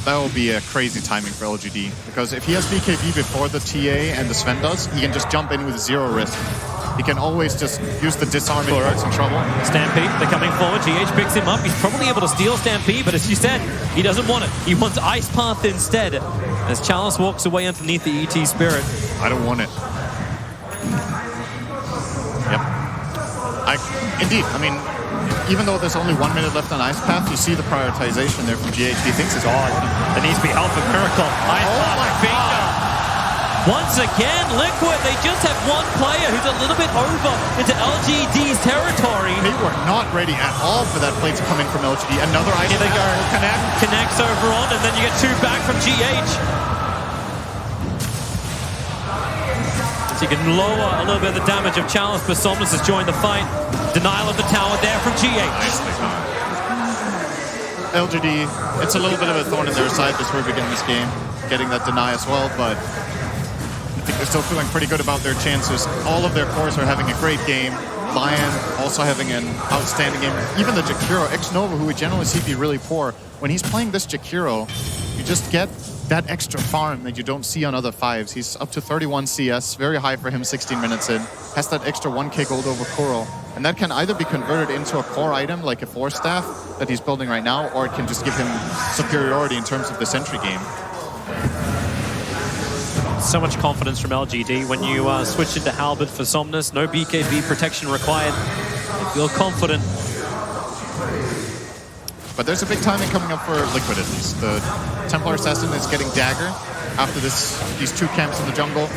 That will be a crazy timing for LGD, because if he has BKB before the TA and the Sven does, he can just jump in with 0 risk. He can always just use the disarm if he's in trouble. Stampede, they're coming forward. GH picks him up. He's probably able to steal Stampede, but as you said, he doesn't want it. He wants Ice Path instead. As Chalice walks away underneath the ET Spirit. I don't want it. Yep. Indeed, I mean, even though there's only 1 minute left on Ice Path, you see the prioritization there from GH. He thinks it's on. There needs to be help for Miracle. Ice Path finger. Once again, Liquid, they just have one player who's a little bit over into LGD's territory. They were not ready at all for that play to come in from LGD. Another Ice Path will connect. Connects over on, and then you get 2 back from GH. So you can lower a little bit of the damage of Chalice, but Somnus has joined the fight. Denial of the tower there from GH. LGD, it's a little bit of a thorn in their side this Rubik in this game, getting that deny as well, but I think they're still feeling pretty good about their chances. All of their cores are having a great game. Lion also having an outstanding game. Even the Jakiro, X-Nova, who we generally see be really poor, when he's playing this Jakiro, you just get that extra farm that you don't see on other fives. He's up to 31 CS, very high for him, 16 minutes in. Has that extra 1k gold over Kuro. And that can either be converted into a core item, like a Force Staff that he's building right now, or it can just give him superiority in terms of the sentry game. So much confidence from LGD. When you switch into Halberd for Somnus, no BKB protection required. They feel confident. But there's a big timing coming up for Liquid at least. The Templar Assassin is getting Dagger after these two camps in the jungle.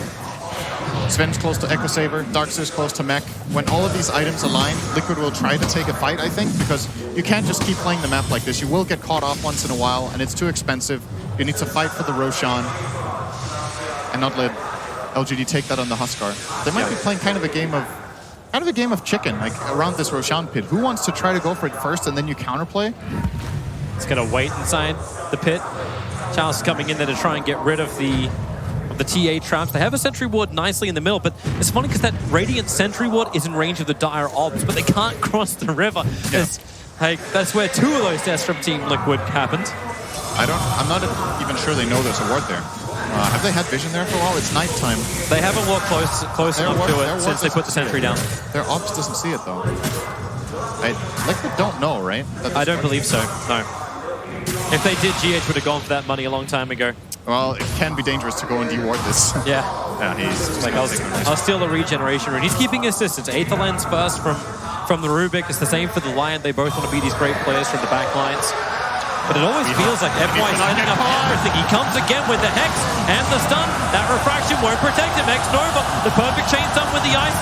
Sven's close to Echo Saber, Darkseer's close to Mech. When all of these items align, Liquid will try to take a fight, I think, because you can't just keep playing the map like this. You will get caught off once in a while, and it's too expensive. You need to fight for the Roshan and not let LGD take that on the Huskar. They might be playing kind of a game of chicken, like around this Roshan pit. Who wants to try to go for it first and then you counterplay? It's going to wait inside the pit. Chalice is coming in there to try and get rid of the TA traps. They have a sentry ward nicely in the middle, but it's funny because that Radiant sentry ward is in range of the Dire Ops, but they can't cross the river. Yeah. Like, that's where two of those deaths from Team Liquid happened. I'm not even sure they know there's a ward there. Have they had vision there for a while? It's nighttime. They haven't walked close enough to it since they put the sentry down. Their ops doesn't see it though. Liquid don't know, right? I don't believe so, no. If they did, GH would have gone for that money a long time ago. Well, it can be dangerous to go and deward this. Yeah. He's like, I'll steal the regeneration rune. He's keeping his distance. Aether Lens first from the Rubik. It's the same for the Lion. They both want to be these great players from the back lines. But it always feels like FY is setting up everything. He comes again with the Hex and the stun. That refraction won't protect him. X-Nova, the perfect chain stun with the Ice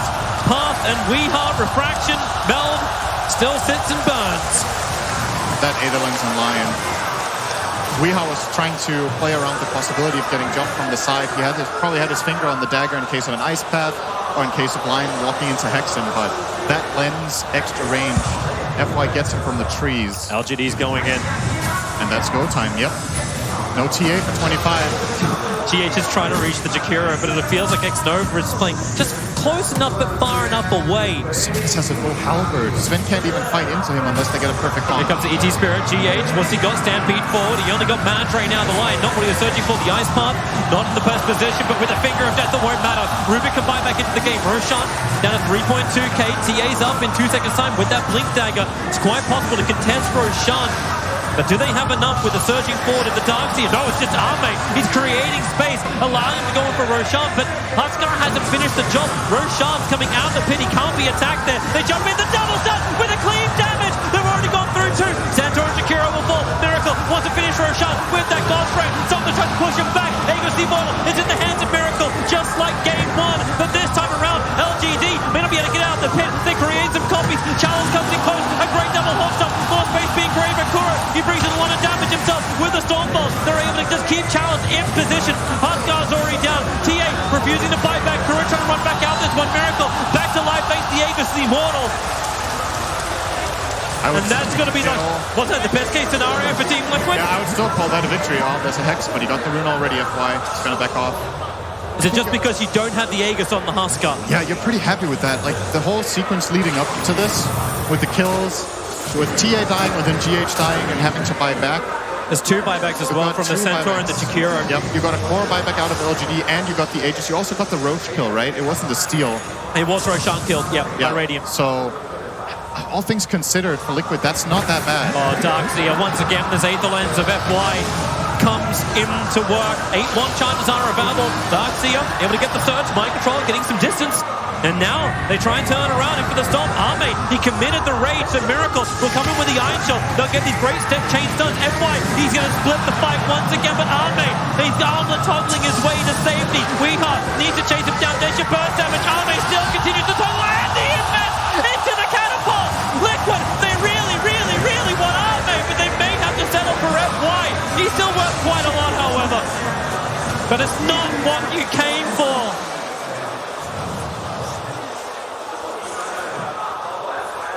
Path, and Weehaw, refraction, meld, still sits and burns. That Aetherlings and Lion. Weehaw was trying to play around the possibility of getting jumped from the side. He probably had his finger on the dagger in case of an Ice Path, or in case of Lion walking into Hexen, but that lends extra range. FY gets him from the trees. LGD's going in. And that's go time, yep. No TA for 25. GH is trying to reach the Jakiro, but it feels like X-Nova is playing just close enough but far enough away. This has a full halberd. Sven can't even fight into him unless they get a perfect combo. Here comes the ET Spirit. GH, what's he got? Stampede forward. He only got Mad right now. The Lion, not what he was searching for. The Ice Path, not in the best position, but with a finger of death, it won't matter. Rubik can buy back into the game. Roshan down at 3.2k. TA's up in 2 seconds time with that Blink Dagger. It's quite possible to contest Roshan. But do they have enough with the surging forward of the Darkseer? No, it's just Arme. He's creating space, allowing him to go in for Roshan, but Huskar hasn't finished the job. Roshan's coming out of the pit. He can't be attacked there. They jump in the double stun with a clean damage. They've already gone through two. Santor and Jakiro will fall. Miracle wants to finish Roshan with that God Spray. Someone tries to push him back. Aegis Immortal is in the hands of Miracle, just like game one. But this time around, LGD may not be able to get out of the pit. They create some copies. Challenge comes in close. A great double hop stop. More space being created by Kuro. He brings in a lot of damage himself with the Stormbolt. They're able to just keep Challenge in position. Huskar's already down. TA refusing to fight back. Kuro trying to run back out. There's one Miracle. Back to life. Face the Aegis Immortal. And that's going to be the best case scenario for Team Liquid? Yeah, I would still call that a victory. Oh, there's a Hex, but he got the rune already, FY. He's going to back off. Is it just because you don't have the Aegis on the Huskar? Yeah, you're pretty happy with that. Like, the whole sequence leading up to this, with the kills, with TA dying, with GH dying, and having to buy back. There's two buybacks as well from the Centaur and the Jakiro. Yep, you got a core buyback out of LGD, and you got the Aegis. You also got the Roach kill, right? It wasn't the steal. It was Roshan killed, yep, by Radiant. So, all things considered for Liquid, that's not that bad. Oh, Darkseer, once again, there's Aether Lens of FY comes into work. 8-1 chances are available. Darkseer able to get the surge. Mind control, getting some distance. And now they try and turn around and for the stop. Arme, he committed the rage. The Miracle will come in with the Iron Shell. They'll get these great step chain stuns. FY, he's going to split the fight once again. But Arme, he's armlet toggling his way to safety. Weehaw needs to chase him down. There's your burst damage. Arme still continues to toggle. And the impact into the catapult. Liquid, they really, really, really want Arme, but they may have to settle for FY. He's still worth quite a lot, however. But it's not what you came for.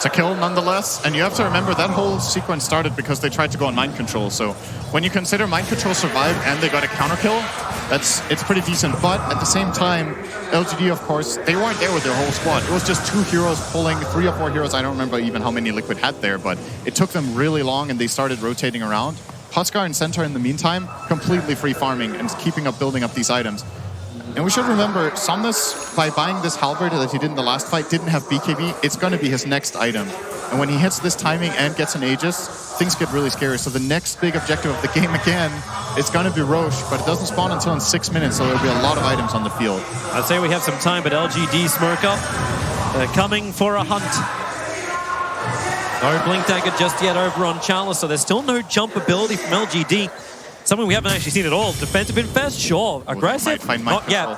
a kill nonetheless. And you have to remember that whole sequence started because they tried to go on mind control. So when you consider mind control survived and they got a counter kill, it's pretty decent. But at the same time, LGD, of course, they weren't there with their whole squad. It was just 2 heroes pulling, 3 or 4 heroes. I don't remember even how many Liquid had there, but it took them really long and they started rotating around. Huskar and Centaur in the meantime, completely free farming and keeping up, building up these items. And we should remember, Somnus, by buying this halberd that he did in the last fight, didn't have BKB. It's going to be his next item. And when he hits this timing and gets an Aegis, things get really scary. So the next big objective of the game again is going to be Roche, but it doesn't spawn until in 6 minutes, so there'll be a lot of items on the field. I'd say we have some time, but LGD smirk up. They're coming for a hunt. No Blink Dagger just yet over on Chalice, so there's still no jump ability from LGD. Something we haven't actually seen at all. Defensive infest, sure. Aggressive, not yet.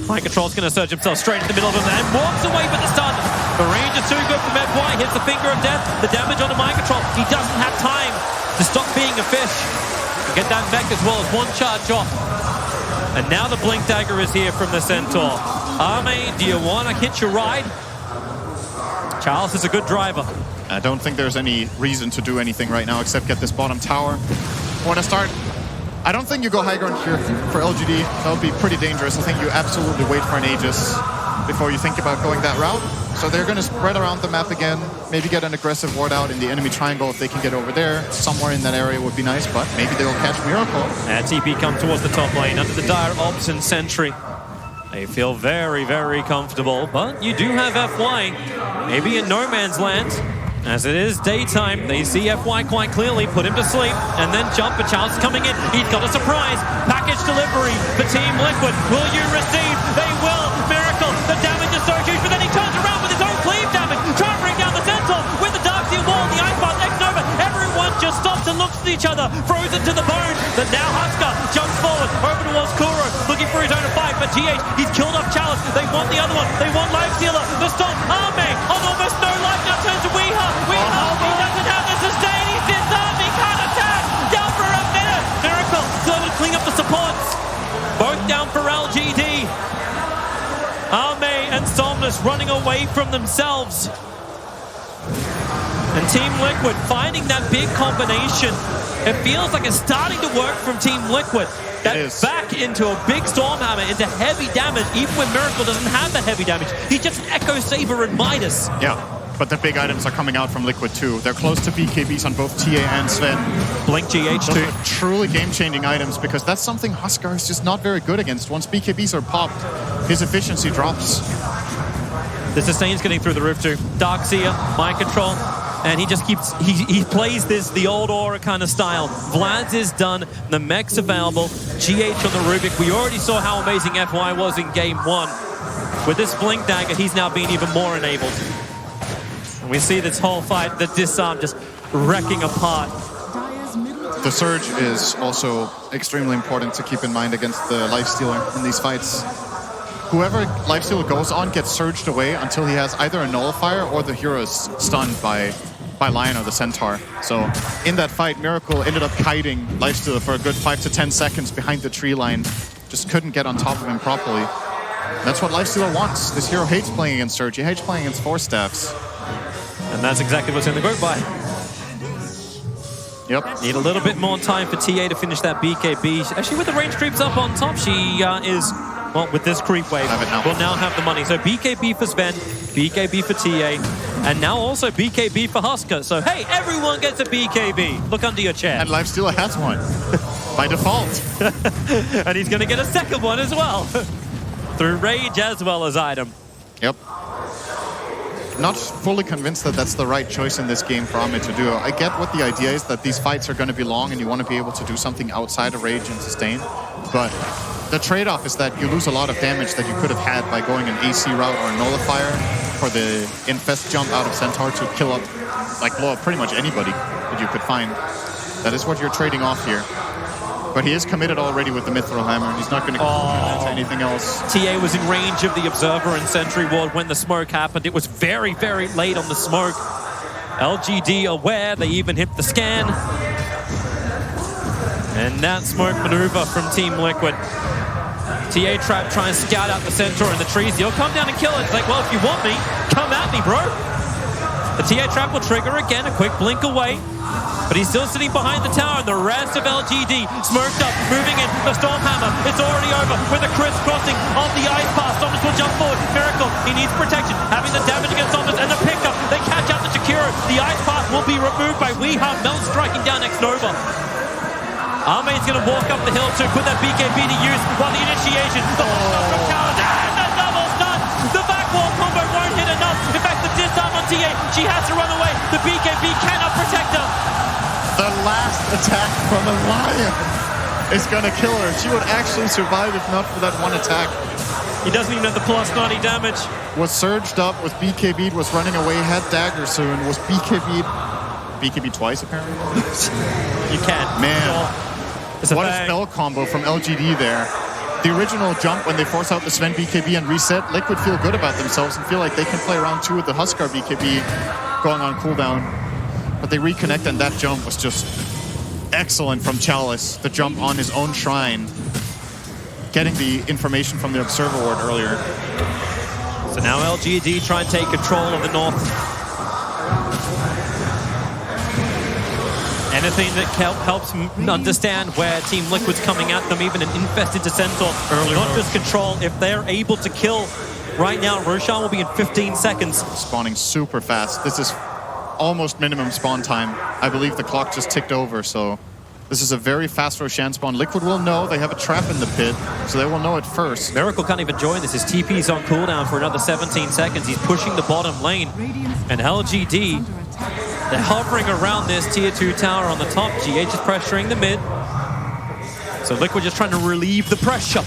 Mind Control's going to surge himself straight in the middle of him and walks away with the stun. The range is too good from FY. Hits the finger of death. The damage on the Mind Control. He doesn't have time to stop being a fish. Get that back as well as 1 charge off. And now the Blink Dagger is here from the Centaur. Arme, do you want to hitch a ride? Charles is a good driver. I don't think there's any reason to do anything right now except get this bottom tower. Want to start? I don't think you go high ground here for LGD. That would be pretty dangerous. I think you absolutely wait for an Aegis before you think about going that route. So they're going to spread around the map again, maybe get an aggressive ward out in the enemy triangle if they can get over there. Somewhere in that area would be nice, but maybe they will catch Miracle. TP come towards the top lane under the dire Ops and Sentry. They feel very, very comfortable, but you do have FY, maybe in no man's land. As it is daytime, they see FY quite clearly, put him to sleep, and then jump. A chance coming in. He's got a surprise. Package delivery for Team Liquid. Will you receive? They will. Miracle. The damage is so huge, but then he turns around with his own cleave damage. Trying to bring down the Centaur with the Dark Steel Wall, the Ice Path, X-Nova. Everyone just stops and looks at each other, frozen to the bone. But now Huskar jumps forward, over towards Kuro, looking for his own fight, but GH, he's killed off Chalice. They want the other one. They want Lifestealer. The stop. Arme on almost no life now turns to Weeha. Weeha, he doesn't have the sustain. He's disarmed. He can't attack. Down for a minute. Miracle, still able to clean up the supports. Both down for LGD. Arme and Somnus running away from themselves. And Team Liquid finding that big combination. It feels like it's starting to work from Team Liquid. That's back into a big Stormhammer, into heavy damage, even when Miracle doesn't have the heavy damage. He's just an Echo Saber and Midas. Yeah, but the big items are coming out from Liquid too. They're close to BKBs on both TA and Sven. Blink GH Those too. are truly game-changing items because that's something Huskar is just not very good against. Once BKBs are popped, his efficiency drops. The sustain's getting through the roof too. Darkseer, Mind Control. And he just keeps, he plays this, the old Aura kind of style. Vlad's is done, the mech's available, GH on the Rubik. We already saw how amazing FY was in game 1. With this Blink Dagger, he's now being even more enabled. And we see this whole fight, the disarm just wrecking apart. The Surge is also extremely important to keep in mind against the Lifestealer in these fights. Whoever Lifestealer goes on gets surged away until he has either a Nullifier or the hero is stunned by Lion or the Centaur. So in that fight, Miracle ended up kiting Lifestealer for a good 5 to 10 seconds behind the tree line. Just couldn't get on top of him properly. And that's what Lifestealer wants. This hero hates playing against Surge. He hates playing against Force Staffs. And that's exactly what's in the group buy. Yep. Need a little bit more time for TA to finish that BKB. Actually, with the range creeps up on top, she is... Well, with this creep wave, we'll now have the money. So BKB for Sven, BKB for TA, and now also BKB for Huskar. So hey, everyone gets a BKB. Look under your chair. And Lifestealer has one, by default. And he's going to get a second one as well. Through Rage as well as item. Yep. Not fully convinced that that's the right choice in this game for Ahmed to do. I get what the idea is, that these fights are going to be long and you want to be able to do something outside of Rage and Sustain, but the trade-off is that you lose a lot of damage that you could have had by going an AC route or a Nullifier for the Infest jump out of Centaur to kill up, like blow up pretty much anybody that you could find. That is what you're trading off here. But he is committed already with the Mithril Hammer, and he's not going to commit to anything else. TA was in range of the Observer and Sentry Ward when the smoke happened. It was very, very late on the smoke. LGD aware, they even hit the scan. And that smoke maneuver from Team Liquid. TA Trap trying to scout out the Centaur in the trees. He'll come down and kill it. It's like, well, if you want me, come at me, bro. The TI trap will trigger again, a quick blink away. But he's still sitting behind the tower, and the rest of LGD smoked up, moving in. The Stormhammer, it's already over with a crisscrossing of the ice pass. Somnus will jump forward. Miracle, he needs protection. Having the damage against Somnus and the pickup. They catch out the Jakiro. The ice pass will be removed by Weeha. Mel striking down next Nova. Arme's going to walk up the hill to put that BKB to use while the initiation. The shot from Talon, and the double stun. The back wall combo won't hit enough. In fact, the disarm on TA, she has to run away. The BKB cannot protect her. The last attack from a Lion is going to kill her. She would actually survive if not for that one attack. He doesn't even have the plus 90 damage. Was surged up, was BKB'd, was running away, had dagger soon, was BKB'd twice apparently. You can't. Man, what a spell combo from LGD there. The original jump when they force out the Sven BKB and reset, Liquid feel good about themselves and feel like they can play round 2 with the Huskar BKB going on cooldown. But they reconnect, and that jump was just excellent from Chalice. The jump on his own shrine, getting the information from the Observer Ward earlier. So now LGD try and take control of the North. Anything that helps understand where Team Liquid's coming at them, even an infested Descentor. Not just control, if they're able to kill right now, Roshan will be in 15 seconds. Spawning super fast. This is almost minimum spawn time. I believe the clock just ticked over, so this is a very fast Roshan spawn. Liquid will know they have a trap in the pit, so they will know it first. Miracle can't even join this. His TP's on cooldown for another 17 seconds. He's pushing the bottom lane. And LGD, they're hovering around this tier 2 tower on the top. GH is pressuring the mid. So Liquid just trying to relieve the pressure.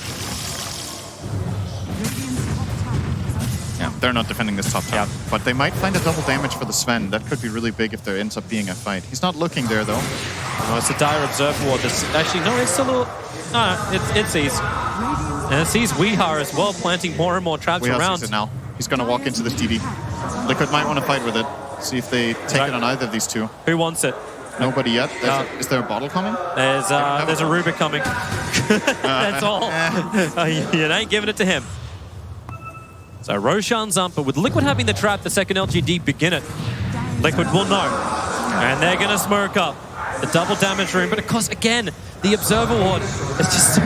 Yeah, they're not defending this top tower. But they might find a double damage for the Sven. That could be really big if there ends up being a fight. He's not looking there, though. Oh, it's a dire Observer Ward. Actually, no, it's a little... it sees. And it sees Weeha as well, planting more and more traps Weeha around. sees it now. He's going to walk into this DD. Liquid might want to fight with it. See if they take it on either of these two. Who wants it? Nobody yet. Is there a bottle coming? There's a Rubik coming. That's all. You ain't giving it to him. So Roshan's up, but with Liquid having the trap, the second LGD begin it. Liquid will know. And they're going to smoke up the double damage room. But of course, again, the Observer Ward is just...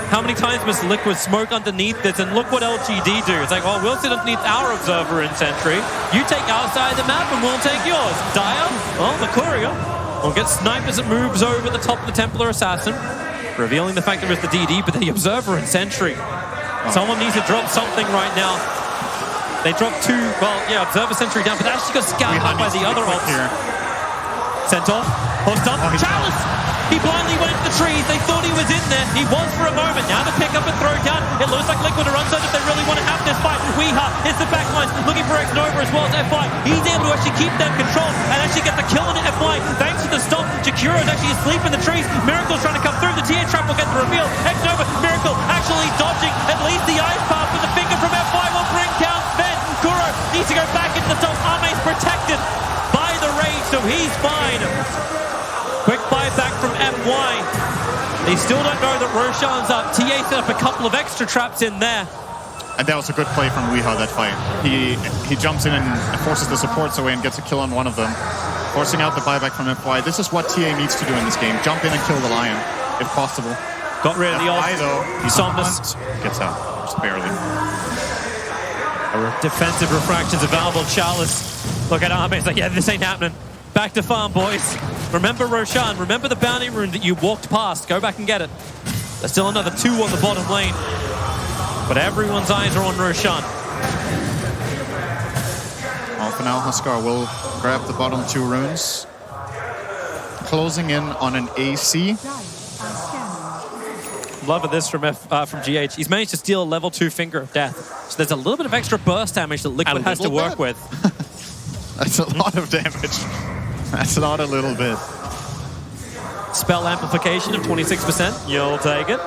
How many times must Liquid smoke underneath this? And look what LGD do. It's like, well, we'll sit underneath our Observer in Sentry. You take our side of the map and we'll take yours. Dire, well, the Courier will get sniped as it moves over the top of the Templar Assassin, revealing the fact there is the DD, but the Observer and Sentry. Someone needs to drop something right now. They dropped 2, well, yeah, Observer Sentry down, but that actually got scouted up by the other ops. Centaur, hooked up, Chalice! He blindly went into the trees. They thought he was in there. He was for a moment. Now the pick up and throw down. It looks like Liquid are uncertain if they really want to have this fight. Weeha hits the back lines, looking for X-Nova as well as FY. He's able to actually keep them controlled and actually get the kill on FY. Thanks to the stop, Jakiro is actually asleep in the trees. Miracle's trying to come through. The TA trap will get the reveal. X-Nova, Miracle actually dodging at least the ice path, but the finger from FY will bring down Sven. Kuro needs to go back into the top. Arme's protected by the rage, so he's fine. Quick buyback from FY. They still don't know that Roshan's up. TA set up a couple of extra traps in there. And that was a good play from Weeha, that fight. He jumps in and forces the supports away and gets a kill on one of them, forcing out the buyback from FY. This is what TA needs to do in this game. Jump in and kill the Lion, if possible. Got rid of the ult. though, Somnus gets out, just barely. Defensive refractions available. Chalice. Look at Arme. It's like, yeah, this ain't happening. Back to farm, boys. Remember Roshan. Remember the bounty rune that you walked past. Go back and get it. There's still another 2 on the bottom lane. But everyone's eyes are on Roshan. Well, for now, Huskar will grab the bottom 2 runes. Closing in on an AC. Love of this from GH. He's managed to steal a level 2 Finger of Death. So there's a little bit of extra burst damage that Liquid has to work with. That's a lot of damage. That's not a little bit. Spell amplification of 26%. You'll take it.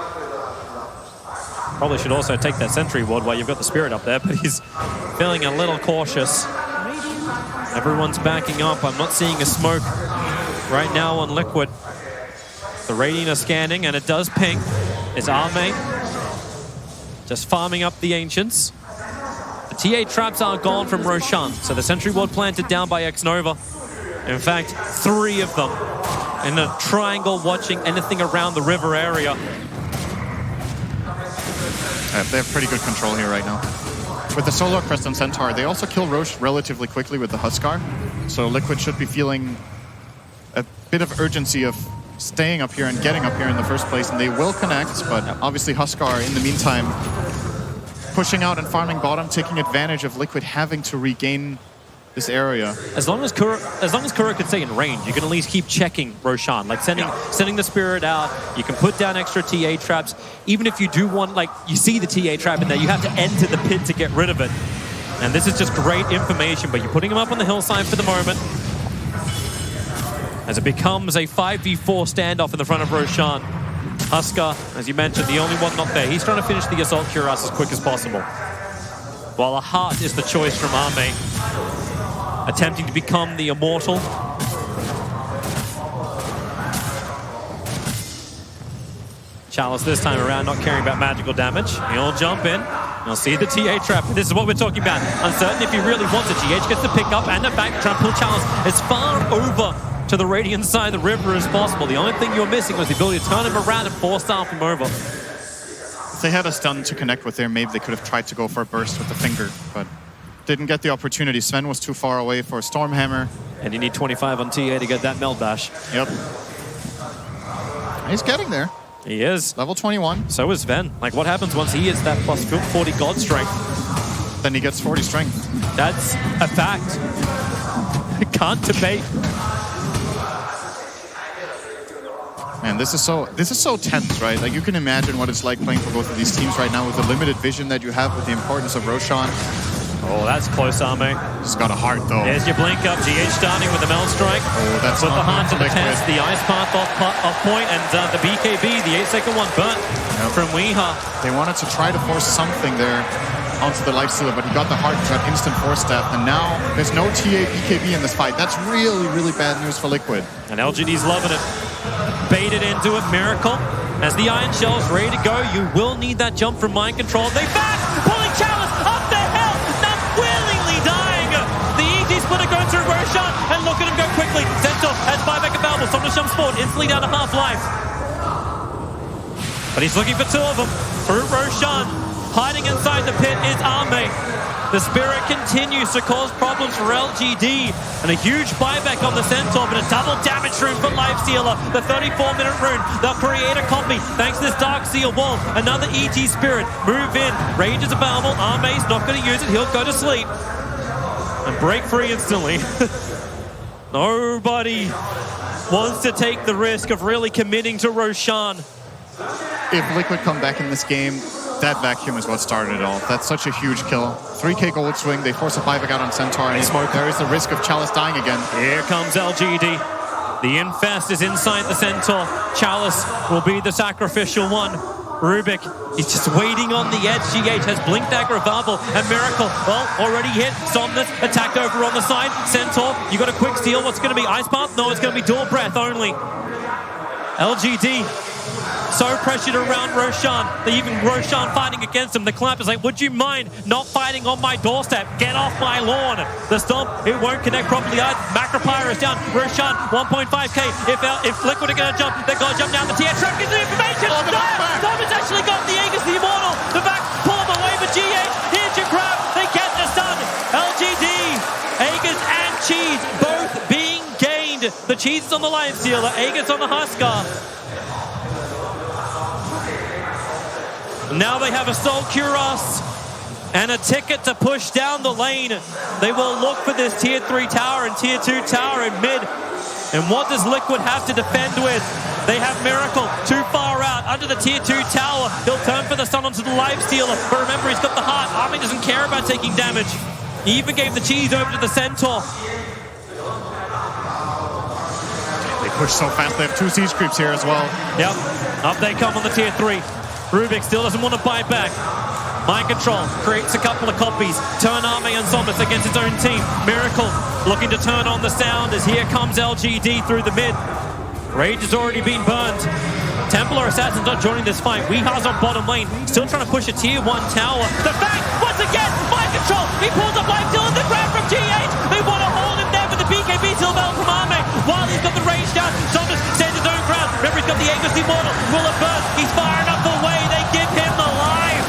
Probably should also take that Sentry Ward while you've got the Spirit up there, but he's feeling a little cautious. Everyone's backing up. I'm not seeing a smoke right now on Liquid. The Radiant are scanning, and it does ping. It's Arme just farming up the Ancients. The TA traps are gone from Roshan, so the sentry ward planted down by X-Nova. In fact, 3 of them in a triangle watching anything around the river area. They have pretty good control here right now. With the Solar Crest and Centaur, they also kill Roche relatively quickly with the Huskar. So Liquid should be feeling a bit of urgency of staying up here and getting up here in the first place, and they will connect, but obviously Huskar, in the meantime, pushing out and farming bottom, taking advantage of Liquid having to regain this area. As long as Kuro can stay in range, you can at least keep checking Roshan, like sending the Spirit out. You can put down extra TA traps. Even if you do want, like, you see the TA trap in there, you have to enter the pit to get rid of it. And this is just great information, but you're putting him up on the hillside for the moment. As it becomes a 5v4 standoff in the front of Roshan. Huskar, as you mentioned, the only one not there. He's trying to finish the Assault Cuirass as quick as possible. While a heart is the choice from Arme. Attempting to become the Immortal. Chalice this time around not caring about magical damage. He'll jump in. You'll see the TA trap. This is what we're talking about. Uncertain if he really wants it. GH gets the pick up and the back trample Chalice as far over to the Radiant side of the river as possible. The only thing you were missing was the ability to turn him around and force-stomp him over. If they had a stun to connect with there, maybe they could have tried to go for a burst with the finger, but didn't get the opportunity. Sven was too far away for a Stormhammer. And you need 25 on TA to get that meld dash. Yep. He's getting there. He is. Level 21. So is Sven. Like, what happens once he hits that plus 40 God Strength? Then he gets 40 Strength. That's a fact. Can't debate. Man, this is so tense, right? Like, you can imagine what it's like playing for both of these teams right now with the limited vision that you have with the importance of Roshan. Oh, that's close, Arme. He's got a heart, though. There's your blink up. GH starting with the Meld Strike. Oh, that's with the not heart to the Liquid. test. The Ice Path off point, and the BKB, the 8-second one burnt from Weeha. They wanted to try to force something there onto the Lifestealer, but he got the heart and got instant force staff, and now there's no TA BKB in this fight. That's really, really bad news for Liquid. And LGD's loving it. Baited into it, Miracle. As the Iron Shell's ready to go, you will need that jump from Mind Control. They back! Pulling Chalice up the hill! Not willingly dying! The EG splitter going through Roshan, and look at him go quickly. Centaur has buyback available. Somnish jump spawn, instantly down to half-life. But he's looking for 2 of them. Through Roshan. Hiding inside the pit is Arme. The Spirit continues to cause problems for LGD. And a huge buyback on the Centaur, but a double damage rune for Lifestealer. The 34-minute rune. They'll create a copy thanks to this Dark Seal wall. Another ET Spirit. Move in. Rage is available. Arme's not going to use it. He'll go to sleep. And break free instantly. Nobody wants to take the risk of really committing to Roshan. If Liquid come back in this game, that vacuum is what started it all. That's such a huge kill. 3k gold swing, they force a buyback out on Centaur, and there is the risk of Chalice dying again. Here comes LGD. The Infest is inside the Centaur. Chalice will be the sacrificial one. Rubik, he's just waiting on the edge. GH has Blink Dagger available, and Miracle, well, already hit. Somnus attacked over on the side. Centaur, you got a quick steal. What's going to be? Ice Path? No, it's going to be Dual Breath only. LGD so pressured around Roshan that even Roshan fighting against him. The Clamp is like, would you mind not fighting on my doorstep? Get off my lawn. The Stomp, it won't connect properly. Macropyre is down. Roshan, 1.5k. If Liquid are going to jump, they've got to jump down. The TS trap gives the information. Stomp has actually got the Aegis, the Immortal. The back, pull him away for GH. Here's your grab. They get the stun. LGD, Aegis and Cheese both being gained. The Cheese is on the Lifestealer. Aegis on the Huskar. Now they have a Soul Cuirass and a ticket to push down the lane. They will look for this Tier 3 tower and Tier 2 tower in mid. And what does Liquid have to defend with? They have Miracle too far out under the Tier 2 tower. He'll turn for the stun onto the Lifestealer. But remember, he's got the heart. Army doesn't care about taking damage. He even gave the cheese over to the Centaur. They push so fast. They have 2 siege creeps here as well. Yep. Up they come on the Tier 3. Rubik still doesn't want to buy back. Mind Control creates a couple of copies. Turn Arme and Somnus against its own team. Miracle looking to turn on the sound as here comes LGD through the mid. Rage has already been burned. Templar Assassin's not joining this fight. Weeha's on bottom lane, still trying to push a Tier 1 tower. The back, once again, Mind Control Control, he pulls up life still in the grab from GH. They want to hold him there, but the BKB still battle from Arme. While he's got the rage down, Somnus stands his own ground. Remember, he's got the Aegis Immortal. Will it burst? He's firing up the way. They give him the life.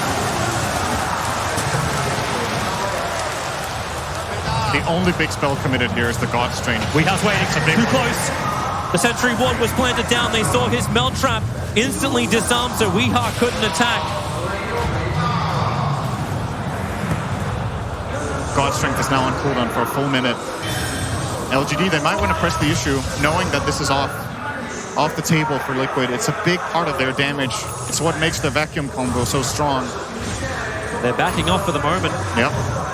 The only big spell committed here is the God Strain. Weeha's waiting, too close. The sentry ward was planted down. They saw his melt trap instantly disarmed, so Weeha couldn't attack. God Strength is now on cooldown for a full minute. LGD, they might want to press the issue, knowing that this is off the table for Liquid. It's a big part of their damage. It's what makes the vacuum combo so strong. They're backing off for the moment. Yep.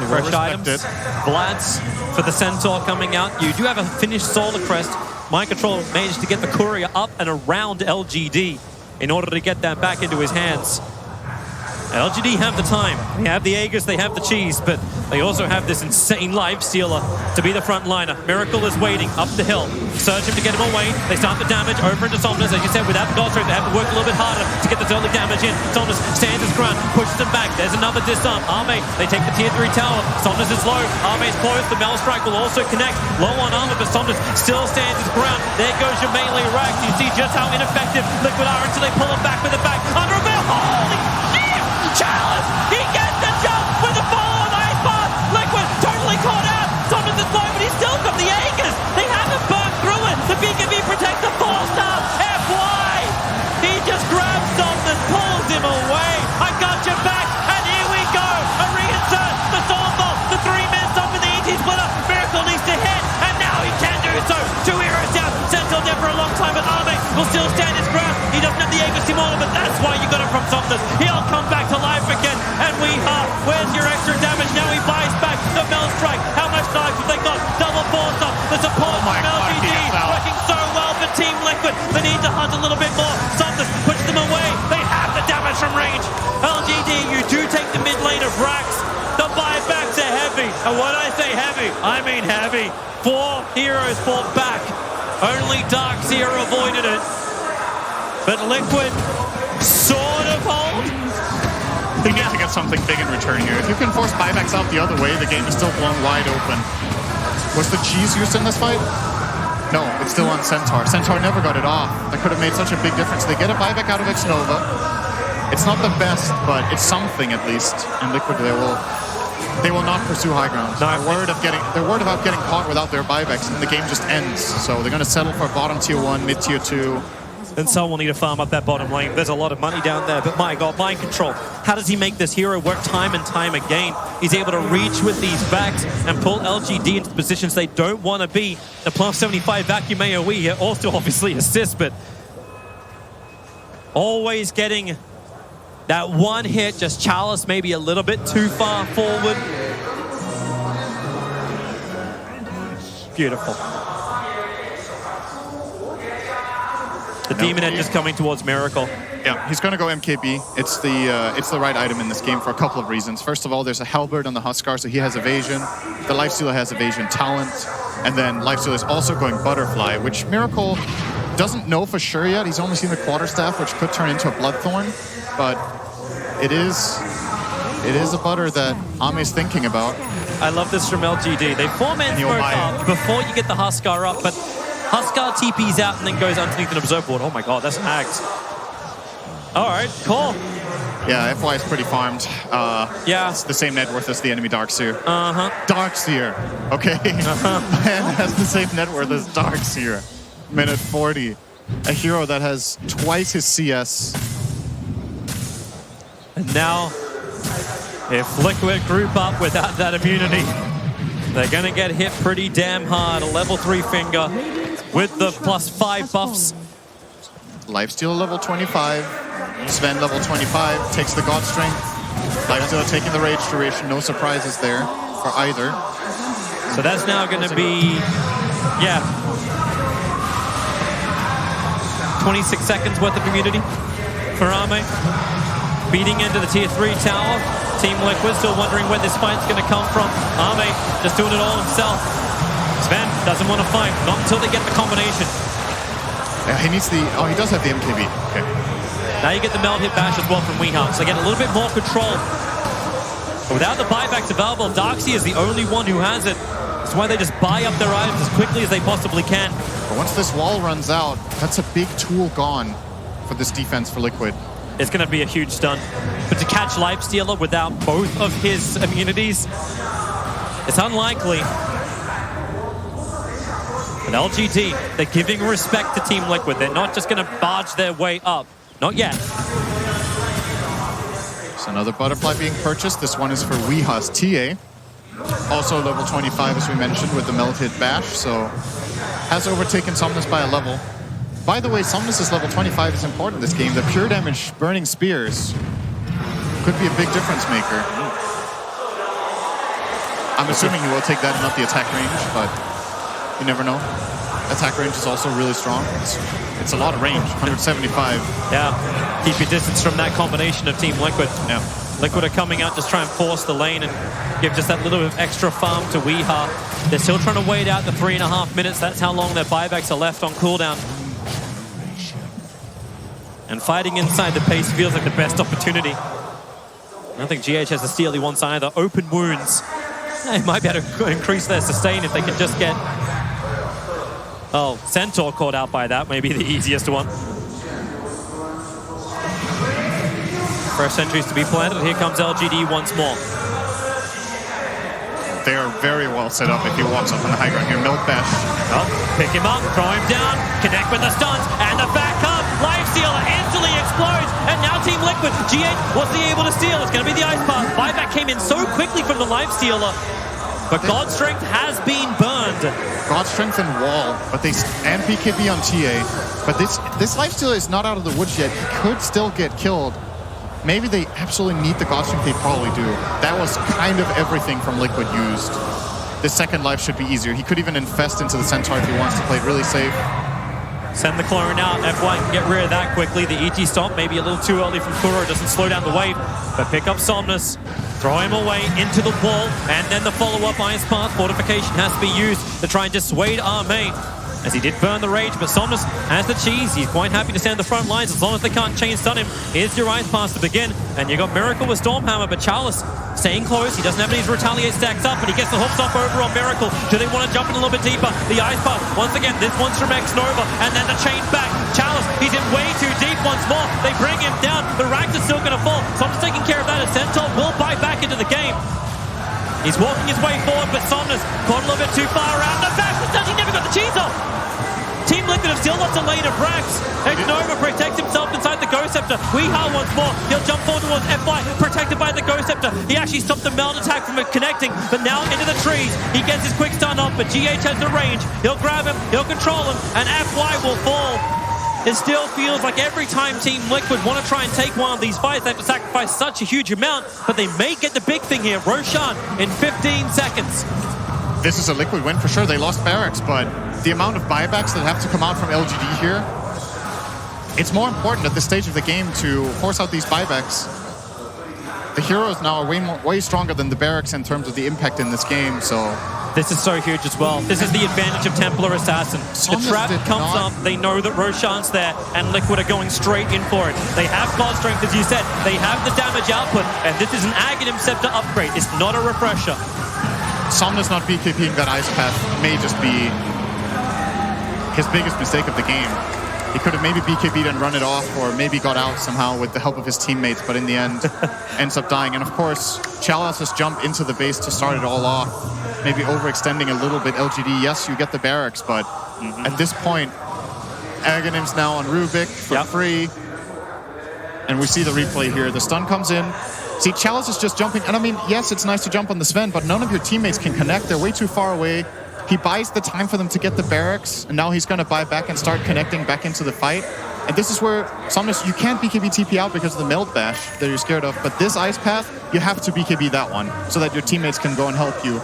Fresh items. Vlad's for the Centaur coming out. You do have a finished Solar Crest. Mind Control managed to get the Courier up and around LGD in order to get that back into his hands. LGD have the time. They have the Aegis, they have the cheese, but they also have this insane life stealer to be the front liner. Miracle is waiting up the hill. Surge him to get him away. They start the damage over into Somnus. As you said, without the God Strength, they have to work a little bit harder to get the early damage in. Somnus stands his ground, pushes him back. There's another disarm. Arme, they take the tier 3 tower. Somnus is low. Arme's close. The Mel Strike will also connect. Low on armor, but Somnus still stands his ground. There goes your melee racks. You see just how ineffective Liquid are until they pull him back with the back. Under a bell. Holy shit! Chalice! He gets the jump with the fall on Ice Bar! Liquid totally caught out! Somnus is low, but he's still got the Aegis! They haven't burned through it! The BKB protects the 4-star! FY! He just grabs Somnus, pulls him away! I got your back! And here we go! A reinsert! The Stormbolt! The 3-man stop with the ET splitter! Miracle needs to hit! And now he can do so! 2 heroes down! Sentinel dead for a long time, but Arme will still stand his ground! He doesn't have the Aegis Immortal, but that's why you got him from Somnus! He'll come back to life again! And Weeha, where's your extra damage? Now he buys back the Mel Strike! How much knives have they got? Double 4-star! The support from LGD working so well for Team Liquid! They need to hunt a little bit more! Somnus puts them away! They have the damage from range! LGD, you do take the mid lane of Rax! The buybacks are heavy! And when I say heavy, I mean heavy! 4 heroes fought back! Only Darkseer avoided it. But Liquid sort of hold. They need to get something big in return here. If you can force buybacks out the other way, the game is still blown wide open. Was the cheese used in this fight? No, it's still on Centaur. Centaur never got it off. That could have made such a big difference. They get a buyback out of Xnova. It's not the best, but it's something at least. And Liquid, they will not pursue high ground. No, they're worried about getting caught without their buybacks, and the game just ends. So they're going to settle for bottom tier 1, mid tier 2. And someone will need to farm up that bottom lane. There's a lot of money down there, but my God, Mind Control. How does he make this hero work time and time again? He's able to reach with these backs and pull LGD into positions they don't want to be. The plus 75 vacuum AoE here also obviously assists, but always getting that one hit, just Chalice maybe a little bit too far forward. Beautiful. The Demon Head just coming towards Miracle. Yeah, he's going to go MKB. It's the right item in this game for a couple of reasons. First of all, there's a Halberd on the Huskar, so he has evasion. The Lifestealer has evasion talent. And then Lifestealer is also going Butterfly, which Miracle doesn't know for sure yet. He's only seen the Quarterstaff, which could turn into a Bloodthorn. But it is a butter that Ame's thinking about. I love this from LGD. They 4-man smoke up before you get the Huskar up, but Huskar TP's out and then goes underneath an Observe board. Oh my God, that's Ags. All right, cool. Yeah, FY is pretty farmed. Yeah. It's the same net worth as the enemy Darkseer. Uh-huh. Darkseer, okay? Man has the same net worth as Darkseer. Minute 40. A hero that has twice his CS. And now, if Liquid group up without that immunity, they're going to get hit pretty damn hard. A level 3 finger with the +5 buffs. Lifesteal level 25. Sven level 25 takes the God Strength. Lifesteal taking the Rage duration. No surprises there for either. So that's now going to be, 26 seconds worth of immunity for Arme. Beating into the tier 3 tower. Team Liquid still wondering where this fight's going to come from. Arme just doing it all himself. Sven doesn't want to fight, not until they get the combination. Yeah, he needs the, he does have the MKB. Okay. Now you get the meld hit bash as well from Weeha, so they get a little bit more control. Without the buybacks available, Darkseid is the only one who has it. That's why they just buy up their items as quickly as they possibly can. But once this wall runs out, that's a big tool gone for this defense for Liquid. It's going to be a huge stun. But to catch Lifestealer without both of his immunities, it's unlikely. But LGD, they're giving respect to Team Liquid. They're not just going to barge their way up. Not yet. So another butterfly being purchased. This one is for Weeha's TA. Also level 25, as we mentioned, with the melted bash. So has overtaken Somnus by a level. By the way, Somnus' level 25 is important in this game. The pure damage burning spears could be a big difference maker. I'm assuming he will take that and not the attack range, but you never know. Attack range is also really strong. It's a lot of range, 175. Yeah, keep your distance from that combination of Team Liquid. Yeah. Liquid are coming out, just try and force the lane and give just that little bit of extra farm to Weeha. They're still trying to wait out the 3.5 minutes. That's how long their buybacks are left on cooldown. And fighting inside the pace feels like the best opportunity. I don't think GH has a steely one side either. Open wounds. They might be able to increase their sustain if they can just get... Oh, Centaur caught out by that. Maybe the easiest one. First sentries to be planted. Here comes LGD once more. They are very well set up if he walks up on the high ground here. Milk bash. Oh, pick him up, throw him down, connect with the stuns, and the backup. Lifestealer instantly explodes, and now Team Liquid. G8 wasn't able to steal. It's going to be the Ice Path. Buyback came in so quickly from the Lifestealer, but God Strength has been burned. God Strength and Wall, but they and BKB on TA. But this Lifestealer is not out of the woods yet. He could still get killed. Maybe they absolutely need the God Strength. They probably do. That was kind of everything from Liquid used. The second life should be easier. He could even infest into the Centaur if he wants to play it really safe. Send the clone out. F1 can get rid of that quickly. The ET stomp maybe a little too early from Kuro. Doesn't slow down the wave. But pick up Somnus. Throw him away into the wall. And then the follow-up Ice Path fortification has to be used to try and dissuade our main. As he did burn the rage, but Somnus has the cheese. He's quite happy to stand the front lines as long as they can't chain stun him. Here's your Ice Pass to begin. And you got Miracle with Stormhammer, but Chalice staying close. He doesn't have any retaliate stacks up, but he gets the hooks off over on Miracle. Do they want to jump in a little bit deeper? The Ice Pass, once again, this one's from X-Nova, and then the chain back. Chalice, he's in way too deep once more. They bring him down. The Rax is still going to fall. Somnus taking care of that as Centaur will bite back into the game. He's walking his way forward, but Somnus caught a little bit too far around. The back was done. He never got the cheese off. Team Liquid have still lost a lane of Rax. X-Nova protects himself inside the Ghost Scepter. Weeha once more. He'll jump forward towards FY, protected by the Ghost Scepter. He actually stopped the meld attack from connecting, but now into the trees. He gets his quick stun up, but GH has the range. He'll grab him, he'll control him, and FY will fall. It still feels like every time Team Liquid want to try and take one of these fights, they have to sacrifice such a huge amount, but they may get the big thing here. Roshan in 15 seconds. This is a Liquid win for sure. They lost Barracks, but the amount of buybacks that have to come out from LGD here, it's more important at this stage of the game to force out these buybacks. The heroes now are way stronger than the Barracks in terms of the impact in this game, so... This is so huge as well. This is the advantage of Templar Assassin. The trap comes up, they know that Roshan's there, and Liquid are going straight in for it. They have God Strength, as you said. They have the damage output, and this is an Aghanim Scepter upgrade. It's not a refresher. Somnus not BKPing that Ice Path may just be his biggest mistake of the game. He could have maybe BKB'd and run it off, or maybe got out somehow with the help of his teammates, but in the end ends up dying. And of course, Chalice's jump into the base to start it all off, maybe overextending a little bit. LGD, yes, you get the Barracks, but at this point, Aghanim's now on Rubik for free. And we see the replay here. The stun comes in. See, Chalice is just jumping. And I mean, yes, it's nice to jump on the Sven, but none of your teammates can connect. They're way too far away. He buys the time for them to get the Barracks, and now he's going to buy back and start connecting back into the fight. And this is where Somnus, you can't BKB TP out because of the meld bash that you're scared of, but this Ice Path, you have to BKB that one so that your teammates can go and help you.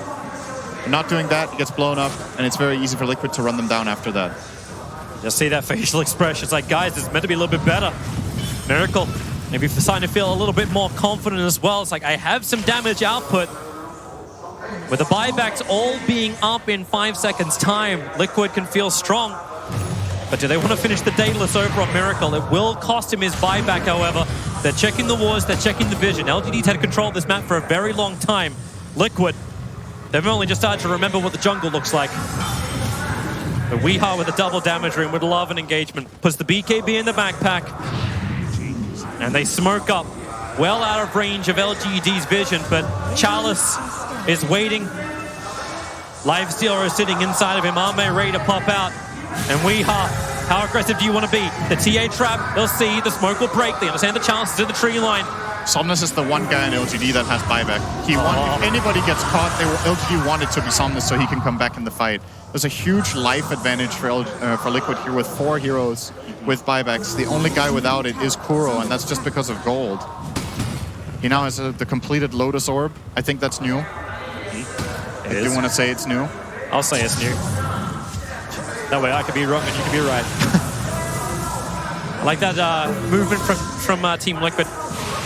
Not doing that, he gets blown up, and it's very easy for Liquid to run them down after that. Just see that facial expression. It's like, guys, it's meant to be a little bit better. Miracle, maybe starting to feel a little bit more confident as well. It's like, I have some damage output. With the buybacks all being up in 5 seconds time, Liquid can feel strong. But do they want to finish the Daedalus over on Miracle? It will cost him his buyback, however. They're checking the wars, they're checking the vision. LGD's had control of this map for a very long time. Liquid, they've only just started to remember what the jungle looks like. The Weehaw with a double damage room would love an engagement. Puts the BKB in the backpack. And they smoke up. Well out of range of LGD's vision, but Chalice is waiting. Lifestealer is sitting inside of him. Arme ready to pop out. And Weehaw, how aggressive do you want to be? The TA trap, they'll see. The smoke will break. They understand the chances to the tree line. Somnus is the one guy in LGD that has buyback. If anybody gets caught, LGD want it to be Somnus so he can come back in the fight. There's a huge life advantage for Liquid here with 4 heroes with buybacks. The only guy without it is Kuro, and that's just because of gold. He now has the completed Lotus Orb. I think that's new. If you want to say it's new. I'll say it's new. That way I could be wrong and you could be right. I like that movement from Team Liquid.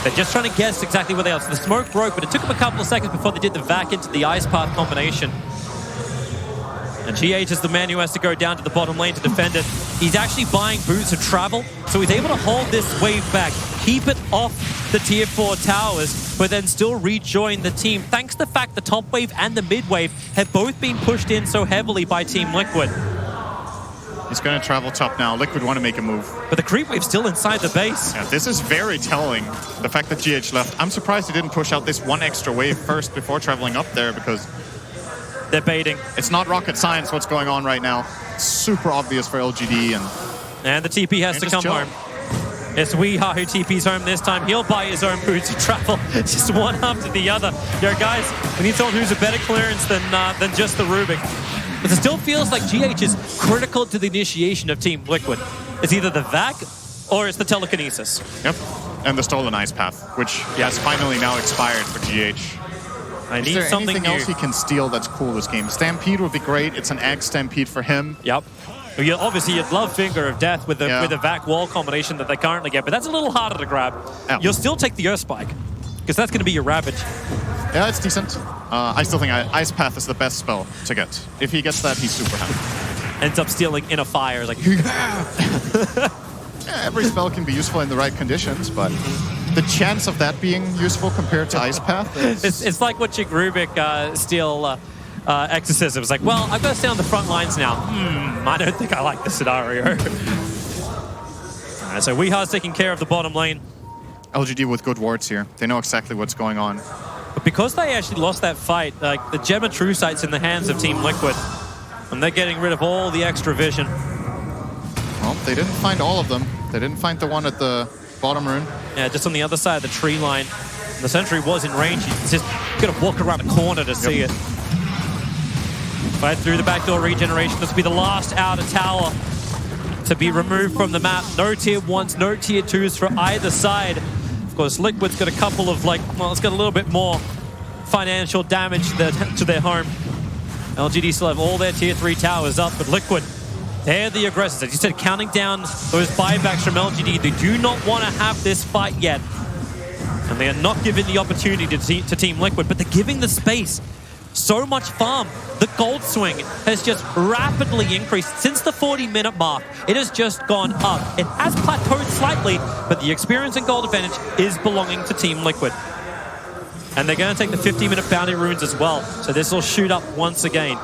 They're just trying to guess exactly where they are. So the smoke broke, but it took them a couple of seconds before they did the vac into the ice path combination. And GH is the man who has to go down to the bottom lane to defend it. He's actually buying boots of travel, so he's able to hold this wave back, keep it off the tier 4 towers, but then still rejoin the team, thanks to the fact the top wave and the mid wave have both been pushed in so heavily by Team Liquid. He's going to travel top now. Liquid want to make a move. But the creep wave's still inside the base. Yeah, this is very telling, the fact that GH left. I'm surprised he didn't push out this one extra wave first before traveling up there, because they're baiting. It's not rocket science what's going on right now. It's super obvious for LGD. And the TP has to come home. It's Weehaw who TP's home this time. He'll buy his own boots of travel. Just one after the other. Yo, guys, we need someone who's a better clearance than just the Rubik. But it still feels like GH is critical to the initiation of Team Liquid. It's either the VAC or it's the telekinesis. Yep, and the stolen ice path, which has finally now expired for GH. Is there anything else he can steal that's cool this game? Stampede would be great. It's an Ag Stampede for him. Yep. Obviously, you'd love Finger of Death with the VAC wall combination that they currently get, but that's a little harder to grab. Yeah. You'll still take the Earth Spike, because that's going to be your Ravage. Yeah, it's decent. I still think Ice Path is the best spell to get. If he gets that, he's super happy. Ends up stealing in a fire. Like, every spell can be useful in the right conditions, but the chance of that being useful compared to Ice Path is... It's like watching Rubik steal Exorcism. It's like, well, I've got to stay on the front lines now. I don't think I like this scenario. All right, so Weeha's taking care of the bottom lane. LGD with good wards here. They know exactly what's going on. But because they actually lost that fight, like the Gem of True Sight's in the hands of Team Liquid, and they're getting rid of all the extra vision. Well, they didn't find all of them. They didn't find the one at the bottom rune. Yeah, just on the other side of the tree line. The sentry was in range. He's just got to walk around the corner to see it. Fight through the backdoor regeneration. This will be the last outer tower to be removed from the map. No tier 1s, no tier 2s for either side. Of course, Liquid's got a couple of, it's got a little bit more financial damage to their home. LGD still have all their tier 3 towers up, but Liquid, they're the aggressors. As you said, counting down those buybacks from LGD. They do not want to have this fight yet. And they are not giving the opportunity to Team Liquid, but they're giving the space. So much farm. The gold swing has just rapidly increased since the 40-minute mark. It has just gone up. It has plateaued slightly, but the experience and gold advantage is belonging to Team Liquid. And they're going to take the 50-minute bounty runes as well. So this will shoot up once again.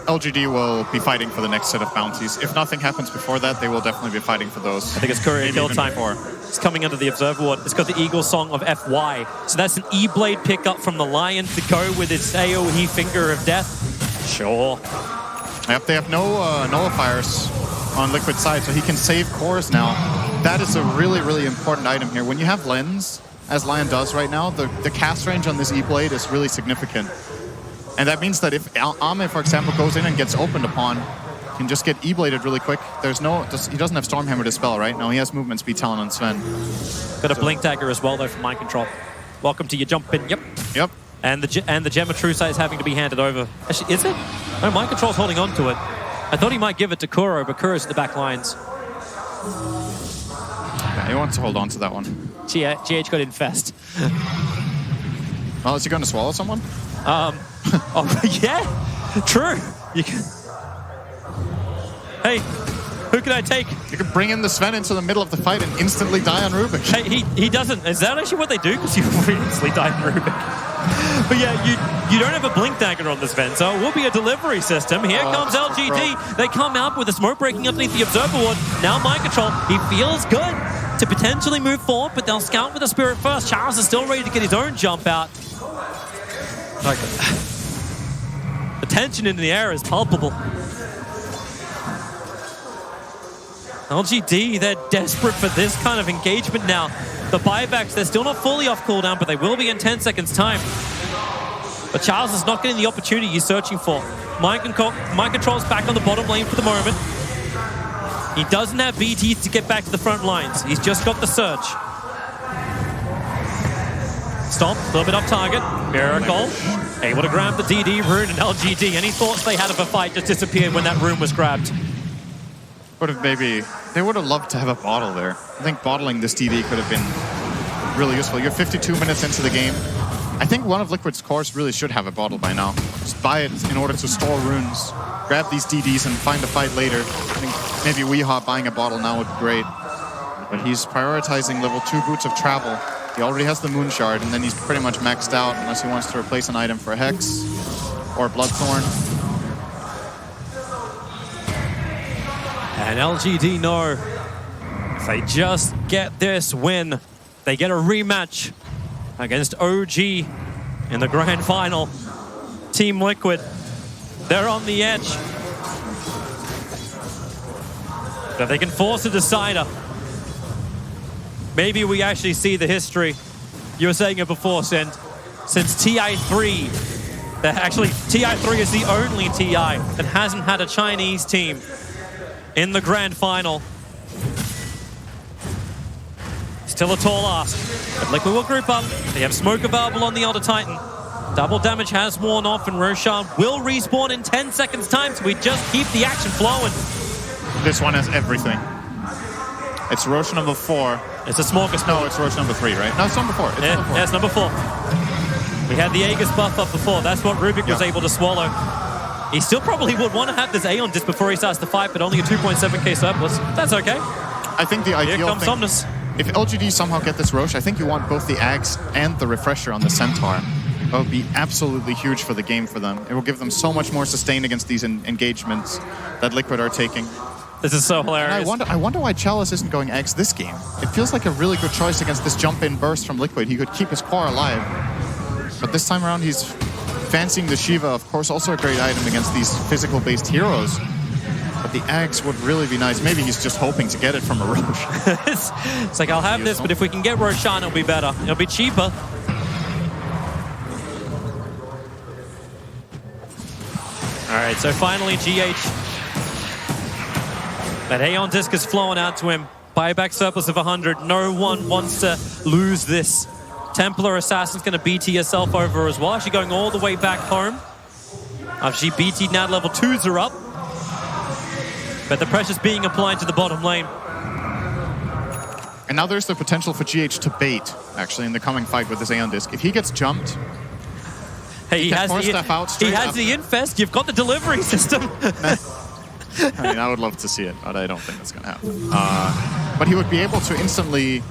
LGD will be fighting for the next set of bounties. If nothing happens before that, they will definitely be fighting for those. I think it's courier kill time. It's coming under the Observer Ward. It's got the Eagle Song of FY. So that's an E-Blade pickup from the Lion to go with its AoE Finger of Death. Sure. Yep, they have no nullifiers on Liquid side, so he can save cores now. That is a really, really important item here. When you have Lens, as Lion does right now, the cast range on this E-Blade is really significant. And that means that if Ame, for example, goes in and gets opened upon, he can just get E-Bladed really quick. He doesn't have Stormhammer to spell, right? No, he has movement speed, Talon, and Sven. Got a Blink Dagger as well, though, for Mind Control. Welcome to your jump in. Yep. And the Gem of True Sight is having to be handed over. Actually, is it? No, Mind Control's holding on to it. I thought he might give it to Kuro, but Kuro's at the back lines. Yeah, he wants to hold on to that one. GH got Infest. Well, is he going to swallow someone? Oh, yeah, true. You can. Hey, who can I take? You could bring in the Sven into the middle of the fight and instantly die on Rubik. Hey, he doesn't. Is that actually what they do? Because you instantly die on Rubik. But yeah, you don't have a blink dagger on this Sven, so it will be a delivery system. Here comes LGD. They come out with a smoke breaking underneath the observer ward. Now mind control. He feels good to potentially move forward, but they'll scout with the Spirit first. Charles is still ready to get his own jump out. Like, the tension in the air is palpable. LGD, they're desperate for this kind of engagement now. The buybacks, they're still not fully off cooldown, but they will be in 10 seconds time. But Charles is not getting the opportunity he's searching for. Mind control's back on the bottom lane for the moment. He doesn't have BTs to get back to the front lines. He's just got the surge. Stomp, a little bit off target. Miracle. Able to grab the DD rune and LGD. Any thoughts they had of a fight just disappeared when that rune was grabbed. They would have loved to have a bottle there. I think bottling this DD could have been really useful. You're 52 minutes into the game. I think one of Liquid's cores really should have a bottle by now. Just buy it in order to store runes, grab these DDs and find a fight later. I think maybe Weehaw buying a bottle now would be great. But he's prioritizing level 2 Boots of Travel. He already has the Moon Shard, and then he's pretty much maxed out unless he wants to replace an item for a Hex or Bloodthorn. And LGD know if they just get this win, they get a rematch against OG in the grand final. Team Liquid, they're on the edge. But if they can force a decider, maybe we actually see the history. You were saying it before, Send. Since TI3, TI3 is the only TI that hasn't had a Chinese team in the grand final. Still a tall ask, but Liquid will group up. They have smoke available on the Elder Titan. Double damage has worn off, and Roshan will respawn in 10 seconds time, so we just keep the action flowing. This one has everything. It's Roche number 4. It's a smorgasbord. No, it's Roche number 3, right? No, it's number 4. It's number 4. We had the Aegis buff up before. That's what Rubik was able to swallow. He still probably would want to have this Aeon disc before he starts the fight, but only a 2.7k surplus. That's okay. I think the ideal thing, Somnus. If LGD somehow get this Roche, I think you want both the Axe and the Refresher on the Centaur. That would be absolutely huge for the game for them. It will give them so much more sustain against these engagements that Liquid are taking. This is so hilarious. And I wonder why Chalice isn't going Axe this game. It feels like a really good choice against this jump-in burst from Liquid. He could keep his core alive. But this time around, he's fancying the Shiva, of course, also a great item against these physical-based heroes. But the Axe would really be nice. Maybe he's just hoping to get it from a Roche. It's like, I'll have this, but if we can get Roshan, it'll be better. It'll be cheaper. All right, so finally, GH. That Aeon disc is flowing out to him. Buyback surplus of 100. No one wants to lose this. Templar Assassin's going to BT herself over as well. She's going all the way back home. After she BT'd, now level 2s are up. But the pressure's being applied to the bottom lane. And now there's the potential for GH to bait, actually, in the coming fight with this Aeon disc. If he gets jumped, hey, he has the infest. You've got the delivery system. I mean, I would love to see it, but I don't think that's going to happen. But he would be able to instantly,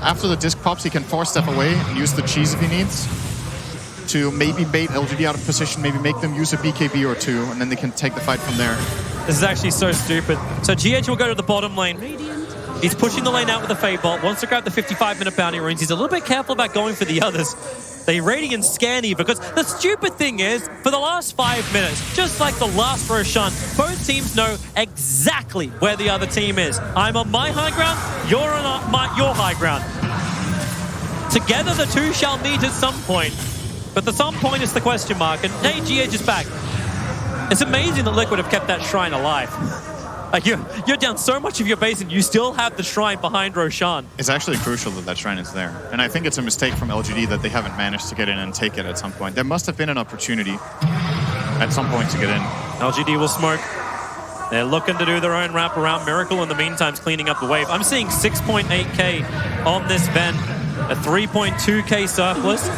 after the disc pops, he can force step away and use the cheese if he needs to maybe bait LGD out of position, maybe make them use a BKB or 2, and then they can take the fight from there. This is actually so stupid. So GH will go to the bottom lane. He's pushing the lane out with a Fade Bolt, wants to grab the 55-minute bounty runes. He's a little bit careful about going for the others. They Radiant Scanny, because the stupid thing is, for the last 5 minutes, just like the last Roshan, both teams know exactly where the other team is. I'm on my high ground, you're on your high ground. Together, the two shall meet at some point. But the some point is the question mark, and hey, GH is back. It's amazing that Liquid have kept that shrine alive. Like you're down so much of your base and you still have the shrine behind Roshan. It's actually crucial that that shrine is there. And I think it's a mistake from LGD that they haven't managed to get in and take it at some point. There must have been an opportunity at some point to get in. LGD will smoke. They're looking to do their own wraparound. Miracle in the meantime's cleaning up the wave. I'm seeing 6.8k on this Ven, a 3.2k surplus.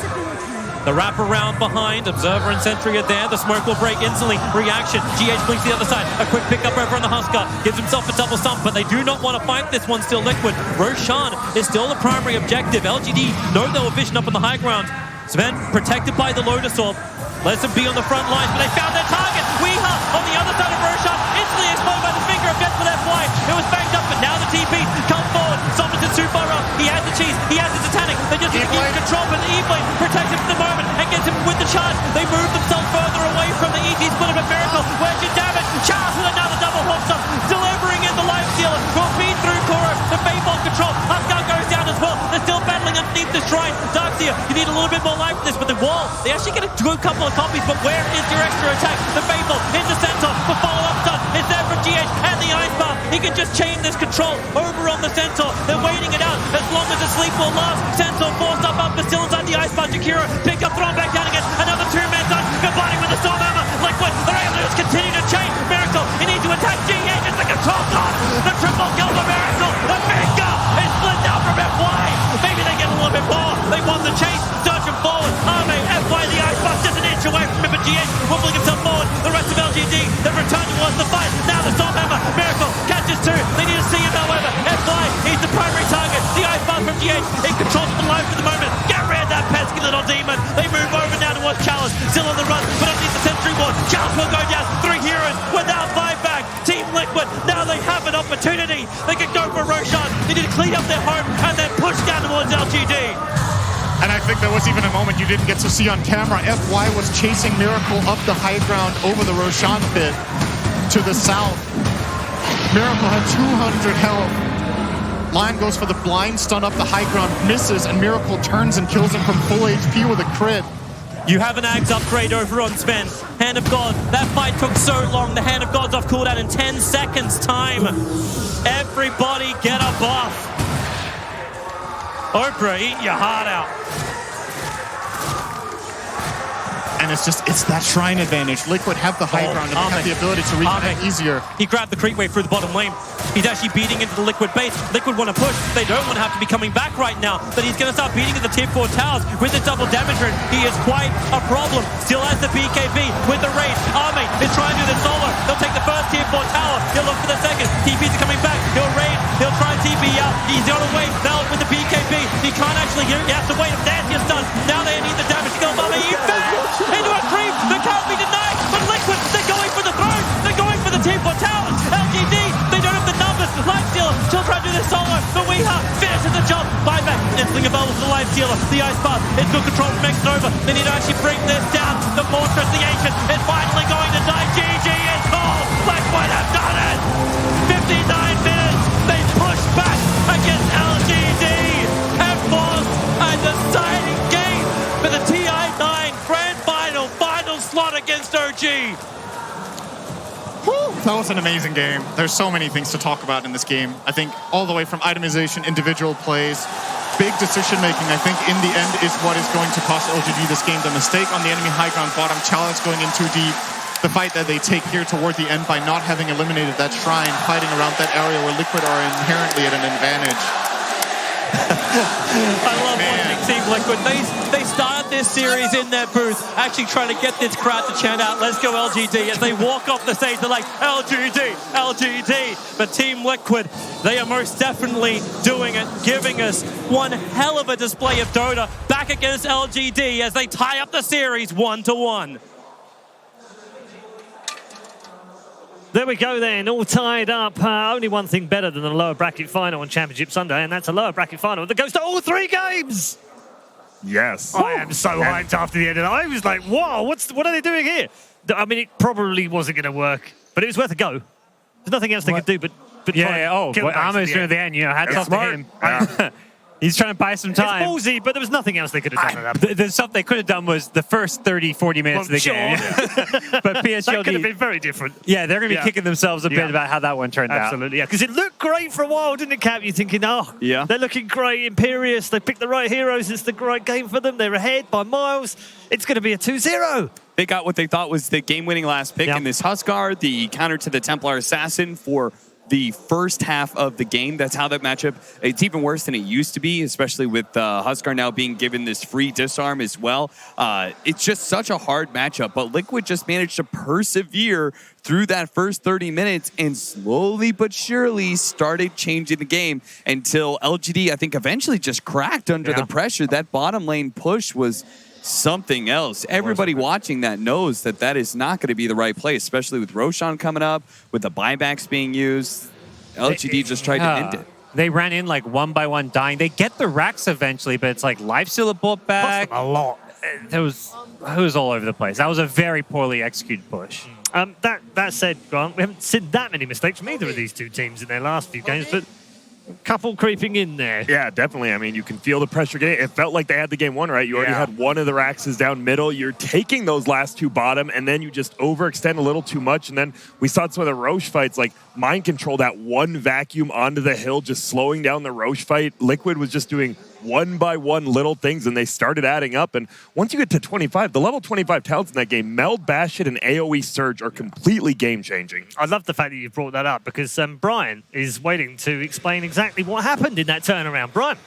The wraparound behind, Observer and Sentry are there. The smoke will break instantly. Reaction, GH blinks the other side. A quick pickup over on the Husker. Gives himself a double stump, but they do not want to fight this one. Still Liquid. Roshan is still the primary objective. LGD know they were vision up on the high ground. Sven protected by the Lotus Orb. Lets them be on the front lines, but they found their target. Weeha on the other side of Roshan. Instantly exploded by the finger of death for that fly. It was banged up, but now the TP come forward. Somerton super rough. He has the cheese. He has the Titanic. They just need to keep control, but the E-Blade protects him for the moment and gets him with the charge. They move themselves further away from the ET split of a miracle. Where's your damage? Charles with another double hooks up. Delivering in the life stealer. Will feed through Kuro. The Fable control. Huskar goes down as well. They're still battling underneath the shrine. Darkseer, you need a little bit more life for this, but the wall, they actually get a good couple of copies, but where is your extra attack? The Fable into Centaur. The follow-up stun is there from GH and the Ice Bar. He can just chain this control over on the Centaur. They're waiting it out as long as the sleep will last. Centaur forced up, but still inside the Ice Bar. Jakiro pick up, thrown back down again. Another two-man done, combining with the Storm Hammer. Liquid, they're able to just continue to chain. Miracle, he needs to attack GH. It's the control dot. The triple kill for Miracle. The finger is split down from FY. Maybe they get a little bit more. They want the chase. Searching forward. Arme, FY, the Ice Bar just an inch away from him, but GH wobbling himself forward. The rest of LGD, they've returned towards the fight. Now the Storm Hammer. Miracle catches two. They need to see him, however. FY, he's the primary target. The Ice Bar from GH. It controls the life for the moment. Get rid of that pesky little demon. They move over now towards Chalice. Still on the run, but underneath the Sentry Ward. Chalice will go down. 3 heroes without buyback. Team Liquid, now they have an opportunity. They can go for Roshan. They need to clean up their home and then push down towards LGD. And I think there was even a moment you didn't get to see on camera. FY was chasing Miracle up the high ground over the Roshan pit to the south. Miracle had 200 health. Lion goes for the blind stun up the high ground, misses, and Miracle turns and kills him from full HP with a crit. You have an Ags upgrade over on Sven. Hand of God, that fight took so long. The Hand of God's off cooldown in 10 seconds time. Everybody get a buff. Oprah, eat your heart out. And it's that shrine advantage. Liquid have the high ground and they have the ability to reconnect easier. He grabbed the creep wave through the bottom lane. He's actually beating into the Liquid base. Liquid want to push. They don't want to have to be coming back right now. But he's going to start beating at the tier 4 towers with the double damage rune. He is quite a problem. Still has the BKB with the raid. Army is trying to do this solo. He'll take the first tier 4 tower. He'll look for the second. TP's coming back. He'll raid. He'll try and TP out. He's got to wait now with the BKB. He can't actually get it. He has to wait. There's your stun. Now they need the damage skill. Army, he fast into a creep. They can't be denied. But Liquid, they're going for the throne. They're going for the tier 4 towers. LGD, they don't have the numbers. Lifestealer still trying to do this solo. But Weeha finishes the job. Buyback instantly available for the Lifestealer. The Ice Bar is good control from X Nova. They need to actually bring this down. The Fortress, the Ancient, is finally going to die. GG is called. Liquid have done it. 59 minutes. They push back against LGD. And force a deciding game for the TI9 Grand Final slot against OG. That was an amazing game. There's so many things to talk about in this game. I think all the way from itemization, individual plays, big decision making, I think in the end is what is going to cost LGD this game. The mistake on the enemy high ground bottom, Chalice going in too deep. The fight that they take here toward the end by not having eliminated that shrine, fighting around that area where Liquid are inherently at an advantage. I love watching Team Liquid. They started this series in their booth, actually trying to get this crowd to chant out, "Let's go LGD." As they walk off the stage, they're like, "LGD, LGD." But Team Liquid, they are most definitely doing it, giving us one hell of a display of Dota back against LGD as they tie up the series 1-1. There we go then, all tied up. Only one thing better than the lower bracket final on Championship Sunday, and that's a lower bracket final that goes to all 3 games. Yes. I am so hyped after the end of that. I was like, whoa, what are they doing here? I mean, it probably wasn't going to work, but it was worth a go. There's nothing else they could do but what Armo's doing at the end, hats off to him. Yeah. He's trying to buy some time. It's ballsy, but there was nothing else they could have done at that point. The stuff they could have done was the first 30, 40 minutes of the game. But PSG.LGD... That could have been very different. Yeah, they're going to be kicking themselves a bit about how that one turned out. Absolutely, yeah. Because it looked great for a while, didn't it, Cap? You're thinking, they're looking great. Imperious, they picked the right heroes. It's the right game for them. They're ahead by miles. It's going to be a 2-0. They got what they thought was the game-winning last pick in this Huskar, the counter to the Templar Assassin for the first half of the game. That's how that matchup, it's even worse than it used to be, especially with Huskar now being given this free disarm as well. It's just such a hard matchup, but Liquid just managed to persevere through that first 30 minutes and slowly but surely started changing the game until LGD, I think, eventually just cracked under the pressure. That bottom lane push was something else. Everybody watching that knows that that is not going to be the right play, especially with Roshan coming up, with the buybacks being used. LGD just tried to end it. They ran in like one by one, dying. They get the racks eventually, but it's like life steal bought back. A lot. It was all over the place. That was a very poorly executed push. That said, Grant, we haven't seen that many mistakes from either of these two teams in their last few games, but a couple creeping in there. Yeah, definitely. I mean, you can feel the pressure getting. It felt like they had the game won, right? You already had one of the racks down middle. You're taking those last two bottom, and then you just overextend a little too much. And then we saw some of the Roche fights, like mind control, that one vacuum onto the hill, just slowing down the Roche fight. Liquid was just doing one by one little things, and they started adding up. And once you get to 25, the level 25 talents in that game, Meld, Bashit, and AoE Surge are completely game-changing. I love the fact that you brought that up because Brian is waiting to explain exactly what happened in that turnaround. Brian.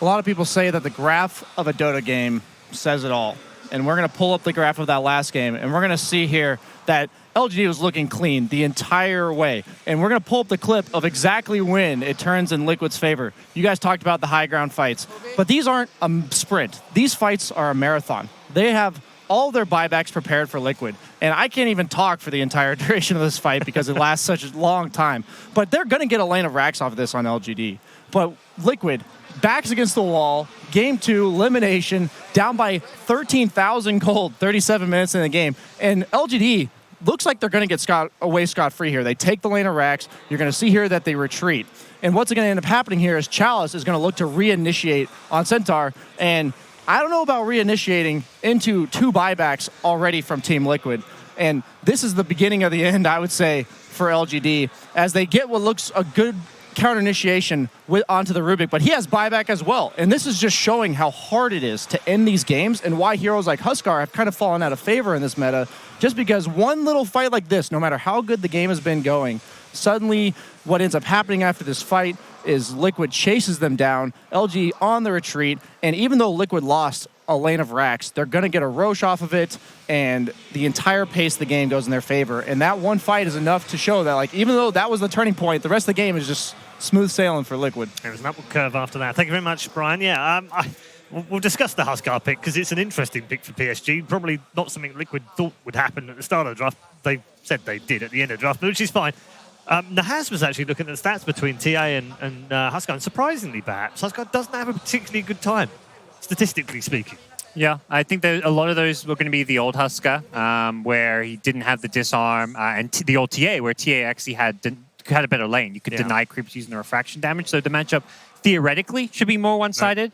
A lot of people say that the graph of a Dota game says it all. And we're going to pull up the graph of that last game, and we're going to see here that LGD was looking clean the entire way. And we're going to pull up the clip of exactly when it turns in Liquid's favor. You guys talked about the high ground fights, but these aren't a sprint. These fights are a marathon. They have all their buybacks prepared for Liquid. And I can't even talk for the entire duration of this fight because it lasts such a long time. But they're going to get a lane of racks off of this on LGD. But Liquid, backs against the wall, game 2, elimination, down by 13,000 gold, 37 minutes in the game. And LGD looks like they're going to get scot-free here. They take the lane of racks. You're going to see here that they retreat. And what's going to end up happening here is Chalice is going to look to reinitiate on Centaur. And I don't know about reinitiating into 2 buybacks already from Team Liquid. And this is the beginning of the end, I would say, for LGD, as they get what looks a good counter initiation onto the Rubik, but he has buyback as well. And this is just showing how hard it is to end these games and why heroes like Huskar have kind of fallen out of favor in this meta, just because one little fight like this, no matter how good the game has been going, suddenly what ends up happening after this fight is Liquid chases them down, LG on the retreat, and even though Liquid lost a lane of racks, they're going to get a Roche off of it, and the entire pace of the game goes in their favor. And that one fight is enough to show that, like, even though that was the turning point, the rest of the game is just smooth sailing for Liquid. There was an upward curve after that. Thank you very much, Brian. Yeah, we'll discuss the Huskar pick because it's an interesting pick for PSG. Probably not something Liquid thought would happen at the start of the draft. They said they did at the end of the draft, which is fine. Nahaz was actually looking at the stats between TI and Huskar, and surprisingly, perhaps, Huskar doesn't have a particularly good time, statistically speaking. Yeah, I think that a lot of those were going to be the old Huskar, where he didn't have the disarm, and the old TA, where TA actually had a better lane. You could deny creeps using the refraction damage, so the matchup theoretically should be more one-sided.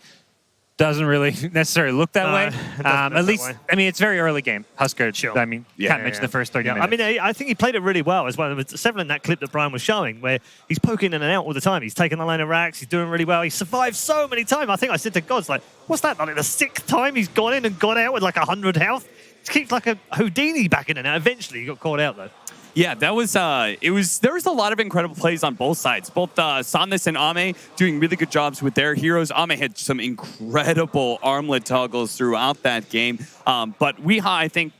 Doesn't really necessarily look that way. At least, I mean, it's very early game. Huskar, sure. I mean, can't mention the first 30 minutes. I mean, I think he played it really well as well. There was several in that clip that Brian was showing where he's poking in and out all the time. He's taking the lane of racks. He's doing really well. He survived so many times. I think I said to Gods, like, what's that? Like the 6th time he's gone in and got out with like 100 health? He keeps like a Houdini back in and out. Eventually, he got caught out, though. Yeah, that was, there was a lot of incredible plays on both sides. Both Sandnes and Ame doing really good jobs with their heroes. Ame had some incredible armlet toggles throughout that game. But Weeha, I think,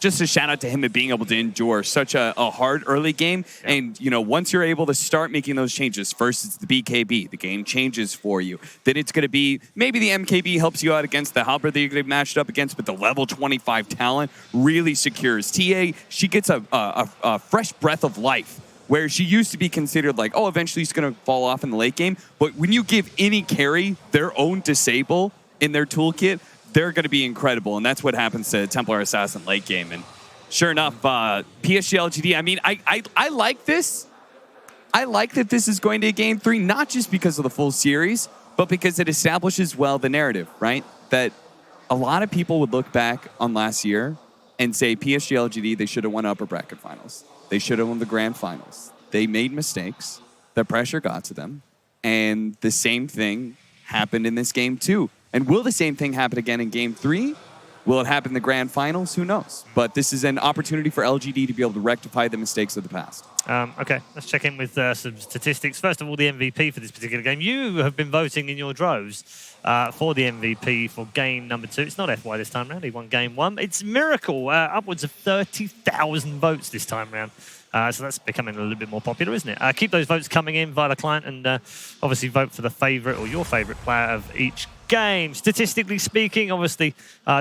just a shout out to him at being able to endure such a hard early game. Yeah. And, once you're able to start making those changes, first it's the BKB, the game changes for you. Then it's going to be, maybe the MKB helps you out against the Halberd that you're going to be matched up against, but the level 25 talent really secures. TA, she gets a fresh breath of life, where she used to be considered like, oh, eventually she's going to fall off in the late game. But when you give any carry their own disable in their toolkit, they're going to be incredible, and that's what happens to Templar Assassin late game. And sure enough, PSG.LGD, I mean, I like this. I like that this is going to Game 3, not just because of the full series, but because it establishes well the narrative, right? That a lot of people would look back on last year and say PSG.LGD, they should have won upper bracket finals. They should have won the grand finals. They made mistakes. The pressure got to them. And the same thing happened in this game too. And will the same thing happen again in Game 3? Will it happen in the grand finals? Who knows? But this is an opportunity for LGD to be able to rectify the mistakes of the past. Okay, let's check in with some statistics. First of all, the MVP for this particular game. You have been voting in your droves for the MVP for game number 2. It's not FY this time round. He won game 1. It's Miracle, upwards of 30,000 votes this time round. So that's becoming a little bit more popular, isn't it? Keep those votes coming in via the client and obviously vote for the favourite or your favourite player of each game. Statistically speaking, obviously,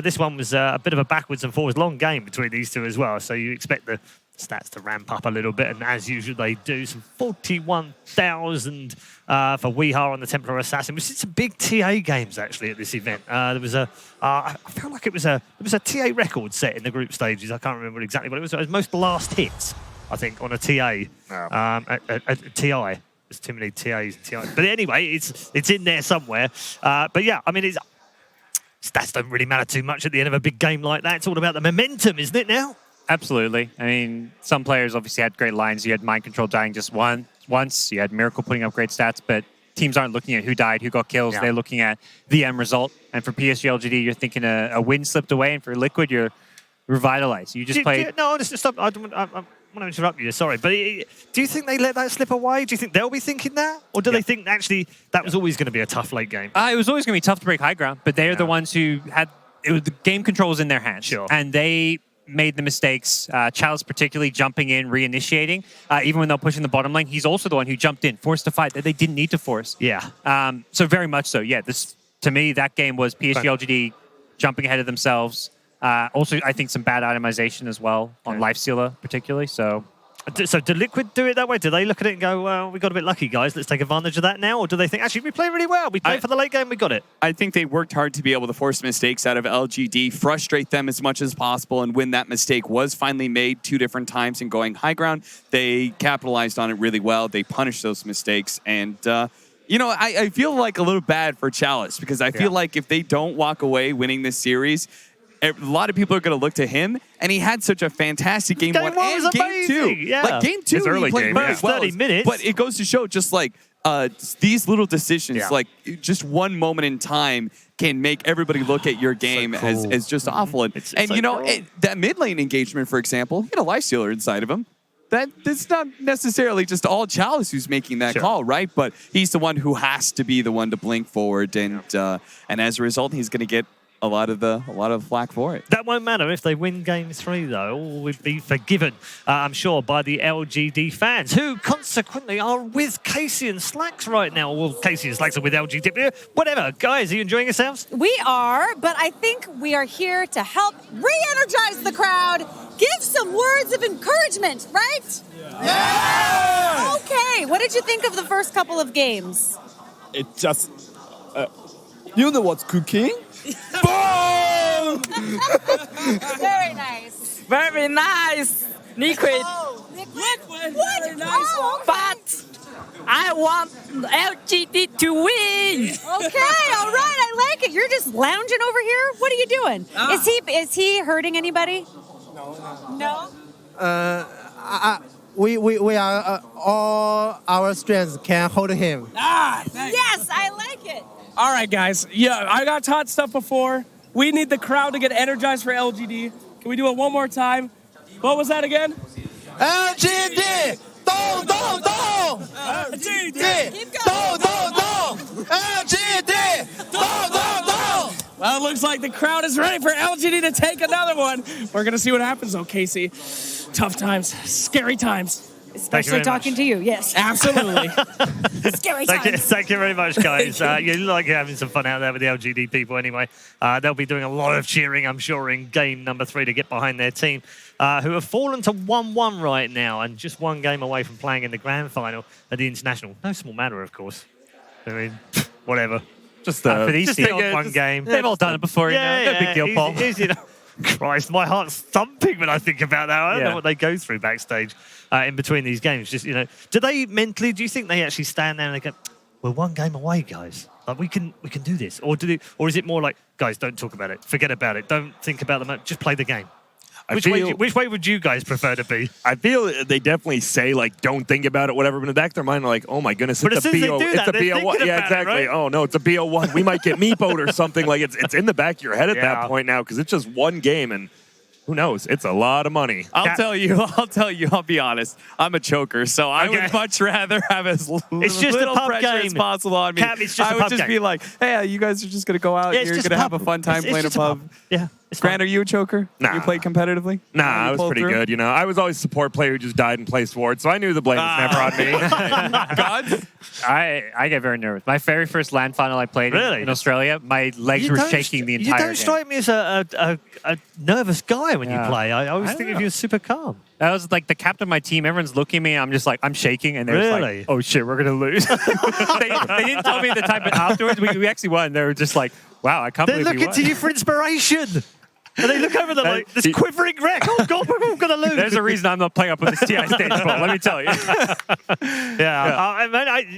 this one was a bit of a backwards and forwards long game between these two as well. So you expect the stats to ramp up a little bit, and as usual they do. Some 41,000 for Weeha on the Templar Assassin, which is some big TA games actually at this event. There was I felt like it was a TA record set in the group stages. I can't remember exactly what it was. It was most last hits, I think, on a TA at TI. There's too many TAs and TIs. But anyway, it's in there somewhere. But yeah, I mean, stats don't really matter too much at the end of a big game like that. It's all about the momentum, isn't it now? Absolutely. I mean, some players obviously had great lines. You had Mind Control dying just once. You had Miracle putting up great stats, but teams aren't looking at who died, who got kills. Yeah. They're looking at the end result. And for PSG.LGD, you're thinking a win slipped away, and for Liquid, you're revitalized. You just played... No, stop. I want to interrupt you, sorry, but do you think they let that slip away? Do you think they'll be thinking that? Or do they think, actually, that was always going to be a tough late game? It was always going to be tough to break high ground, but they're the ones who had... the game control was in their hands. Sure. And they made the mistakes. Chalice particularly jumping in, reinitiating. Even when they're pushing the bottom lane, he's also the one who jumped in, forced a fight that they didn't need to force. Yeah. So very much so. Yeah, to me, that game was PSG.LGD jumping ahead of themselves. Also, I think some bad itemization as well on Lifestealer particularly. So do Liquid do it that way? Do they look at it and go, well, we got a bit lucky, guys, let's take advantage of that now? Or do they think, actually, we play really well, we played for the late game, we got it? I think they worked hard to be able to force mistakes out of LGD, frustrate them as much as possible, and when that mistake was finally made 2 different times in going high ground, they capitalized on it really well. They punished those mistakes, and you know, I feel like a little bad for Chalice, because I feel like if they don't walk away winning this series, a lot of people are going to look to him, and he had such a fantastic game 1 and game 2. Yeah. Like game 2, he played very well. 30 minutes. But it goes to show just like these little decisions, like just one moment in time can make everybody look at your game as just awful. And you know, that mid lane engagement, for example, he had a Lifestealer inside of him. That's not necessarily just all Chalice who's making that call, right? But he's the one who has to be the one to blink forward, and as a result, he's going to get a lot of flack for it. That won't matter if they win game 3, though. All would be forgiven, I'm sure, by the LGD fans, who consequently are with Casey and Slacks right now. Well, Casey and Slacks are with LGD. Whatever. Guys, are you enjoying yourselves? We are, but I think we are here to help re-energize the crowd, give some words of encouragement, right? Yeah! Okay, what did you think of the first couple of games? It just... you know what's cooking? Boom! Very nice. Very nice. Liquid. Liquid. Very nice. But I want LGD to win. Okay, all right, I like it. You're just lounging over here. What are you doing? Is he hurting anybody? No. We are all our strengths can hold him. Yes, I like it. All right, guys. Yeah, I got taught stuff before. We need the crowd to get energized for LGD. Can we do it one more time? What was that again? LGD! Dong, dong, dong! LGD! Dong, dong, dong! LGD! Dong, dong, dong! Well, it looks like the crowd is ready for LGD to take another one. We're going to see what happens, though, Casey. Tough times. Scary times. Especially talking to you, yes. Absolutely. Scary times. Thank you very much, guys. You look like you're having some fun out there with the LGD people anyway. They'll be doing a lot of cheering, I'm sure, in game number 3 to get behind their team, who have fallen to 1-1 right now and just one game away from playing in the grand final at the International. No small matter, of course. I mean, whatever. Just for these teams, one game. They've all done it before, you know. No big deal, Paul. You know, Christ, my heart's thumping when I think about that. I don't know what they go through backstage in between these games. Just, you know, do you think they actually stand there and they go, we're one game away, guys. Like we can do this, or is it more like, guys, don't talk about it, forget about it, don't think about them, just play the game? Which way would you guys prefer to be? I feel they definitely say, like, don't think about it, whatever, but in the back of their mind, they're like, oh my goodness, but it's a BO. It's a BO1. Yeah, exactly. Right? Oh no, it's a BO1. We might get meepoed or something. Like it's in the back of your head at that point now, because it's just one game, and who knows? It's a lot of money. I'll tell you. I'll be honest. I'm a choker, so I would much rather have as little pressure as possible on me. Cap, it's just I would just be like, hey, you guys are just going to go out. You're going to have a fun time playing a pub. Yeah. Grant, are you a choker? Nah. You played competitively? Nah, I was pretty good. You know, I was always a support player who just died and played Sword, so I knew the blame was never on me. God? I get very nervous. My very first LAN final I played in Australia, my legs were shaking the entire game. You don't strike me as a nervous guy when you play. I always think of you as super calm. I was like the captain of my team. Everyone's looking at me. I'm just like, I'm shaking. And they're just like, oh shit, we're going to lose. they didn't tell me the time, but afterwards we actually won. They were just like, wow, I can't believe we won. They're looking to you for inspiration. And they look over, they're like, this quivering wreck. Oh, God, we're going to lose. There's a reason I'm not playing up on this TI stage, Paul, let me tell you.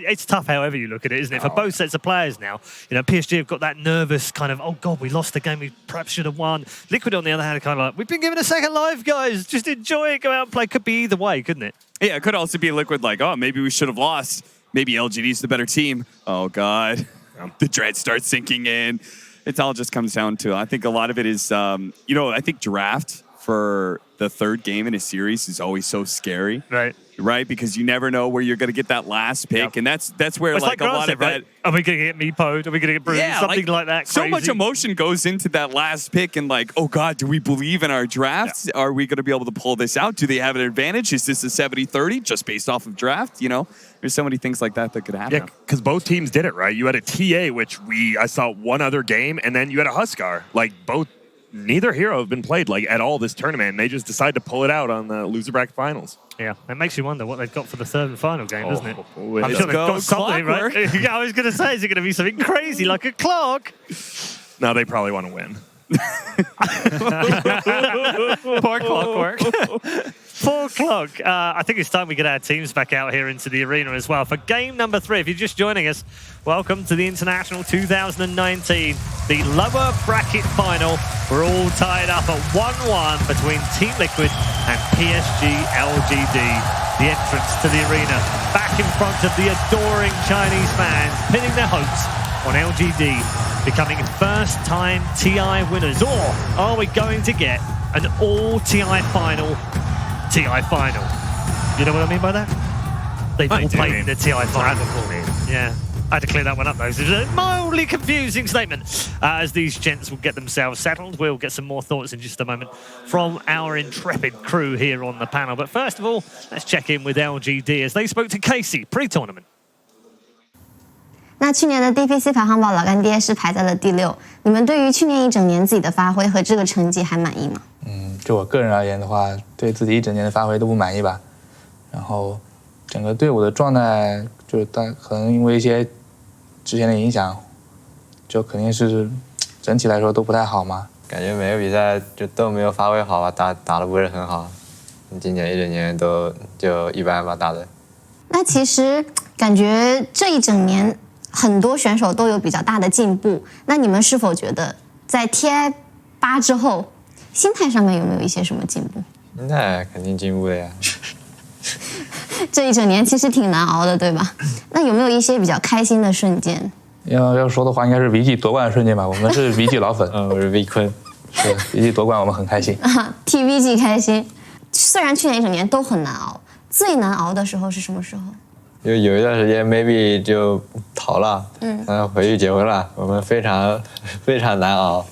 It's tough however you look at it, isn't it? For both sets of players now. You know, PSG have got that nervous kind of, oh, God, we lost the game. We perhaps should have won. Liquid, on the other hand, are kind of like, we've been given a second life, guys. Just enjoy it. Go out and play. Could be either way, couldn't it? Yeah, it could also be Liquid like, oh, maybe we should have lost. Maybe LGD's the better team. Oh, God. The dread starts sinking in. It all just comes down to, I think a lot of it is, you know, I think draft for the third game in a series is always so scary. Right? Because you never know where you're going to get that last pick. And that's where like a lot of that... Are we going to get Meepoed? Are we going to get Bruised? Yeah, something like that crazy. So much emotion goes into that last pick and like, oh God, do we believe in our drafts? Yeah. Are we going to be able to pull this out? Do they have an advantage? Is this a 70-30 just based off of draft? You know, there's so many things like that could happen. Yeah, because both teams did it, right? You had a TA, which I saw one other game, and then you had a Huskar. Like neither hero have been played like at all this tournament, and they just decided to pull it out on the loser bracket finals. Yeah, it makes you wonder what they've got for the third and final game, doesn't it? I'm sure they've got something, right? I was going to say, is it going to be something crazy like a clock? No, they probably want to win. Poor Clockwork. Poor Clock. I think it's time we get our teams back out here into the arena as well for game number 3. If you're just joining us, welcome to the International 2019, the lower bracket final. We're all tied up at 1-1 between Team Liquid and PSG.LGD. The entrance to the arena, back in front of the adoring Chinese fans, pinning their hopes on LGD becoming first-time TI winners. Or are we going to get an all-TI final? TI final. You know what I mean by that? They've all played in the TI final before. Yeah. I had to clear that one up, though. It's a mildly confusing statement. As these gents will get themselves settled, we'll get some more thoughts in just a moment from our intrepid crew here on the panel. But first of all, let's check in with LGD as they spoke to Casey pre-tournament. 那去年的 DPC 排行榜，老干爹是排在了第6。你们对于去年一整年自己的发挥和这个成绩还满意吗？就我个人而言的话，对自己一整年的发挥都不满意吧。然后整个队伍的状态，就可能因为一些之前的影响，就肯定是整体来说都不太好嘛。感觉每个比赛就都没有发挥好吧，打得不是很好。今年一整年都就一般吧打的。那其实感觉这一整年很多选手都有比较大的进步。那你们是否觉得在 TI8 之后，心态上面有没有一些什么进步？心态肯定进步的呀。这一整年其实挺难熬的，对吧？那有没有一些比较开心的瞬间？要说的话，应该是 VG 夺冠的瞬间吧。我们是 VG 老粉，我是 V 坤，是 VG 夺冠，我们很开心。替 VG 开心。虽然去年一整年都很难熬，最难熬的时候是什么时候？就有一段时间 maybe 就逃了，回去结婚了，我们非常非常难熬。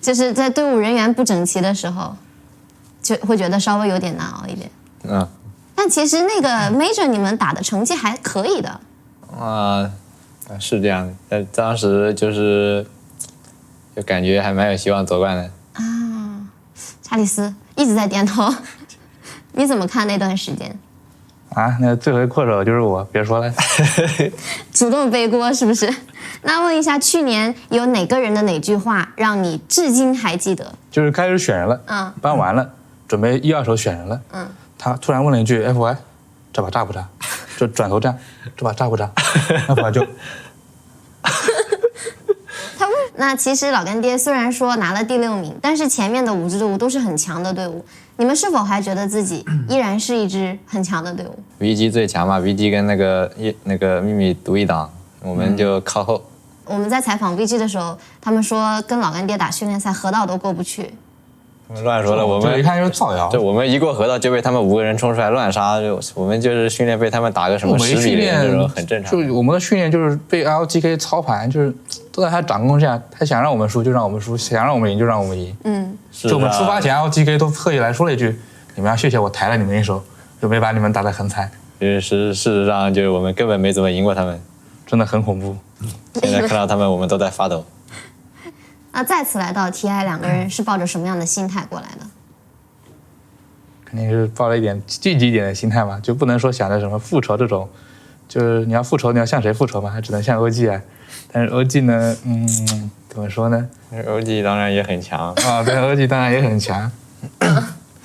就是在队伍人员不整齐的时候，就会觉得稍微有点难熬一点。但其实那个 Major 你们打的成绩还可以的。是这样的，当时就感觉还蛮有希望夺冠的。查理斯一直在点头。你怎么看那段时间？那个罪魁祸首就是我，别说了。主动背锅是不是？那问一下，去年有哪个人的哪句话让你至今还记得？就是开始选人了，搬完了，准备1、2手选人了，他突然问了一句 ：“FY， 这把炸不炸？”就转头站，这把炸不炸？那把就。他问，那其实老干爹虽然说拿了第6名，但是前面的5支队伍都是很强的队伍。你们是否还觉得自己依然是一支很强的队伍 ？VG 最强嘛 ，VG 跟那个秘密独一档，我们就靠后。我们在采访 VG 的时候，他们说跟老干爹打训练赛河道都过不去。乱说了，我们一看就是造谣。就我们一过河道就被他们5个人冲出来乱杀，就我们就是训练被他们打个什么10比0这种很正常。就我们的训练就是被 LGK 操盘，就是都在他掌控下，他想让我们输就让我们输，想让我们赢就让我们赢。就我们出发前 LGK 都特意来说了一句：“你们要谢谢我抬了你们一手，就没把你们打得很惨。”事实上就是我们根本没怎么赢过他们，真的很恐怖。现在看到他们，我们都在发抖。那再次来到 TI， 2个人是抱着什么样的心态过来的？肯定是抱了一点积极一点的心态嘛，就不能说想着什么复仇这种，就是你要复仇，你要向谁复仇嘛？还只能向 OG 啊。但是 OG 呢，怎么说呢 ？OG 当然也很强啊，对 ，OG 当然也很强。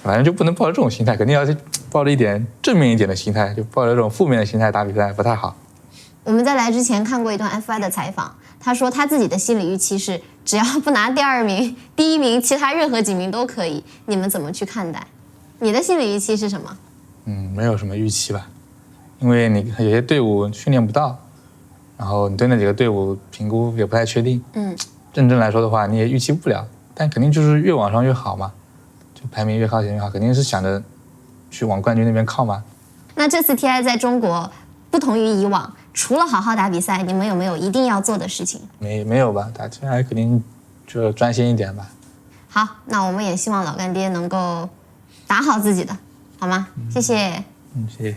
反正就不能抱着这种心态，肯定要抱着一点正面一点的心态，就抱着这种负面的心态打比赛不太好。我们在来之前看过一段 FY 的采访，他说他自己的心理预期是，只要不拿第2名、第1名，其他任何几名都可以。你们怎么去看待？你的心理预期是什么？没有什么预期吧，因为你有些队伍训练不到，然后你对那几个队伍评估也不太确定。认真来说的话，你也预期不了，但肯定就是越往上越好嘛，就排名越靠前越好，肯定是想着去往冠军那边靠嘛。那这次 TI 在中国不同于以往。除了好好打比赛，你们有没有一定要做的事情？没有吧，打 TI 肯定就专心一点吧。好，那我们也希望老干爹能够打好自己的，好吗？谢谢。谢谢。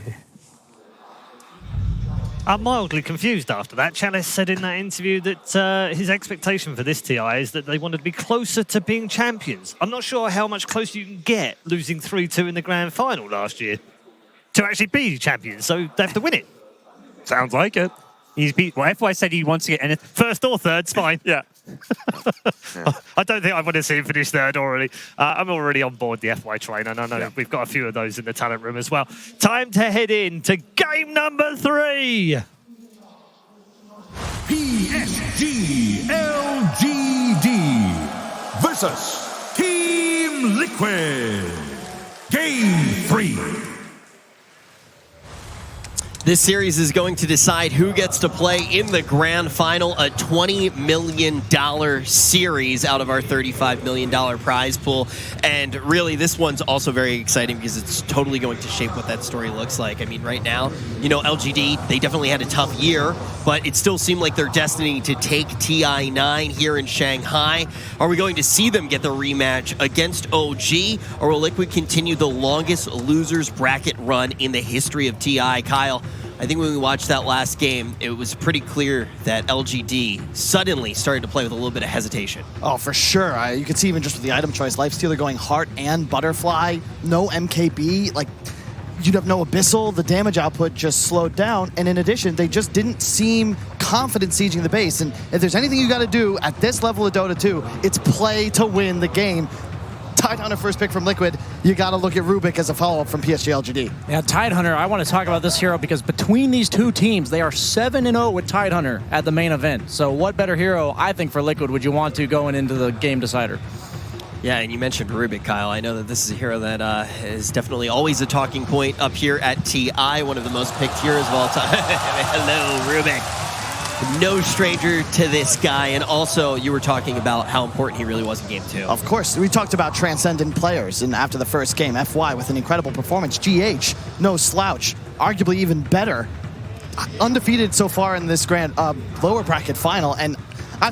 I'm mildly confused after that. Chalice said in that interview that his expectation for this TI is that they wanted to be closer to being champions. I'm not sure how much closer you can get losing 3-2 in the grand final last year to actually be champions, so they have to win it. Sounds like it. He's beat. Well, FY said he wants to get anything. First or third's fine. Yeah. I don't think I want to see him finish third already. I'm already on board the FY train, and I know we've got a few of those in the talent room as well. Time to head in to game number 3. PSG.LGD versus Team Liquid. Game 3. This series is going to decide who gets to play in the grand final, a $20 million series out of our $35 million prize pool. And really, this one's also very exciting because it's totally going to shape what that story looks like. I mean, right now, you know, LGD, they definitely had a tough year, but it still seemed like their destiny to take TI9 here in Shanghai. Are we going to see them get the rematch against OG, or will Liquid continue the longest losers bracket run in the history of TI? Kyle, I think when we watched that last game, it was pretty clear that LGD suddenly started to play with a little bit of hesitation. Oh, for sure. You could see even just with the item choice, Lifestealer going Heart and Butterfly, no MKB, like you'd have no Abyssal, the damage output just slowed down, and in addition, they just didn't seem confident sieging the base, and if there's anything you gotta do at this level of Dota 2, it's play to win the game. Tidehunter first pick from Liquid, you got to look at Rubik as a follow-up from PSG.LGD. Yeah, Tidehunter, I want to talk about this hero because between these two teams, they are 7-0 with Tidehunter at the main event. So what better hero, I think, for Liquid would you want to going into the game decider? Yeah, and you mentioned Rubik, Kyle. I know that this is a hero that is definitely always a talking point up here at TI, one of the most picked heroes of all time. Hello, Rubik. No stranger to this guy, and also you were talking about how important he really was in game 2. Of course, we talked about transcendent players, and after the first game, FY with an incredible performance, GH, no slouch, arguably even better, undefeated so far in this grand lower bracket final, and I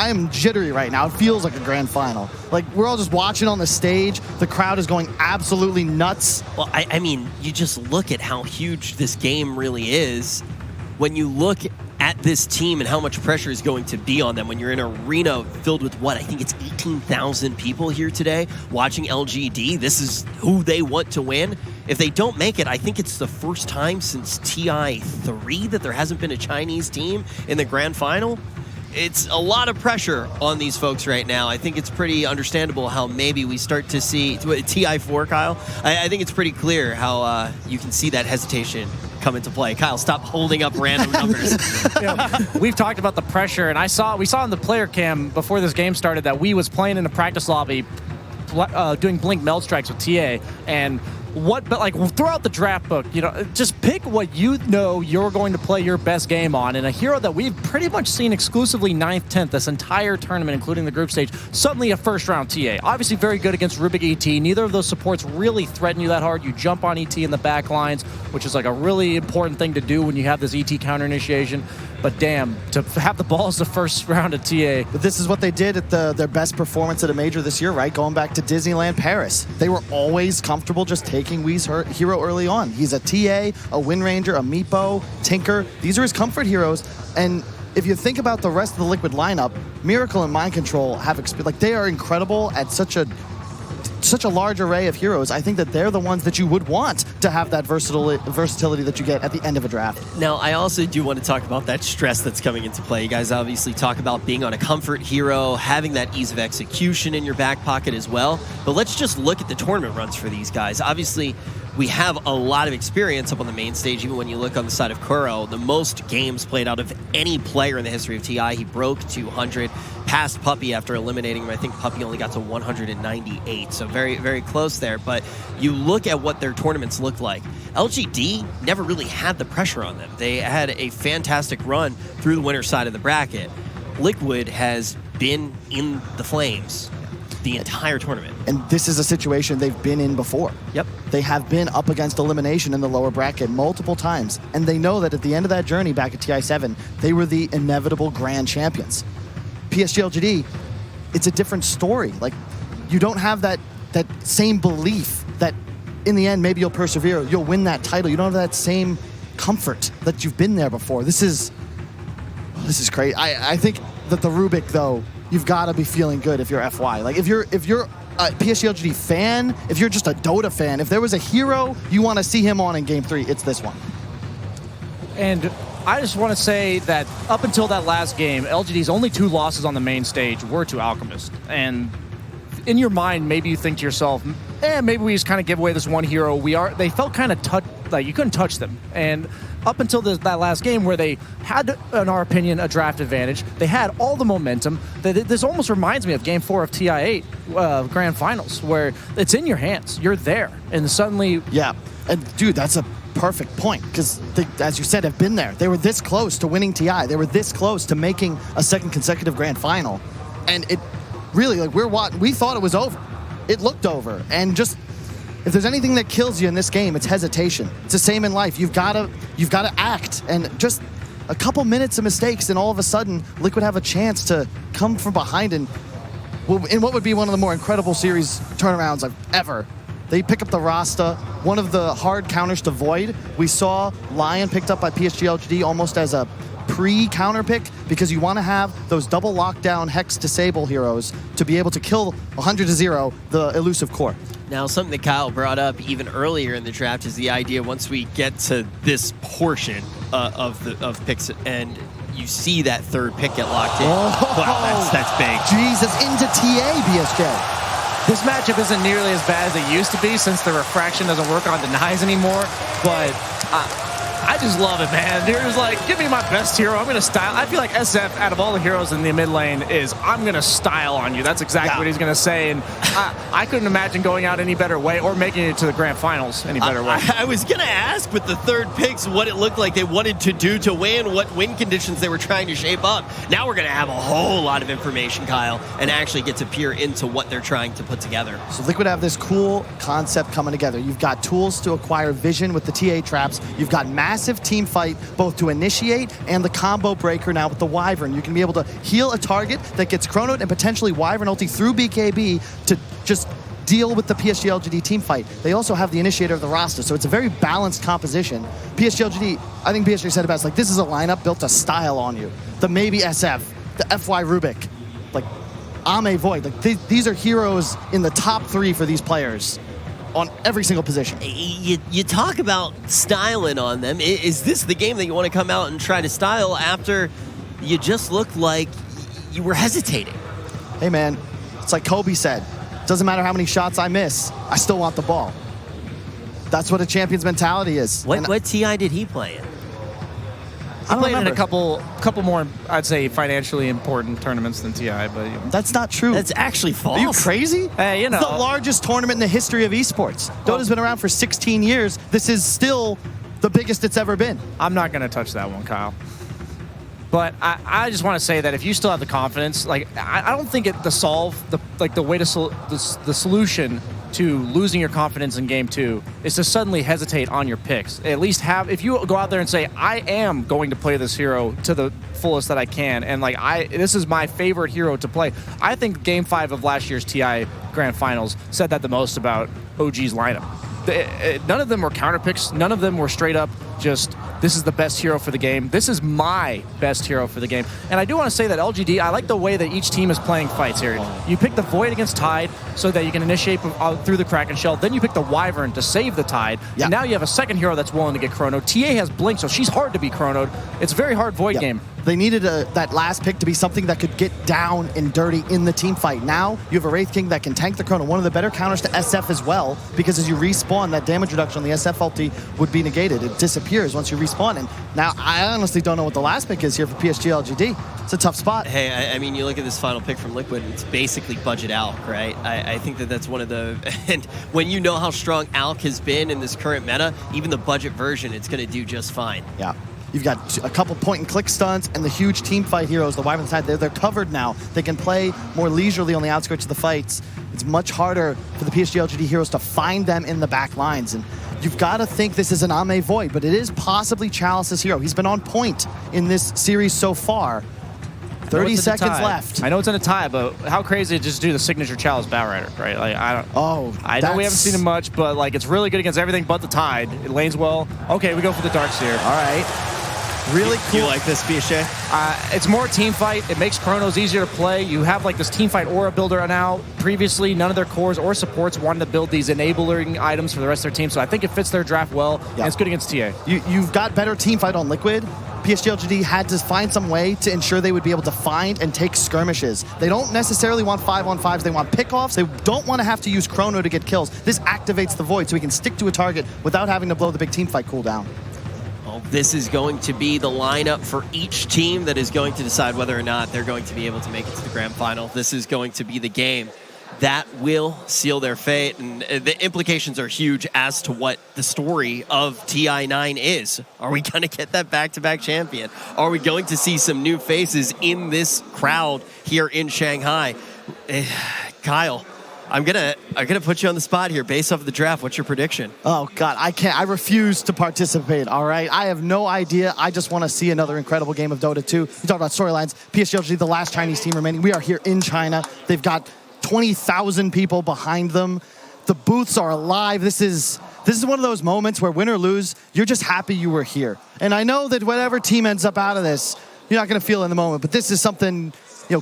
am jittery right now. It feels like a grand final. Like we're all just watching on the stage. The crowd is going absolutely nuts. Well, I mean, you just look at how huge this game really is. When you look at this team and how much pressure is going to be on them when you're in an arena filled with what? I think it's 18,000 people here today watching LGD. This is who they want to win. If they don't make it, I think it's the first time since TI3 that there hasn't been a Chinese team in the grand final. It's a lot of pressure on these folks right now. I think it's pretty understandable how maybe we start to see TI4, Kyle. I think it's pretty clear how you can see that hesitation come into play. Kyle, stop holding up random numbers. We've talked about the pressure, and we saw in the player cam before this game started that we was playing in a practice lobby doing Blink Meld Strikes with TA, and but like throughout the draft book, you know, just pick what you know you're going to play your best game on. And a hero that we've pretty much seen exclusively 9th, 10th this entire tournament, including the group stage, suddenly a first-round TA. Obviously very good against Rubik ET. Neither of those supports really threaten you that hard. You jump on ET in the back lines, which is like a really important thing to do when you have this ET counter initiation. But damn, to have the balls the first round of TA. But this is what they did at their best performance at a major this year, right? Going back to Disneyland Paris. They were always comfortable just taking Wii's hero early on. He's a TA, a Wind Ranger, a Meepo, Tinker. These are his comfort heroes. And if you think about the rest of the Liquid lineup, Miracle and Mind Control have like they are incredible at such a large array of heroes. I think that they're the ones that you would want to have that versatility that you get at the end of a draft. Now, I also do want to talk about that stress that's coming into play. You guys obviously talk about being on a comfort hero, having that ease of execution in your back pocket as well. But let's just look at the tournament runs for these guys. Obviously, we have a lot of experience up on the main stage. Even when you look on the side of Kuro, the most games played out of any player in the history of TI. He broke 200, passed Puppy after eliminating him. I think Puppy only got to 198, so very, very close there. But you look at what their tournaments look like. LGD never really had the pressure on them. They had a fantastic run through the winner's side of the bracket. Liquid has been in the flames the entire tournament. And this is a situation they've been in before. Yep. They have been up against elimination in the lower bracket multiple times, and they know that at the end of that journey back at TI7, they were the inevitable grand champions. PSG.LGD, it's a different story. Like, you don't have that same belief that in the end, maybe you'll persevere, you'll win that title. You don't have that same comfort that you've been there before. This is crazy. I think that the Rubik, though, you've got to be feeling good if you're FY. Like, if you're a PSG.LGD fan, if you're just a Dota fan, if there was a hero you want to see him on in Game 3, it's this one. And I just want to say that up until that last game, LGD's only 2 losses on the main stage were to Alchemist. And in your mind, maybe you think to yourself, maybe we just kind of give away this one hero. They felt kind of like you couldn't touch them. And up until that last game where they had, in our opinion, a draft advantage, they had all the momentum. This almost reminds me of Game 4 of TI8 Grand Finals, where it's in your hands. You're there. And suddenly... Yeah. And, dude, that's a perfect point, because they, as you said, have been there. They were this close to winning TI. They were this close to making a second consecutive Grand Final. And it really, like, we thought it was over. It looked over. And just... if there's anything that kills you in this game, it's hesitation. It's the same in life. You've got to act, and just a couple minutes of mistakes, and all of a sudden, Liquid have a chance to come from behind in what would be one of the more incredible series turnarounds I've ever. They pick up the Rasta, one of the hard counters to Void. We saw Lion picked up by PSG.LGD almost as a pre-counter pick, because you want to have those double lockdown Hex Disable heroes to be able to kill 100-0 the elusive core. Now, something that Kyle brought up even earlier in the draft is the idea once we get to this portion of picks and you see that third pick get locked in. Wow, that's big. Jesus, into TA, BSJ. This matchup isn't nearly as bad as it used to be since the refraction doesn't work on denies anymore, but I just love it, man. They're just like, give me my best hero. I'm going to style. I feel like SF, out of all the heroes in the mid lane, is I'm going to style on you. That's exactly what he's going to say. And I couldn't imagine going out any better way or making it to the grand finals any better way. I was going to ask with the third picks what it looked like they wanted to do to win, what win conditions they were trying to shape up. Now we're going to have a whole lot of information, Kyle, and actually get to peer into what they're trying to put together. So Liquid have this cool concept coming together. You've got tools to acquire vision with the TA traps. You've got massive team fight both to initiate and the combo breaker now with the Wyvern. You can be able to heal a target that gets chronoed and potentially Wyvern ulti through BKB to just deal with the PSG.LGD team fight. They also have the initiator of the Rasta, so it's a very balanced composition. PSG.LGD, I think PSG said about it's like, this is a lineup built to style on you. The maybe SF, the FY Rubik, like Ame Void. Like these are heroes in the top 3 for these players on every single position. You talk about styling on them. Is this the game that you want to come out and try to style after you just looked like you were hesitating? Hey man, it's like Kobe said, doesn't matter how many shots I miss, I still want the ball. That's what a champion's mentality is. What TI did he play in? I played in a couple more, I'd say, financially important tournaments than TI, but that's not true. That's actually false. Are you crazy? Hey, you know, it's the largest tournament in the history of esports. Dota's been around for 16 years. This is still the biggest it's ever been. I'm not going to touch that one, Kyle. But I just want to say that if you still have the confidence, like I don't think the solution to losing your confidence in game 2 is to suddenly hesitate on your picks. At least if you go out there and say, I am going to play this hero to the fullest that I can, and like this is my favorite hero to play. I think game 5 of last year's TI Grand Finals said that the most about OG's lineup. None of them were counter picks. None of them were straight up just, this is the best hero for the game. This is my best hero for the game. And I do want to say that LGD, I like the way that each team is playing fights here. You pick the Void against Tide so that you can initiate through the Kraken Shell. Then you pick the Wyvern to save the Tide. Yeah. And now you have a second hero that's willing to get chronoed. TA has Blink, so she's hard to be chronoed. It's a very hard Void game. They needed that last pick to be something that could get down and dirty in the team fight. Now you have a Wraith King that can tank the chrono. One of the better counters to SF as well, because as you respawn, that damage reduction on the SF ulti would be negated. It disappears once you respawn. And now I honestly don't know what the last pick is here for PSG.LGD. It's a tough spot. Hey, I mean, you look at this final pick from Liquid, it's basically budget Alk, right? I think that's one of the... And when you know how strong Alk has been in this current meta, even the budget version, it's going to do just fine. Yeah. You've got a couple point-and-click stunts and the huge team fight heroes, the Wyvern side. They're covered now. They can play more leisurely on the outskirts of the fights. It's much harder for the PSG.LGD heroes to find them in the back lines. And you've got to think this is an Ame Void, but it is possibly Chalice's hero. He's been on point in this series so far. 30 seconds left. I know it's in a tie, but how crazy to just do the signature Chalice Batrider, right? Like I know we haven't seen him much, but like it's really good against everything but the Tide. It lanes well. Okay, we go for the Dark Seer. All right. Really cool. You like this, PSG? It's more team fight. It makes chronos easier to play. You have like this team fight aura builder now. Previously, none of their cores or supports wanted to build these enabling items for the rest of their team, so I think it fits their draft well, and it's good against TA. You've got better team fight on Liquid. PSG.LGD had to find some way to ensure they would be able to find and take skirmishes. They don't necessarily want 5-on-5s, they want pickoffs. They don't want to have to use chrono to get kills. This activates the Void so he can stick to a target without having to blow the big team fight cooldown. Well, this is going to be the lineup for each team that is going to decide whether or not they're going to be able to make it to the grand final. This is going to be the game that will seal their fate, and the implications are huge as to what the story of TI9 is. Are we going to get that back-to-back champion? Are we going to see some new faces in this crowd here in Shanghai? Kyle, I'm gonna put you on the spot here based off of the draft. What's your prediction? Oh God, I can't. I refuse to participate. All right, I have no idea. I just want to see another incredible game of Dota 2. You talk about storylines. PSG.LGD, the last Chinese team remaining. We are here in China. They've got 20,000 people behind them. The booths are alive. This is one of those moments where win or lose, you're just happy you were here. And I know that whatever team ends up out of this, you're not going to feel in the moment. But this is something,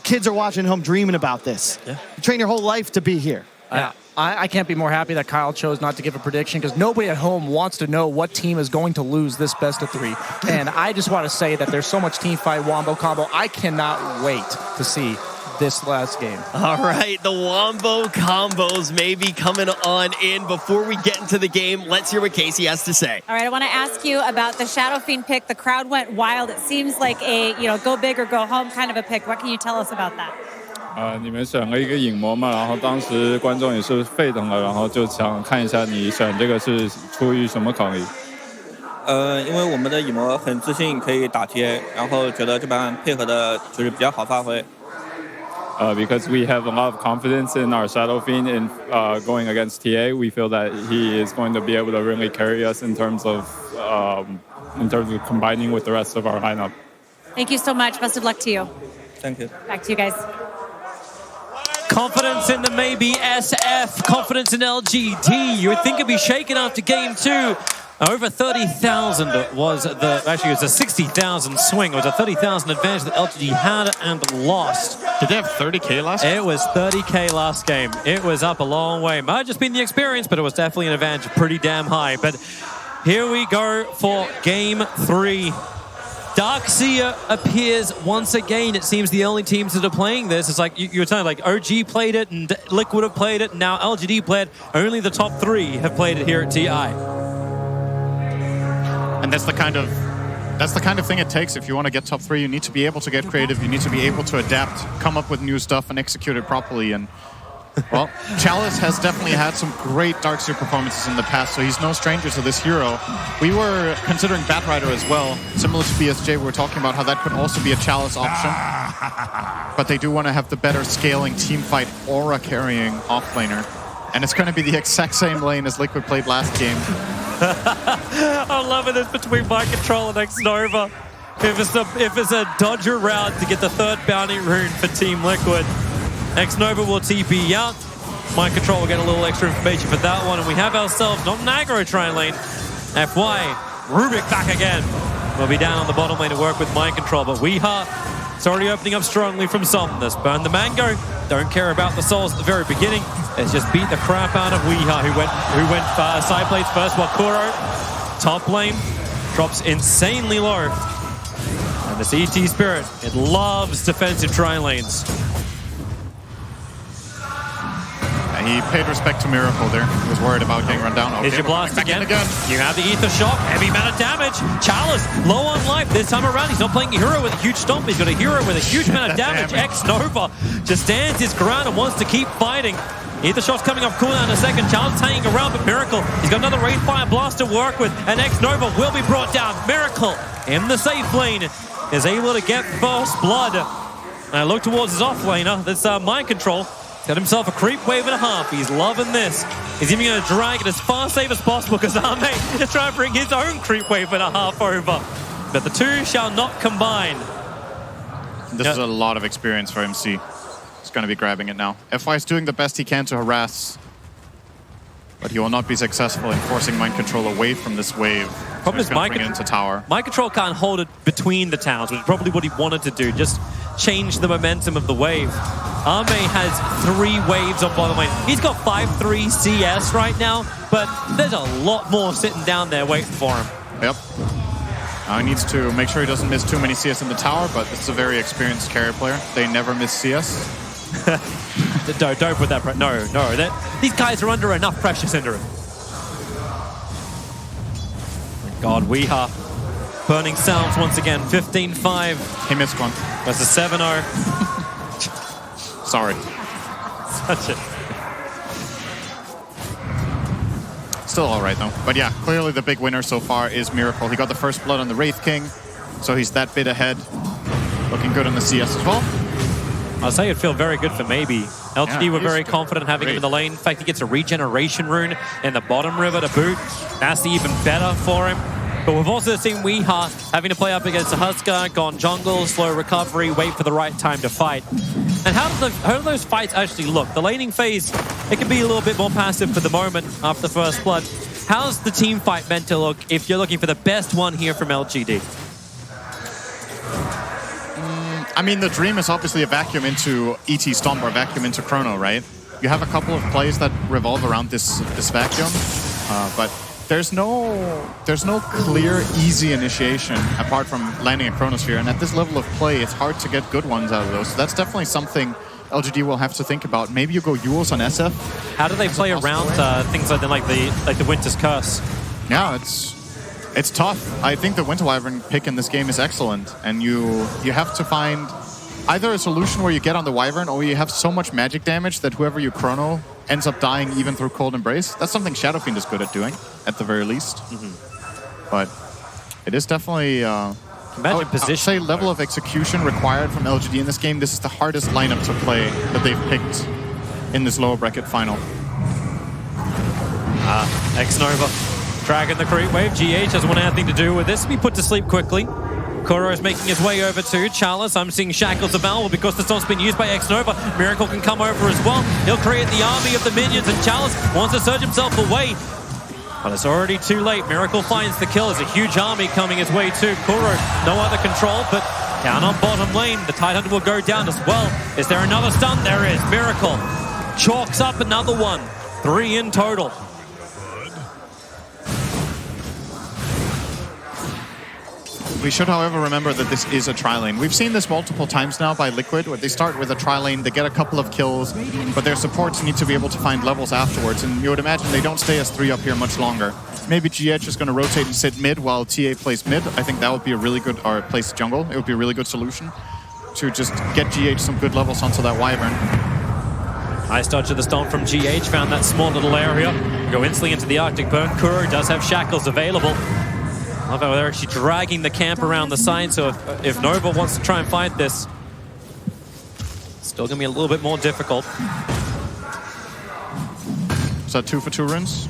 kids are watching home dreaming about this. Yeah. You train your whole life to be here. Yeah. I can't be more happy that Kyle chose not to give a prediction, because nobody at home wants to know what team is going to lose this best of 3. And I just want to say that there's so much team fight, wombo combo. I cannot wait to see this last game. All right, the wombo combos may be coming on in. Before we get into the game, let's hear what Casey has to say. All right, I want to ask you about the Shadow Fiend pick. The crowd went wild. It seems like a go big or go home kind of a pick. What can you tell us about that? 你们选了一个影魔嘛，然后当时观众也是沸腾了，然后就想看一下你选这个是出于什么考虑？因为我们的影魔很自信可以打 TA， 然后觉得这版配合的就是比较好发挥。Because we have a lot of confidence in our Shadow Fiend in going against TA, we feel that he is going to be able to really carry us in terms of combining with the rest of our lineup. Thank you so much. Best of luck to you. Thank you. Back to you guys. Confidence in the maybe SF, confidence in LGD. You would think it'd be shaken after game 2. Over 30,000 was actually it was a 60,000 swing. It was a 30,000 advantage that LGD had and lost. Did they have 30K last game? It was 30K last game. It was up a long way. Might have just been the experience, but it was definitely an advantage, pretty damn high. But here we go for game 3. Darkseer appears once again. It seems the only teams that are playing this, it's like you were saying, like OG played it and Liquid have played it, and now LGD played it. Only the top 3 have played it here at TI. And that's the kind of That's the kind of thing it takes if you want to get top 3. You need to be able to get creative. You need to be able to adapt, come up with new stuff, and execute it properly. And, well, Chalice has definitely had some great Darkseer performances in the past, so he's no stranger to this hero. We were considering Batrider as well. Similar to BSJ, we were talking about how that could also be a Chalice option. But they do want to have the better scaling teamfight aura carrying offlaner. And it's going to be the exact same lane as Liquid played last game. I'm loving this between Mind Control and X-Nova. If it's a dodger route to get the 3rd bounty rune for Team Liquid, X-Nova will TP out. Mind Control will get a little extra information for that one. And we have ourselves not an aggro tri lane. FY, Rubik back again. We'll be down on the bottom lane to work with Mind Control. But Weeha, it's already opening up strongly from Somnus. Burn the Mango. Don't care about the souls at the very beginning. Let's just beat the crap out of Weeha, who went side plates first, while Kuro, top lane, drops insanely low. And the CT Spirit, it loves defensive tri lanes. He paid respect to Miracle there. He was worried about getting run down. Okay, Here's your blast again. You have the Ether Shock, heavy amount of damage. Chalice, low on life this time around. He's not playing a hero with a huge stomp. He's got a hero with a huge amount of damage. X-Nova just stands his ground and wants to keep fighting. Ether Shock's coming off cooldown in a second. Chalice hanging around, but Miracle, he's got another Raid Fire Blast to work with, and X-Nova will be brought down. Miracle in the safe lane is able to get first blood. And I look towards his offlaner. That's Mind Control. Got himself a creep wave and a half. He's loving this. He's even going to drag it as far safe as possible because Arme is trying to bring his own creep wave and a half over. But the two shall not combine. This is a lot of experience for MC. He's going to be grabbing it now. FY is doing the best he can to harass, but he will not be successful in forcing Mind Control away from this wave. Problem is Mind into tower. Mind Control can't hold it between the towers, which is probably what he wanted to do. Just change the momentum of the wave. Arme has 3 waves on bottom lane. He's got 5-3 CS right now, but there's a lot more sitting down there waiting for him. Yep. He needs to make sure he doesn't miss too many CS in the tower, but this is a very experienced carrier player. They never miss CS. Don't put that pressure. No. These guys are under enough pressure, Synderen. God, Weeha. Burning Sounds once again. 15-5. He missed one. Versus 7-0. Sorry. Such it. Still all right, though. But yeah, clearly the big winner so far is Miracle. He got the first blood on the Wraith King, so he's that bit ahead. Looking good on the CS as well. I'll say it'd feel very good for Maybe. LGD were very confident having him in the lane. In fact, he gets a regeneration rune in the bottom river to boot. That's even better for him. But we've also seen Weeha having to play up against a Husker, gone jungle, slow recovery, wait for the right time to fight. And how do those fights actually look? The laning phase, it can be a little bit more passive for the moment after the first blood. How's the team fight meant to look if you're looking for the best one here from LGD? I mean, the dream is obviously a vacuum into ET Stomp or a vacuum into Chrono, right? You have a couple of plays that revolve around this vacuum, but there's no clear, easy initiation apart from landing a Chronosphere. And at this level of play, it's hard to get good ones out of those. So that's definitely something LGD will have to think about. Maybe you go Yules on SF. How do they play around things like the Winter's Curse? Yeah, it's tough. I think the Winter Wyvern pick in this game is excellent, and you have to find either a solution where you get on the Wyvern or you have so much magic damage that whoever you chrono ends up dying even through Cold Embrace. That's something Shadow Fiend is good at doing, at the very least. But it is definitely imagine position. I'd say level of execution required from LGD in this game. This is the hardest lineup to play that they've picked in this lower bracket final. X-Nova dragging the creep wave. GH doesn't want anything to do with this. Be put to sleep quickly. Kuro is making his way over to Chalice. I'm seeing Shackles available because the stomp's been used by X-Nova. Miracle can come over as well. He'll create the army of the minions, and Chalice wants to surge himself away. But it's already too late. Miracle finds the kill. There's a huge army coming his way too. Kuro, no other control, but down on bottom lane. The Tidehunter will go down as well. Is there another stun? There is. Miracle chalks up another one. 3 in total. We should, however, remember that this is a tri-lane. We've seen this multiple times now by Liquid, where they start with a tri-lane, they get a couple of kills, but their supports need to be able to find levels afterwards, and you would imagine they don't stay as 3 up here much longer. Maybe GH is going to rotate and sit mid while TA plays mid. I think that would be a really good, or plays jungle. It would be a really good solution to just get GH some good levels onto that Wyvern. Nice dodge of the stomp from GH, found that small little area. Go instantly into the Arctic Burn. Kuro does have shackles available. I love how they're actually dragging the camp around the side, so if Nova wants to try and fight this, still going to be a little bit more difficult. Is that 2 for 2 runes?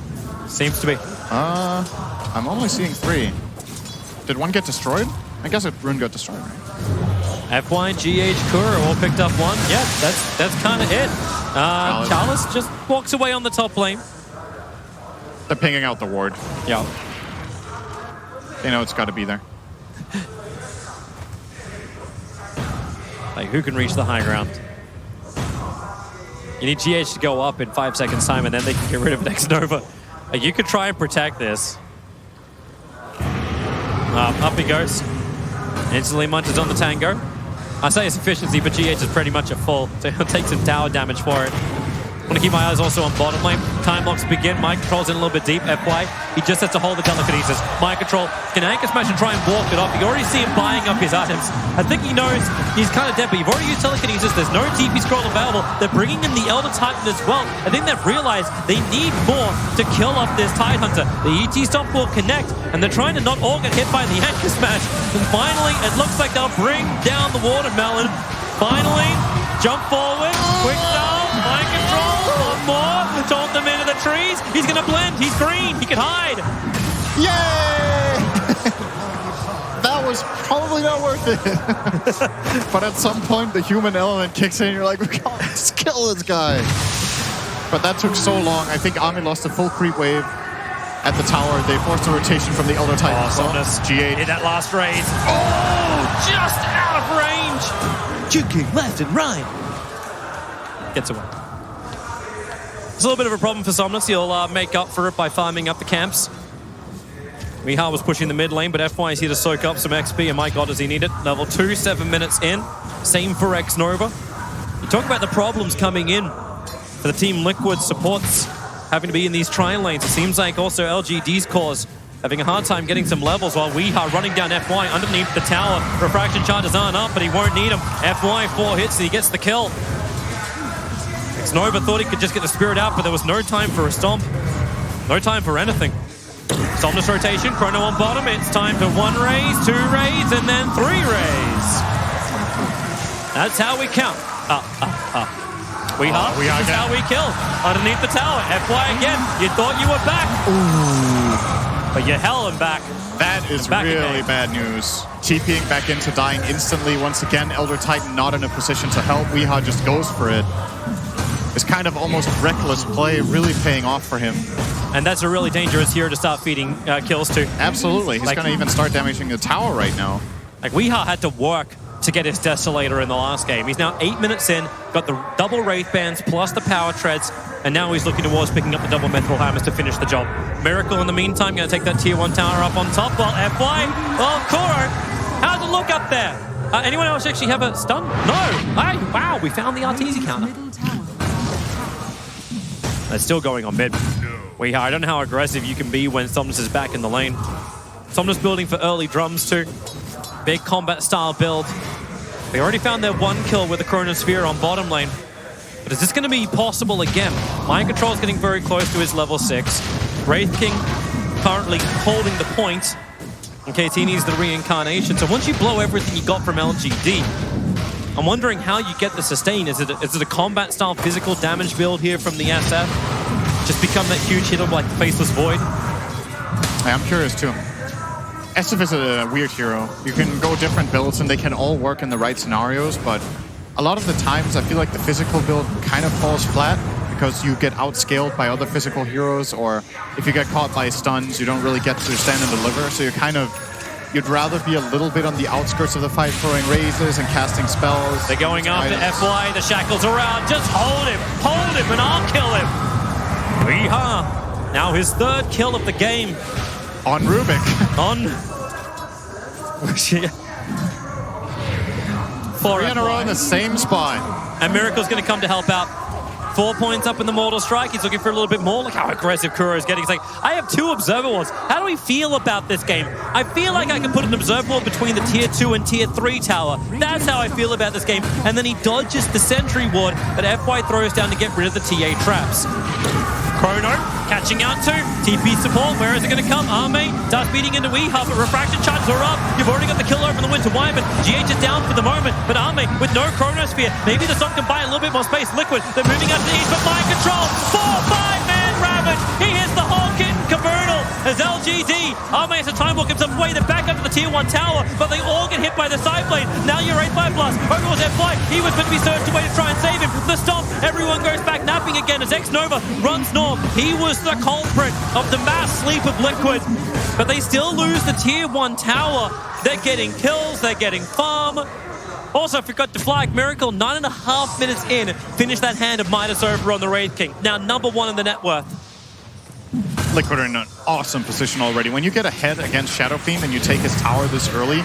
Seems to be. I'm only seeing 3. Did one get destroyed? I guess a rune got destroyed, right? FY, GH, Kuro all picked up 1. Yeah, that's kind of it. Chalice just walks away on the top lane. They're pinging out the ward. Yeah. They know it's got to be there. Like, who can reach the high ground? You need GH to go up in 5 seconds time, and then they can get rid of Next Nova. Like, you could try and protect this. Up he goes. Instantly munches on the tango. I say it's efficiency, but GH is pretty much at full, so he'll take some tower damage for it. I want to keep my eyes also on bottom lane. Time blocks begin. Mind control's in a little bit deep. FY, he just has to hold the telekinesis. Mind control can anchor smash and try and walk it off. You already see him buying up his items. I think he knows he's kind of dead, but you've already used telekinesis. There's no TP scroll available. They're bringing in the Elder Titan as well. I think they've realized they need more to kill off this Tide Hunter. The ET stomp will connect, and they're trying to not all get hit by the anchor smash. And finally, it looks like they'll bring down the watermelon. Finally, jump forward, quick down, mind control, one more, taunt them into the trees. He's gonna blend, he's green, he can hide. Yay! That was probably not worth it. But at some point, the human element kicks in and you're like, we can't just kill this guy. But that took so long. I think Ami lost a full creep wave at the tower. They forced a rotation from the Elder Titan. Somnus, GH. In that last raid. Oh, just out of range. Juking left and right. Gets away. It's a little bit of a problem for Somnus. He'll make up for it by farming up the camps. Mihal was pushing the mid lane, but FY is here to soak up some XP, and my god, does he need it. Level 2, 7 minutes in. Same for X Nova. You talk about the problems coming in for the Team Liquid supports having to be in these tri lanes. It seems like also LGD's cause having a hard time getting some levels while we are running down FY underneath the tower. Refraction charges aren't up, but he won't need them. FY 4 hits and he gets the kill. X Nova thought he could just get the spirit out, but there was no time for a stomp. No time for anything. Somnus rotation, Chrono on bottom. It's time for 1 raise, 2 raise, and then 3 raise. That's how we count. This is how we kill. Underneath the tower. FY again. You thought you were back. Ooh. But you're hell and back. That is really bad news. TPing back into dying instantly. Once again, Elder Titan not in a position to help. Weeha just goes for it. It's kind of almost reckless play, really paying off for him. And that's a really dangerous hero to start feeding kills to. Absolutely. He's going to even start damaging the tower right now. Like, Weeha had to work to get his Desolator in the last game. He's now 8 minutes in, got the double Wraith Bands plus the Power Treads, and now he's looking towards picking up the double Mithril Hammers to finish the job. Miracle in the meantime, going to take that tier 1 tower up on top, while FY, oh, Kuro, how's it look up there? Anyone else actually have a stun? No. Hey, wow, we found the Arteezy counter. That's still going on mid. I don't know how aggressive you can be when Somnus is back in the lane. Somnus building for early drums too. Big combat style build. They already found their 1 kill with the Chronosphere on bottom lane. But is this going to be possible again? Mind Control is getting very close to his level 6. Wraith King currently holding the point. And KT needs the reincarnation. So once you blow everything you got from LGD, I'm wondering how you get the sustain. Is it a combat style physical damage build here from the SF? Just become that huge hitter like the Faceless Void? I'm curious too. SF is a weird hero. You can go different builds and they can all work in the right scenarios, but a lot of the times I feel like the physical build kind of falls flat because you get outscaled by other physical heroes, or if you get caught by stuns, you don't really get to stand and deliver, so you'd rather be a little bit on the outskirts of the fight, throwing raises and casting spells. They're going after FY, the shackles are out. Just hold him, and I'll kill him. Weeha, now his 3rd kill of the game. On Rubik. 3 in a row in the same spot. And Miracle's going to come to help out. 4 points up in the Mortal Strike. He's looking for a little bit more. Look how aggressive Kuro is getting. He's like, I have 2 Observer Wards. How do we feel about this game? I feel like I can put an Observer Ward between the Tier 2 and Tier 3 tower. That's how I feel about this game. And then he dodges the Sentry Ward that FY throws down to get rid of the TA traps. Chrono catching out to TP support. Where is it going to come? Arme starts beating into Weeha, but refraction charges are up. You've already got the kill over the Winter Wyvern. GH is down for the moment, but Arme with no Chronosphere. Maybe the Stomp can buy a little bit more space. Liquid, they're moving out to the east, but mind control. 4-5-man Ravage. He hits the whole kit and caboodle as LGD. Arme has to time walk himself away. They're back up to the Tier 1 tower, but they all get hit by the side blade. Now you're 8-5 blast. Over was FY. He was meant to be surged away to try and save him. The Stomp. Everyone goes back napping again as X-Nova runs north. He was the culprit of the mass sleep of Liquid, but they still lose the Tier 1 tower. They're getting kills, they're getting farm. Also forgot to flag Miracle, 9.5 minutes in, finished that hand of Midas over on the Wraith King. Now #1 in the net worth. Liquid are in an awesome position already. When you get ahead against Shadow Fiend and you take his tower this early,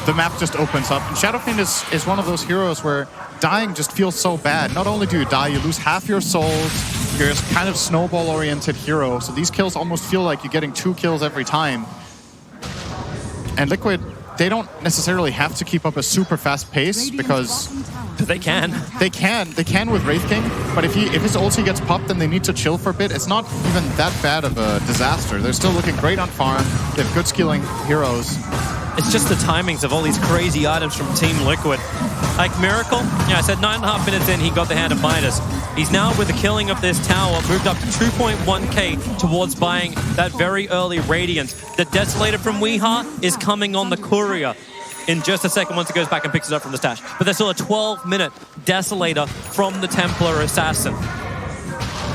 the map just opens up. And Shadow Fiend is one of those heroes where dying just feels so bad. Not only do you die, you lose half your souls. You're a kind of snowball-oriented hero, so these kills almost feel like you're getting 2 kills every time. And Liquid, they don't necessarily have to keep up a super fast pace because they can. They can with Wraith King, but if his ulti gets popped, then they need to chill for a bit. It's not even that bad of a disaster. They're still looking great on farm. They have good skilling heroes. It's just the timings of all these crazy items from Team Liquid. Like Miracle, yeah, I said 9.5 minutes in, he got the hand of Midas. He's now, with the killing of this tower, moved up to 2.1k towards buying that very early Radiant. The Desolator from Weeha is coming on the Courier in just a second once it goes back and picks it up from the stash. But there's still a 12-minute Desolator from the Templar Assassin.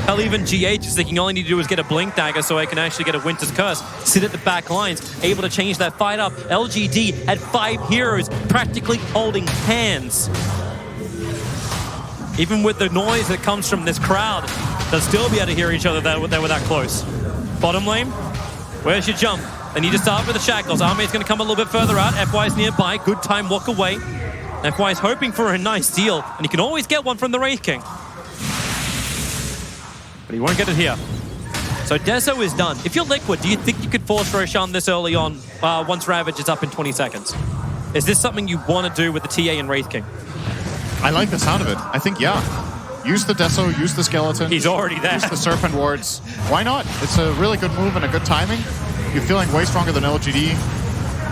Hell, even GH is thinking all I need to do is get a Blink Dagger so I can actually get a Winter's Curse, sit at the back lines, able to change that fight up. LGD had 5 heroes practically holding hands. Even with the noise that comes from this crowd, they'll still be able to hear each other they were that close. Bottom lane, where's your jump? They need to start with the Shackles. Armee's going to come a little bit further out. FY's nearby, good time walk away. FY's hoping for a nice steal, and you can always get one from the Wraith King. But he won't get it here. So Deso is done. If you're Liquid, do you think you could force Roshan this early on once Ravage is up in 20 seconds? Is this something you want to do with the TA and Wraith King? I like the sound of it. I think, yeah. Use the Deso, use the Skeleton. He's already there. Use the Serpent Wards. Why not? It's a really good move and a good timing. You're feeling way stronger than LGD.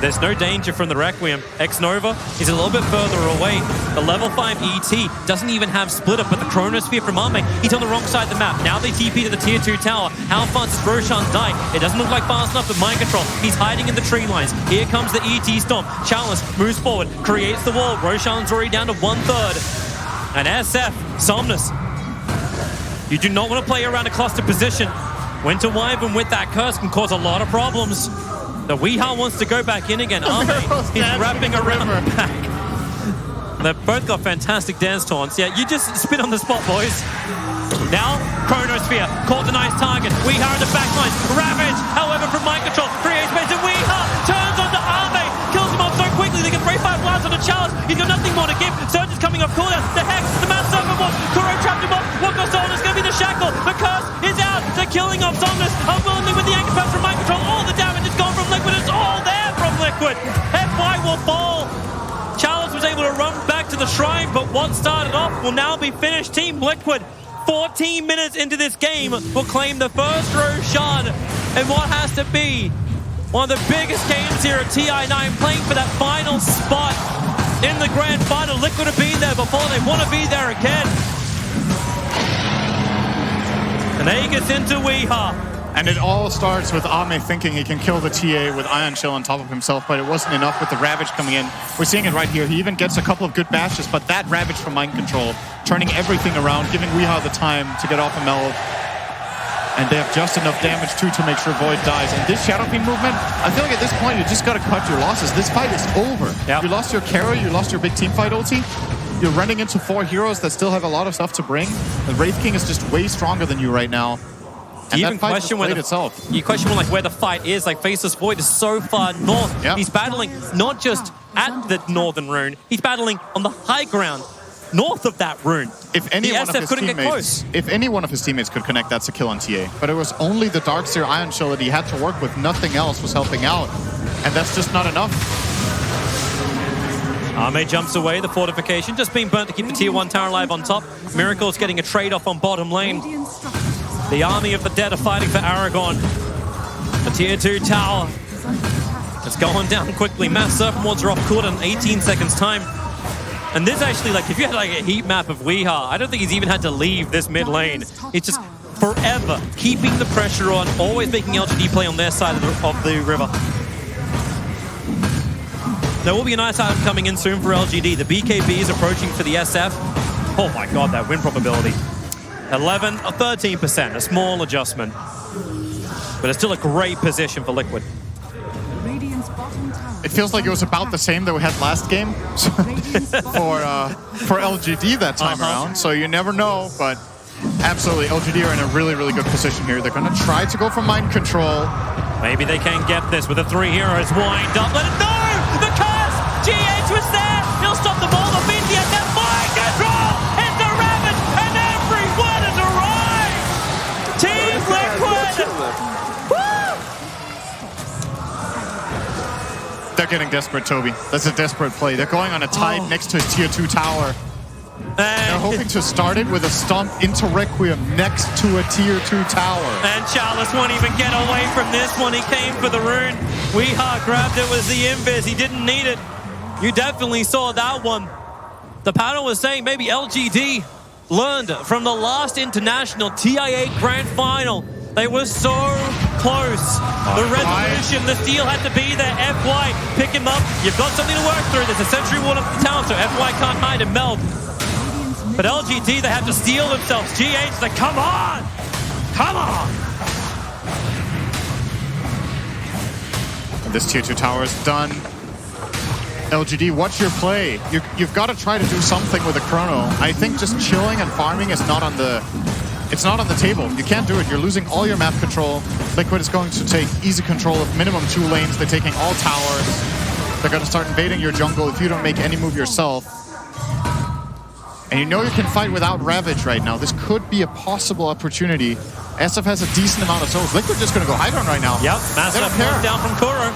There's no danger from the Requiem. X-Nova is a little bit further away. The level 5 ET doesn't even have split up, but the Chronosphere from Arme, he's on the wrong side of the map. Now they TP to the Tier 2 tower. How fast does Roshan die? It doesn't look like fast enough, but mind control. He's hiding in the tree lines. Here comes the ET Stomp. Chalice moves forward, creates the wall. Roshan's already down to 1/3. And SF, Somnus. You do not want to play around a cluster position. Winter Wyvern with that curse can cause a lot of problems. The Weeha wants to go back in again. Arme, he's wrapping around the back. They've both got fantastic dance taunts. Yeah, you just spit on the spot, boys. Now, Chronosphere, caught a nice target. Weeha in the back line. Ravage, however, from mind control, creates space, and Weeha turns onto Arme, kills him off so quickly. They can break 5 blasts on the Chalice. He's got nothing more to give. Surge is coming off cooldown. The Hex, the Mass Serpent Ward. Kuro trapped him off. What goes on is going to be the Shackle. The Curse is out. They're killing off Somnus. Unwillingly with the Anchor Punch from mind control. All the damage is gone from Liquid. It's all there from Liquid. FY will fall. Chalice was able to run back to the shrine, but what started off will now be finished. Team Liquid, 14 minutes into this game, will claim the first Roshan in what has to be one of the biggest games here at TI9, playing for that final spot in the grand final. Liquid have been there before, they want to be there again. And there he gets into Weeha. And it all starts with Arme thinking he can kill the TA with Ion Chill on top of himself, but it wasn't enough with the Ravage coming in. We're seeing it right here. He even gets a couple of good bashes, but that Ravage from Mind Control, turning everything around, giving Weeha the time to get off a Mel. And they have just enough damage, too, to make sure Void dies. And this Shadow Fiend movement, I feel like at this point, you just got to cut your losses. This fight is over. Yep. You lost your carry, you lost your big team fight ulti. You're running into 4 heroes that still have a lot of stuff to bring. The Wraith King is just way stronger than you right now. And you that even fight question played where itself. you question like where the fight is. Like Faceless Void is so far north. Yep. He's battling not just at the northern rune. He's battling on the high ground north of that rune. If any the one of SF his couldn't get teammates, close. if any one of his teammates could connect, that's a kill on TA. But it was only the Darkseer Ion Shell that he had to work with. Nothing else was helping out, and that's just not enough. Ame jumps away, the fortification just being burnt to keep the tier 1 tower alive on top. Miracle's getting a trade-off on bottom lane. The army of the dead are fighting for Aragon. The tier 2 tower is going down quickly. Mass Serpent Wards are off cooled in 18 seconds time. And this actually, like, if you had like a heat map of Weeha, I don't think he's even had to leave this mid lane. It's just forever keeping the pressure on, always making LGD play on their side of the river. There will be a nice item coming in soon for LGD. The BKB is approaching for the SF. Oh my god, that win probability. 11 or 13%, a small adjustment. But it's still a great position for Liquid. It feels like it was about the same that we had last game for LGD that time around. So you never know, but absolutely, LGD are in a really, really good position here. They're going to try to go for mind control. Maybe they can get this with the 3 heroes. Wind up, let it know! The curse! GH was there! He'll stop the ball, the BTS, that mind control! It's the Ravage, and everyone has arrived! Team Liquid! They're getting desperate, Toby. That's a desperate play. They're going on a tide next to his tier 2 tower. They're hoping to start it with a stomp into Requiem next to a tier 2 tower. And Chalice won't even get away from this one. He came for the rune. Weeha grabbed it with the invis. He didn't need it. You definitely saw that one. The panel was saying maybe LGD learned from the last international TI8 Grand Final. They were so close. The resolution, the steal had to be there. FY, pick him up. You've got something to work through. There's a sentry wall up the town, so FY can't hide and meld. But LGD, they have to steal themselves. GH, like, come on! Come on! And this tier 2 tower is done. LGD, what's your play? You've got to try to do something with the chrono. I think just chilling and farming is not on the... It's not on the table. You can't do it. You're losing all your map control. Liquid is going to take easy control of minimum 2 lanes. They're taking all towers. They're going to start invading your jungle if you don't make any move yourself. And you know you can fight without Ravage right now. This could be a possible opportunity. SF has a decent amount of souls. Liquid just going to go Hydron right now. Yep, massive knock down from Kuro.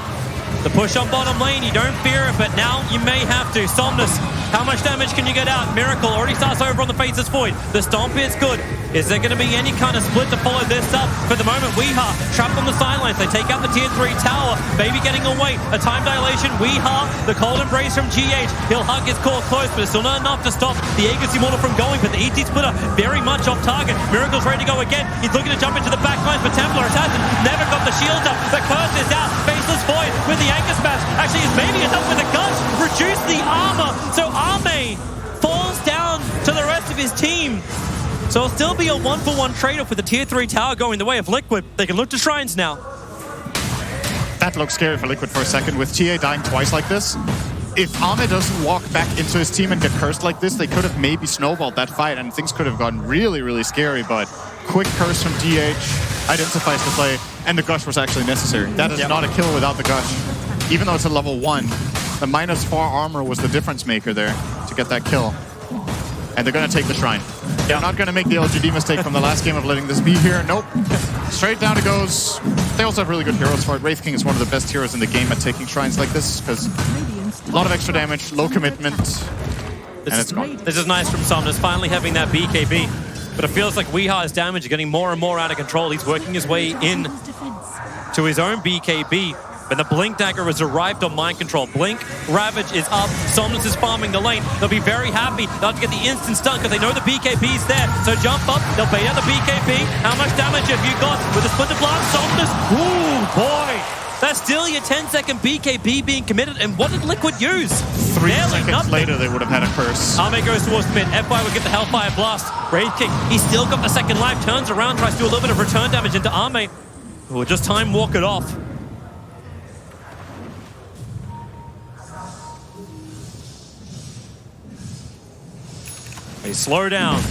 The push on bottom lane, you don't fear it, but now you may have to. Somnus, how much damage can you get out? Miracle already starts over on the Faceless Void. The Stomp is good. Is there going to be any kind of split to follow this up? For the moment, Weeha trapped on the sidelines. They take out the tier 3 tower. Baby getting away. A time dilation. Weeha, the cold embrace from GH. He'll hug his core close, but it's still not enough to stop the Aegis Immortal from going. But the ET splitter very much off target. Miracle's ready to go again. He's looking to jump into the back lines, but Templar Assassin never got the shield up. The curse is out. Faceless Void with the Anchor Smash. Actually, his baby is up with a gush. Reduce the armor. So Ame falls down to the rest of his team. So it'll still be a 1-for-1 trade-off with the tier 3 tower going the way of Liquid. They can look to Shrines now. That looks scary for Liquid for a second. With TA dying twice like this, if Ame doesn't walk back into his team and get cursed like this, they could have maybe snowballed that fight and things could have gotten really, really scary. But quick curse from DH identifies the play, and the gush was actually necessary. That is not a kill without the gush. Even though it's a level 1, the -4 armor was the difference maker there to get that kill. And they're going to take the Shrine. They're not going to make the LGD mistake from the last game of letting this be here. Nope. Straight down it goes. They also have really good heroes for it. Wraith King is one of the best heroes in the game at taking Shrines like this, because a lot of extra damage, low commitment, and it's gone. This is nice from Somnus, finally having that BKB. But it feels like Weeha's damage is getting more and more out of control. He's working his way in to his own BKB. But the Blink Dagger has arrived on mind control. Blink, Ravage is up. Somnus is farming the lane. They'll be very happy not to get the instant stun because they know the BKB's there. So jump up, they'll bait out the BKB. How much damage have you got with the Splinter Blast? Somnus, ooh, boy. That's still your 10-second BKB being committed. And what did Liquid use? 3 seconds later, they would have had a curse. Ame goes towards mid. FY would get the Hellfire Blast. Wraith King, he's still got the second life. Turns around, tries to do a little bit of return damage into Ame. Who will just time walk it off. They slow down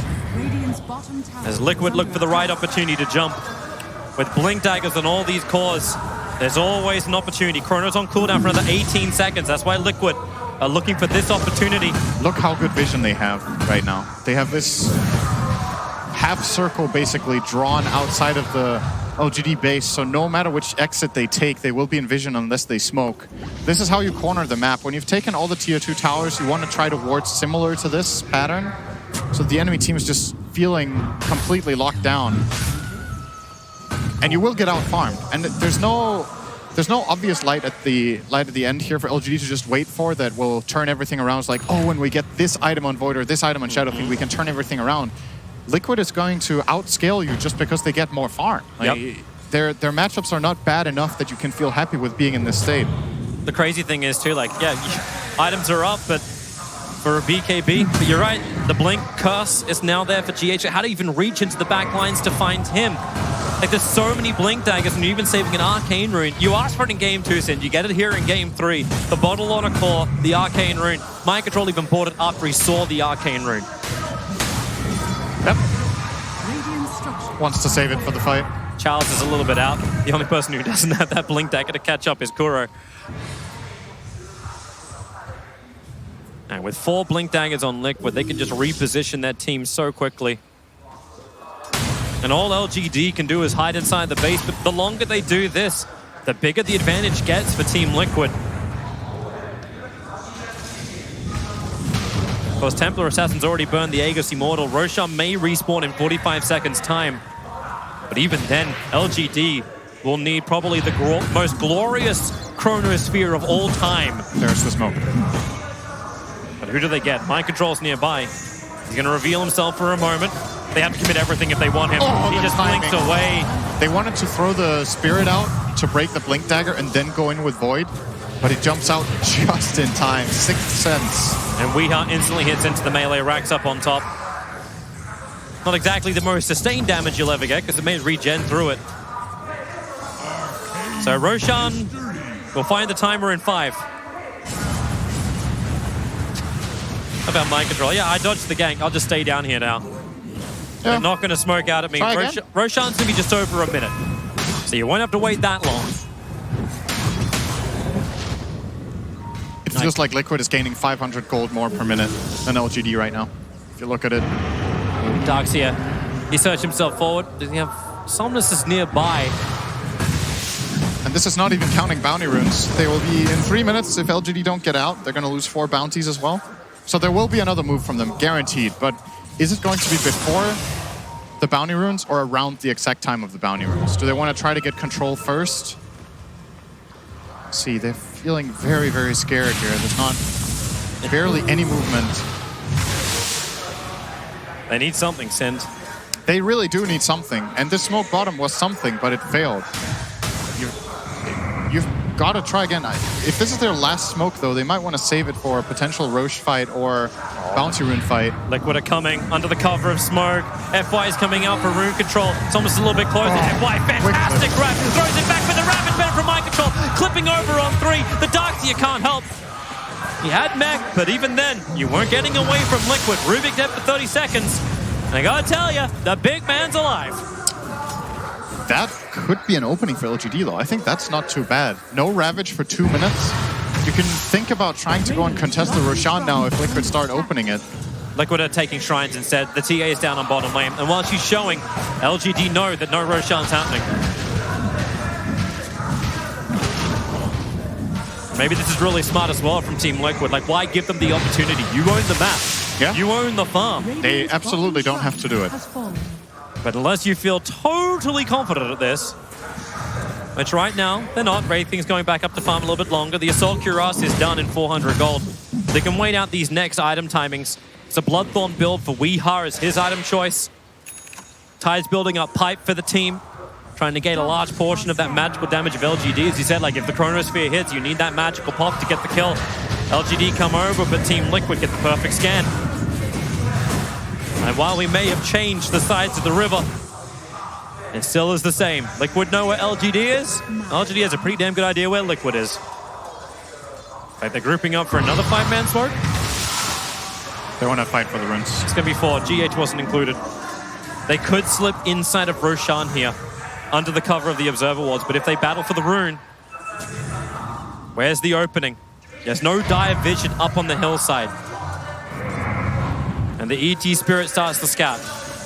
as Liquid look for the right opportunity to jump. With Blink Daggers on all these cores, there's always an opportunity. Chrono's on cooldown for another 18 seconds. That's why Liquid are looking for this opportunity. Look how good vision they have right now. They have this half circle basically drawn outside of the LGD base, so no matter which exit they take, they will be in vision unless they smoke. This is how you corner the map. When you've taken all the tier 2 towers, you want to try to ward similar to this pattern, so the enemy team is just feeling completely locked down. And you will get out farmed. And there's no obvious light at the end here for LGD to just wait for that will turn everything around. It's like, oh, when we get this item on Void or this item on Shadow Fiend, we can turn everything around. Liquid is going to outscale you just because they get more farm. Like, their matchups are not bad enough that you can feel happy with being in this state. The crazy thing is too, like, yeah, items are up, but for a BKB, but you're right, the Blink curse is now there for GH. How to even reach into the back lines to find him? Like, there's so many Blink Daggers, and you're even saving an Arcane Rune. You asked for it in Game 2, Sin. You get it here in Game 3. The bottle on a core, the Arcane Rune. Mind Control even bought it after he saw the Arcane Rune. Yep. Wants to save it for the fight. Charles is a little bit out. The only person who doesn't have that Blink Dagger to catch up is Kuro. And with 4 Blink Daggers on Liquid, they can just reposition their team so quickly. And all LGD can do is hide inside the base, but the longer they do this, the bigger the advantage gets for Team Liquid. Of course, Templar Assassin's already burned the Aegis Immortal. Roshan may respawn in 45 seconds time. But even then, LGD will need probably the most glorious Chronosphere of all time. There's the smoke. But who do they get? Mind Control's nearby. He's going to reveal himself for a moment. They have to commit everything if they want him. He just blinks away. They wanted to throw the Spirit out to break the Blink Dagger and then go in with Void, but it jumps out just in time. Sixth Sense. And Weeha instantly hits into the melee, racks up on top. Not exactly the most sustained damage you'll ever get, because it may regen through it. So Roshan will find the timer in 5. How about Mind Control? Yeah, I dodged the gank. I'll just stay down here now. Yeah. They're not going to smoke out at me. Roshan's going to be just over a minute. So you won't have to wait that long. It feels like Liquid is gaining 500 gold more per minute than LGD right now, if you look at it. Dark's here. He searched himself forward. Does he have Somnus is nearby? And this is not even counting bounty runes. They will be in 3 minutes. If LGD don't get out, they're going to lose 4 bounties as well. So there will be another move from them, guaranteed. But is it going to be before the bounty runes or around the exact time of the bounty runes? Do they want to try to get control first? Let's see, they're feeling very, very scared here. There's not barely any movement. They need something, Sind. They really do need something. And this smoke bottom was something, but it failed. You've got to try again. If this is their last smoke, though, they might want to save it for a potential Roche fight or bounty rune fight. Liquid are coming under the cover of smoke. FY is coming out for rune control. It's almost a little bit closer. FY, fantastic grab. Throws it back with the Ravage Band from Mind Control. Clipping over on 3. The Darkseer can't help. He had mech, but even then, you weren't getting away from Liquid. Rubik dead for 30 seconds. And I gotta tell you, the big man's alive. That could be an opening for LGD, though. I think that's not too bad. No Ravage for 2 minutes. You can think about trying to go and contest the Roshan now if Liquid start opening it. Liquid are taking shrines instead. The TA is down on bottom lane. And while she's showing, LGD know that no Roshan's happening. Maybe this is really smart as well from Team Liquid. Like, why give them the opportunity? You own the map. Yeah. You own the farm. They absolutely don't have to do it. But unless you feel totally confident at this, which right now, they're not. Wraithing's going back up to farm a little bit longer. The Assault Cuirass is done in 400 gold. They can wait out these next item timings. It's a Bloodthorn build for Weeha as his item choice. Ty's building up Pipe for the team, trying to gain a large portion of that magical damage of LGD. As he said, like, if the Chronosphere hits, you need that magical pop to get the kill. LGD come over, but Team Liquid get the perfect scan. And while we may have changed the sides of the river, it still is the same. Liquid know where LGD is. LGD has a pretty damn good idea where Liquid is. Like, they're grouping up for another 5-man smoke. They want to fight for the runes. It's going to be 4. GH wasn't included. They could slip inside of Roshan here. under the cover of the observer wards. But if they battle for the rune, where's the opening? There's no dire vision up on the hillside. And the ET Spirit starts to scout.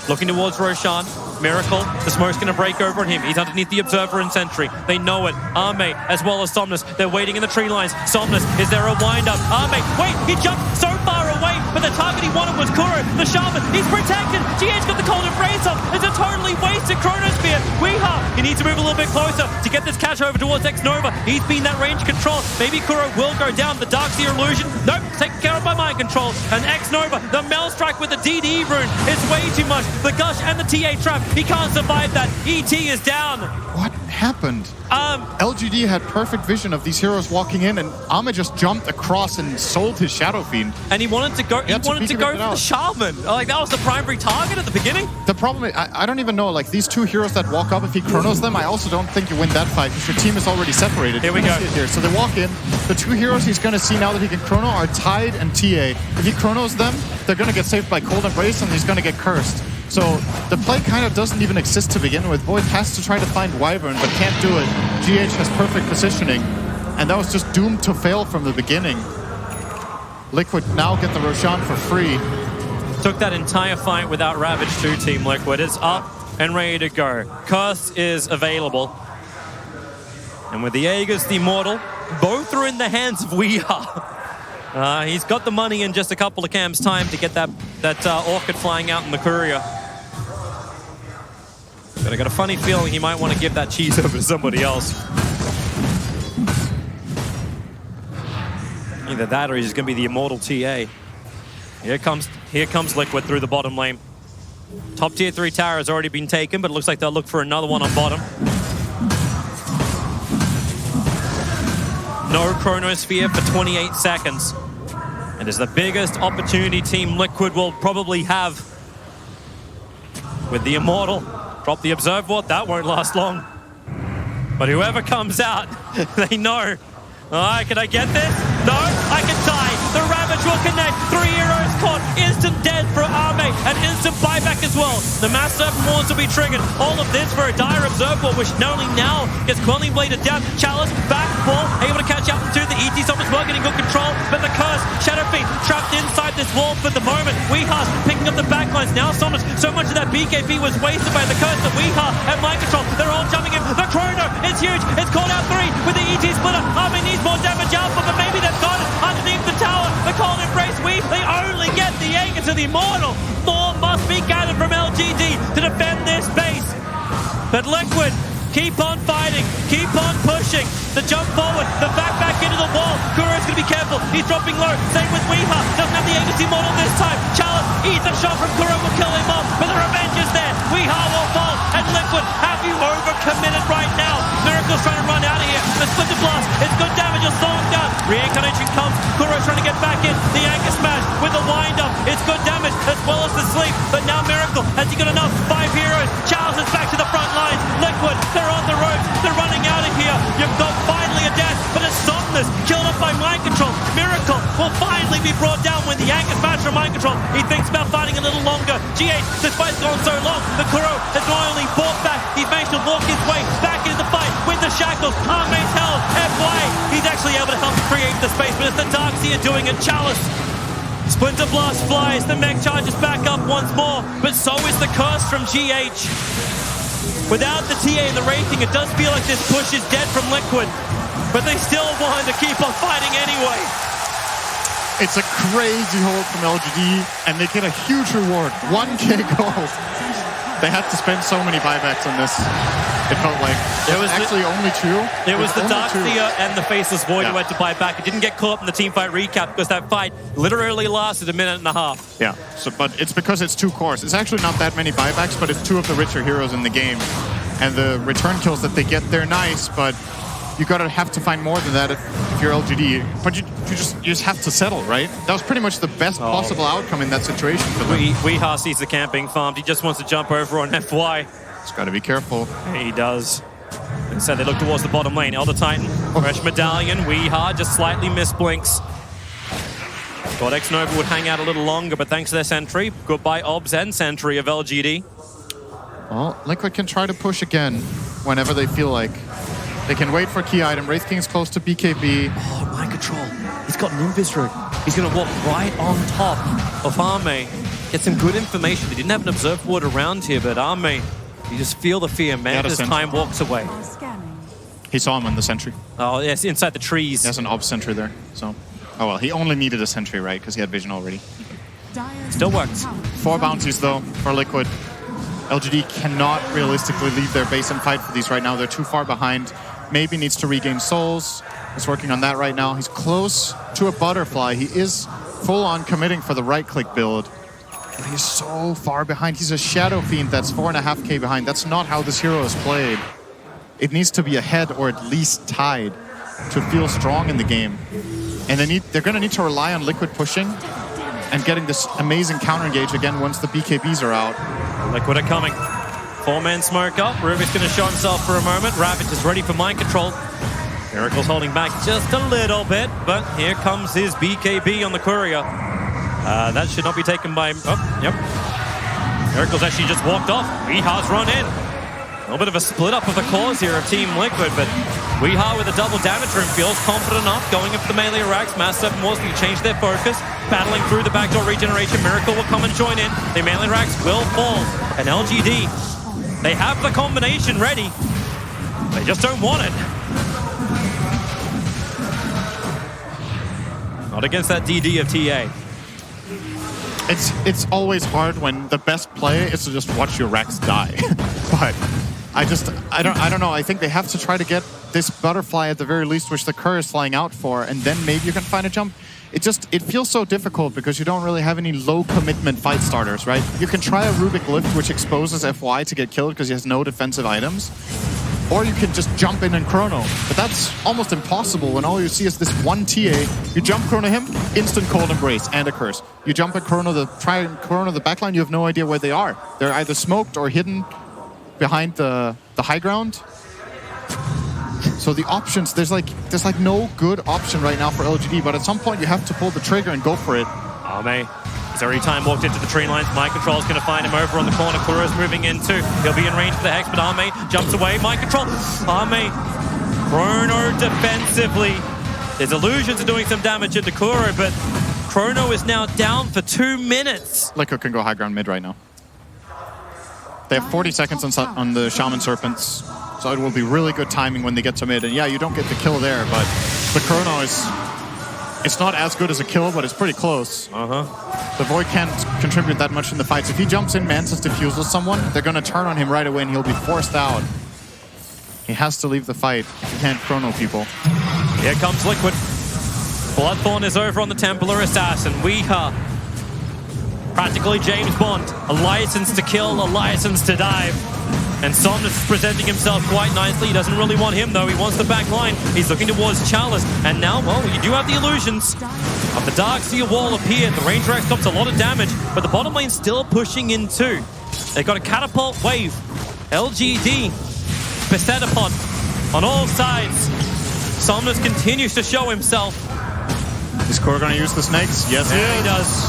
Looking towards Roshan. Miracle, the smoke's going to break over on him. He's underneath the Observer and Sentry. They know it. Arme, as well as Somnus. They're waiting in the tree lines. Somnus, is there a wind-up? Arme, wait, he jumped so far away, but the target he wanted was Kuro. The Shaman, he's protected. GH got the cold embrace up. It's a totally wasted Chronosphere. Weeha, he needs to move a little bit closer to get this catch over towards X-Nova. He's been that range control. Maybe Kuro will go down. The Darkseer illusion, nope, taken care of by mind control. And X-Nova, the Mel Strike with the DD rune is way too much. The Gush and the TA trap, he can't survive that. ET is down. What happened? LGD had perfect vision of these heroes walking in, and Ame just jumped across and sold his Shadow Fiend. And he wanted to go. He wanted to go for the Shaman. Like, that was the primary target at the beginning. The problem is, I don't even know. Like, these two heroes that walk up, if he chronos them, I also don't think you win that fight because your team is already separated. Here we go. Here. So they walk in. The two heroes he's going to see now that he can chrono are Tide and TA. If he chronos them, they're going to get saved by Cold Embrace, and he's going to get cursed. So the play kind of doesn't even exist to begin with. Void has to try to find Wyvern, but can't do it. GH has perfect positioning, and that was just doomed to fail from the beginning. Liquid now get the Roshan for free. Took that entire fight without Ravage 2, Team Liquid. It's up and ready to go. Curse is available. And with the Aegis, the Immortal, both are in the hands of Weeha. He's got the money in just a couple of cams' time to get that Orchid flying out in the courier. But I got a funny feeling he might want to give that cheese over to somebody else. Either that or he's going to be the Immortal TA. Here comes Liquid through the bottom lane. Top tier 3 tower has already been taken, but it looks like they'll look for another one on bottom. No Chronosphere for 28 seconds. And it's the biggest opportunity Team Liquid will probably have with the Immortal. Drop the Observe Ward, that won't last long. But whoever comes out, they know. Can I get this? No, I can die. The Ravage will connect. 3 heroes caught. Instant death for Arme. And instant buyback as well. The Mass Serpent Wards will be triggered. All of this for a dire Observe Ward, which not only now gets Quelling Bladed down. Chalice, back, ball, able to catch up to the ET Somnus well, getting good control. But the Curse, Shadow Fiend, trapped inside this wall for the moment. Weeha's picking up the backlines. Now Somnus, so much of that BKB was wasted by the Curse. The Weeha and Mind Control, they're all jumping in. The Chrono is huge. It's called out 3 with the ET Splitter. Arme needs more damage alpha, but maybe they've got it underneath the tower. The Cold Embrace they only get the Aegis to the Immortal. More must be gathered from LGD to defend this base. But Liquid, keep on fighting, keep on pushing. The jump forward, the back into the wall. Kuro's gonna be careful, he's dropping low. Same with Weeha, doesn't have the Aegis Immortal this time. Chalice, eats a shot from Kuro, will kill him off, but the revenge is there. Weeha will fall, and Liquid, have you overcommitted right now? Miracle's trying to run out of here. The Splinter Blast, it's good damage, it'll slow him down. Reincarnation comes, Kuro's trying to get back in. The Anchor Smash with the wind-up, it's good damage as well as the sleep. But now Miracle, has he got enough? 5 heroes, Charles is back to the front lines. Liquid, they're on the ropes, they're running out of here. You've got finally a death, but it's Somnus killed up by Mind Control. Miracle will finally be brought down when the Anchor Smash from Mind Control. He thinks about fighting a little longer. GH, despite going so long, the Kuro has not only fought back, he's managed to walk his way back into the fight with the shackles. Arme's held, FY, he's actually able to help create the space, but it's the Darkseer doing it. Chalice, Splinter Blast flies, the mech charges back up once more, but so is the Curse from GH. Without the TA and the rating, it does feel like this push is dead from Liquid, but they still want to keep on fighting anyway. It's a crazy hold from LGD, and they get a huge reward, 1K gold. They had to spend so many buybacks on this. It felt like it was actually only 2. It was the Darkseer and the Faceless Void who had to buy back. It didn't get caught in the team fight recap because that fight literally lasted a minute and a half. Yeah, but it's because it's 2 cores. It's actually not that many buybacks, but it's 2 of the richer heroes in the game. And the return kills that they get, they're nice, but you gotta have to find more than that if you're LGD. But you just have to settle, right? That was pretty much the best possible outcome in that situation for them. Weeha sees the camp being farmed. He just wants to jump over on FY. He's gotta be careful. He does. Instead, they look towards the bottom lane. Elder Titan, fresh medallion. Weeha just slightly misblinks. Thought X-Nova would hang out a little longer, but thanks to their sentry. Goodbye, Obs and sentry of LGD. Well, Liquid can try to push again whenever they feel like. They can wait for key item. Wraith King's close to BKB. Oh, mind control. He's got Nimbus Root. He's going to walk right on top of Arme. Get some good information. They didn't have an observe ward around here, but Arme, you just feel the fear. Man, as time walks away. He saw him on the sentry. Oh, yes, inside the trees. He has an ob sentry there, so. Oh, well, he only needed a sentry, right? Because he had vision already. Still works. 4 bounties, though, for Liquid. LGD cannot realistically leave their base and fight for these right now. They're too far behind. Maybe needs to regain souls. He's working on that right now. He's close to a butterfly. He is full on committing for the right-click build. But he's so far behind. He's a Shadow Fiend that's 4.5k behind. That's not how this hero is played. It needs to be ahead or at least tied to feel strong in the game. And they're going to need to rely on Liquid pushing and getting this amazing counter engage again once the BKBs are out. Liquid are coming. 4-man smoke up. Rubik's going to show himself for a moment. Ravage is ready for mind control. Miracle's holding back just a little bit, but here comes his BKB on the courier. That should not be taken by... Oh, yep. Miracle's actually just walked off. Weeha's run in. A little bit of a split up of the cause here of Team Liquid, but Weeha with a double damage room feels confident enough, going up the melee racks. Mass 7 Wars to change their focus, battling through the backdoor regeneration. Miracle will come and join in. The melee racks will fall, and LGD, they have the combination ready. They just don't want it. Not against that DD of TA. It's always hard when the best play is to just watch your racks die. But I don't know. I think they have to try to get this butterfly at the very least, which the Kerr is flying out for, and then maybe you can find a jump. It feels so difficult because you don't really have any low commitment fight starters, right? You can try a Rubik Lift, which exposes FY to get killed because he has no defensive items. Or you can just jump in and chrono. But that's almost impossible when all you see is this one TA. You jump chrono him, instant cold embrace and a curse. You jump and try and chrono the backline, you have no idea where they are. They're either smoked or hidden behind the high ground. So the options, there's like no good option right now for LGD, but at some point you have to pull the trigger and go for it. Arme. He's already time walked into the tree lines. Mind Control is going to find him over on the corner. Kuro's moving in too. He'll be in range for the Hex, but Arme jumps away. Mind Control. Arme. Chrono defensively. His illusions are doing some damage into Kuro, but Chrono is now down for 2 minutes. Liquid can go high ground mid right now. They have 40 seconds on the Shaman Serpents, so it will be really good timing when they get to mid. And yeah, you don't get the kill there, but the Chrono is... It's not as good as a kill, but it's pretty close. The Void can't contribute that much in the fights. If he jumps in, Mantis diffuses someone, they're going to turn on him right away and he'll be forced out. He has to leave the fight if he can't chrono people. Here comes Liquid. Bloodthorn is over on the Templar Assassin. Weeha. Practically James Bond. A license to kill, a license to dive. And Somnus is presenting himself quite nicely. He doesn't really want him, though. He wants the back line. He's looking towards Chalice. And now, well, you do have the illusions of the Darkseer wall appeared. The Ranger X stops a lot of damage, but the bottom lane's still pushing in too. They've got a catapult wave. LGD, Besetapod on all sides. Somnus continues to show himself. Is Core going to use the snakes? Yes, he does.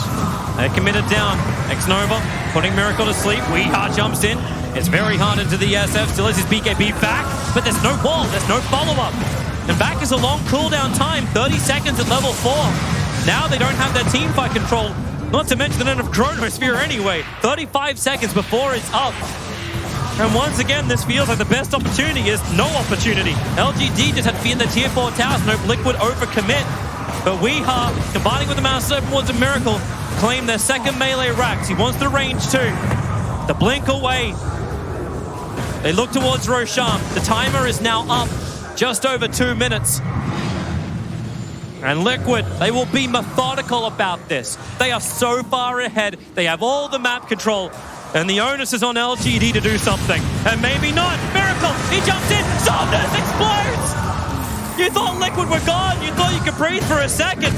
They're committed down. X-Nova putting Miracle to sleep. Weeha jumps in. It's very hard into the SF. Still has his BKB back, but there's no wall. There's no follow-up. And back is a long cooldown time. 30 seconds at level 4. Now they don't have their team fight control. Not to mention they don't have Chronosphere anyway. 35 seconds before it's up. And once again, this feels like the best opportunity is no opportunity. LGD just had to be in the tier 4 towers. No Liquid overcommit. But Weeha, combining with the Master Open Wards of Miracle, claim their second melee racks. He wants the range too. The blink away. They look towards Roshan. The timer is now up just over 2 minutes. And Liquid, they will be methodical about this. They are so far ahead. They have all the map control. And the onus is on LGD to do something. And maybe not. Miracle, he jumps in. Somnus explodes. You thought Liquid were gone. You thought you could breathe for a second.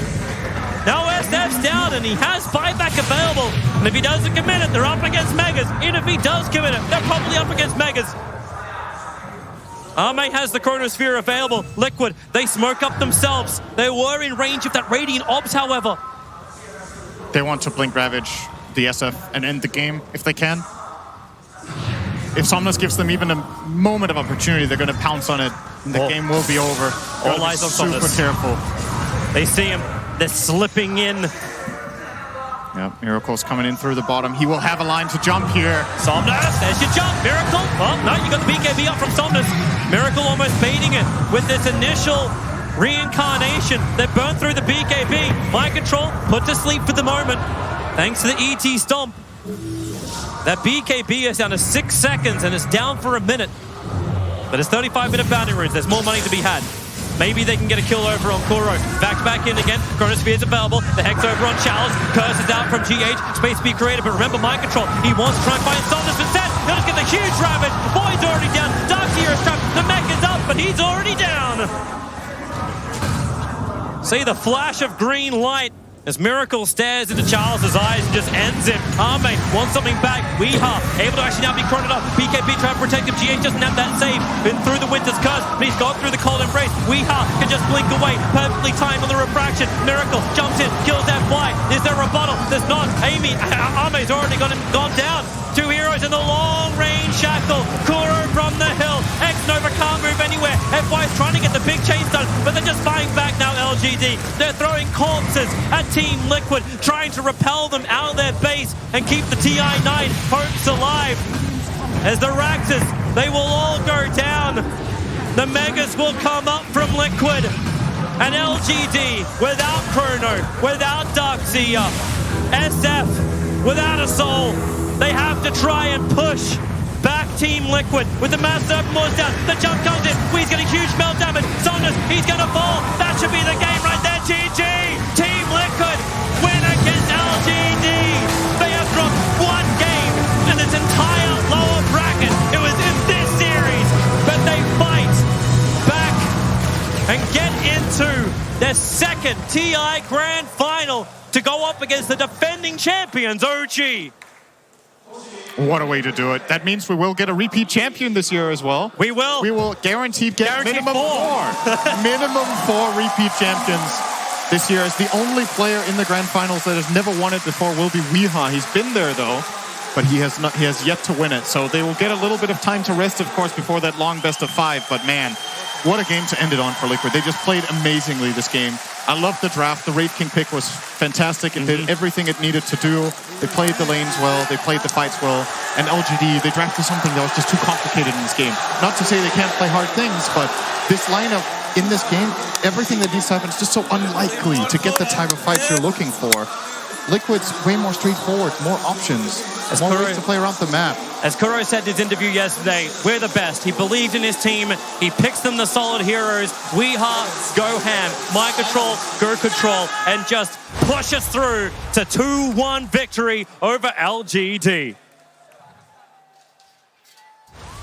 Now SF's down and he has buyback available. And if he doesn't commit it, they're up against Megas. And if he does commit it, they're probably up against Megas. Arme has the Chronosphere available. Liquid, they smoke up themselves. They were in range of that Radiant Orbs, however. They want to blink Ravage the SF and end the game if they can. if Somnus gives them even a moment of opportunity, they're going to pounce on it, and the game will be over. All eyes on Super Somnus. careful. They see him. They're slipping in. Yeah, Miracle's coming in through the bottom. He will have a line to jump here. Somnus, there's your jump. Miracle. Oh, no, you got the BKB up from Somnus. Miracle almost baiting it with this initial reincarnation that burned through the BKB. Mind control put to sleep for the moment. Thanks to the ET stomp. That BKB is down to 6 seconds and it's down for a minute. But it's 35-minute bounty runes. There's more money to be had. Maybe they can get a kill over on Kuro. Back in again. Chronosphere is available. The Hex over on Chalice. Curse is out from GH. Space to be created, but remember mind control. He wants to try and find Somnus instead. He'll just get the huge ravage. Void's already down. Darkseer is trapped. The mech is up, but he's already down. See the flash of green light as Miracle stares into Charles's eyes and just ends it. Arme wants something back. Weeha able to actually now be chroned up. BKB trying to protect him. GH doesn't have that save. Been through the Winter's Curse, but he's gone through the Cold Embrace. Weeha can just blink away. Perfectly timed on the refraction. Miracle jumps in, kills that fly. Is there a rebuttal? There's not. Arme's already gone down. Two heroes in the long-range shackle. Kuro from the hill. X-Nova can't move anywhere. FY is trying to get the big chase done, but they're just fighting back now, LGD. They're throwing corpses at Team Liquid, trying to repel them out of their base and keep the TI9 hopes alive. As the Raxus, they will all go down. The Megas will come up from Liquid. And LGD, without Chrono, without Darkseer, SF, without a soul, they have to try and push back Team Liquid with the Mass Serpent's down. The jump comes in. We's getting huge melt damage. Somnus, he's going to fall. That should be the game right there. GG! Team Liquid win against LGD. They have dropped one game in this entire lower bracket. It was in this series, but they fight back and get into their second TI Grand Final to go up against the defending champions, OG. What a way to do it. That means we will get a repeat champion this year as well. We will. We will guaranteed get minimum four. Minimum 4 repeat champions this year. As the only player in the grand finals that has never won it before will be Weeha. He's been there though, but he has yet to win it. So they will get a little bit of time to rest, of course, before that long best of 5. But man, what a game to end it on for Liquid. They just played amazingly this game. I love the draft. The Wraith King pick was fantastic. It did everything it needed to do. They played the lanes well. They played the fights well. And LGD, they drafted something that was just too complicated in this game. Not to say they can't play hard things, but this lineup in this game, everything that needs to happen is just so unlikely to get the type of fights you're looking for. Liquid's way more straightforward, more options, more ways to play around the map. As Kuro said in his interview yesterday, we're the best. He believed in his team. He picks them the solid heroes. Weeha, go ham. Mind control, go control, and just push us through to 2-1 victory over LGD.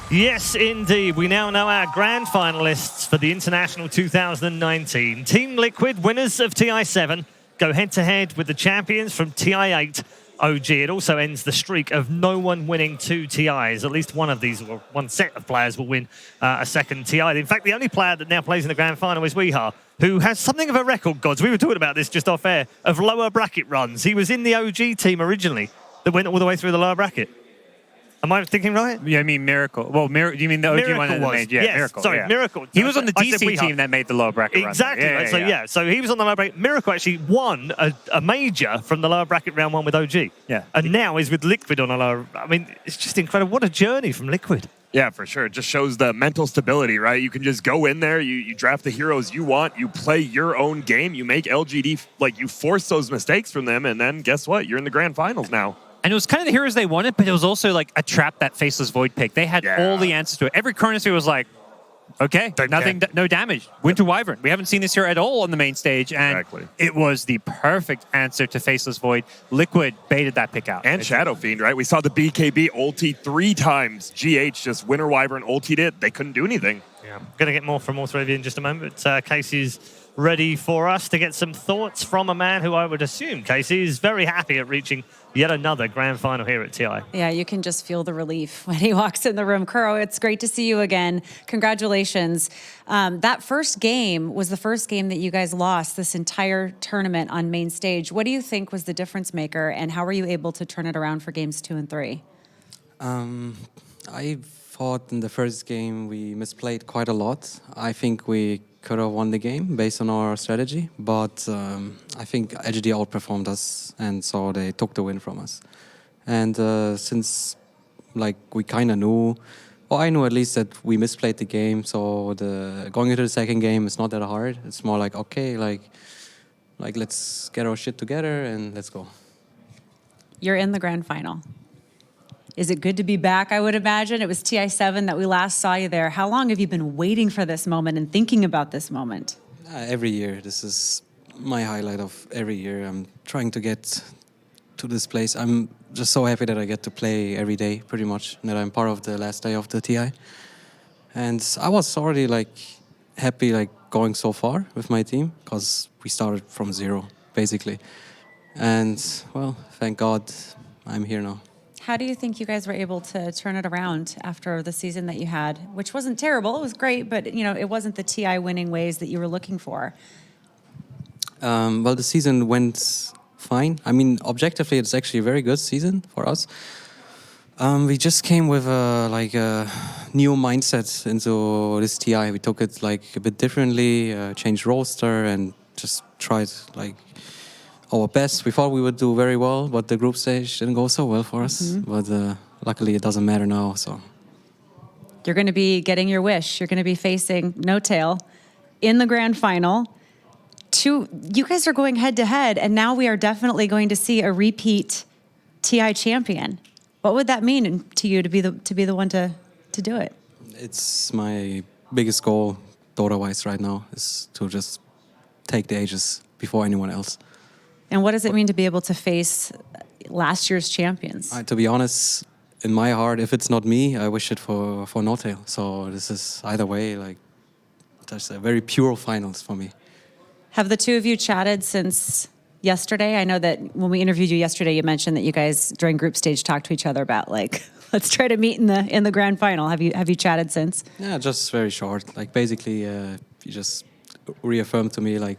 Yes, indeed. We now know our grand finalists for the International 2019. Team Liquid, winners of TI7, go head-to-head with the champions from TI8. OG. It also ends the streak of no one winning 2 TIs. At least one of these, or one set of players will win a second TI. In fact, the only player that now plays in the grand final is Weeha, who has something of a record, Gods. We were talking about this just off air, of lower bracket runs. He was in the OG team originally that went all the way through the lower bracket. Am I thinking right? Yeah, I mean Miracle. Well, you mean the OG one that made? Yeah, yes, Miracle. Sorry, yeah. Miracle. He was on the DC team that made the lower bracket run. Exactly. Right. So he was on the lower bracket. Miracle actually won a major from the lower bracket round 1 with OG. Yeah. And now is with Liquid on a lower. I mean, it's just incredible. What a journey from Liquid. Yeah, for sure. It just shows the mental stability, right? You can just go in there, you draft the heroes you want, you play your own game, you make LGD, like you force those mistakes from them, and then guess what? You're in the grand finals now. And it was kind of the heroes they wanted, but it was also like a trap that Faceless Void pick. They had all the answers to it. Every Chronosphere was like, okay, nothing, no damage. Winter Wyvern. We haven't seen this here at all on the main stage, and it was the perfect answer to Faceless Void. Liquid baited that pick out. And Shadow Fiend, right? We saw the BKB ulti 3 times. GH just Winter Wyvern ultied it. They couldn't do anything. Yeah, I'm going to get more from all 3 of you in just a moment. Casey's ready for us to get some thoughts from a man who I would assume, Casey, is very happy at reaching yet another grand final here at TI. Yeah, you can just feel the relief when he walks in the room. Kuro, it's great to see you again. Congratulations. That first game was the first game that you guys lost this entire tournament on main stage. What do you think was the difference maker, and how were you able to turn it around for games 2 and 3? I thought in the first game we misplayed quite a lot. I think we could have won the game based on our strategy, but I think LGD outperformed us, and so they took the win from us. And since we kind of knew, or I knew at least that we misplayed the game, so going into the second game is not that hard. It's more like, okay, let's get our shit together and let's go. You're in the grand final. Is it good to be back, I would imagine? It was TI7 that we last saw you there. How long have you been waiting for this moment and thinking about this moment? Every year. This is my highlight of every year. I'm trying to get to this place. I'm just so happy that I get to play every day, pretty much, and that I'm part of the last day of the TI. And I was already happy going so far with my team, because we started from zero, basically. And, well, thank God I'm here now. How do you think you guys were able to turn it around after the season that you had, which wasn't terrible, it was great, but it wasn't the TI winning ways that you were looking for? Well, the season went fine. I mean, objectively, it's actually a very good season for us. We just came with a new mindset into this TI. We took it a bit differently, changed roster, and just tried our best. We thought we would do very well, but the group stage didn't go so well for us. But luckily, it doesn't matter now. So you're going to be getting your wish. You're going to be facing No Tail in the grand final. You guys are going head to head, and now we are definitely going to see a repeat TI champion. What would that mean to you to be the one to do it? It's my biggest goal, Dota-wise, right now, is to just take the Aegis before anyone else. And what does it mean to be able to face last year's champions? To be honest, in my heart, if it's not me, I wish it for No Tail. So this is either way, there's a very pure finals for me. Have the two of you chatted since yesterday? I know that when we interviewed you yesterday, you mentioned that you guys during group stage talked to each other about let's try to meet in the grand final. Have you chatted since? Yeah, just very short. Basically, you just reaffirmed to me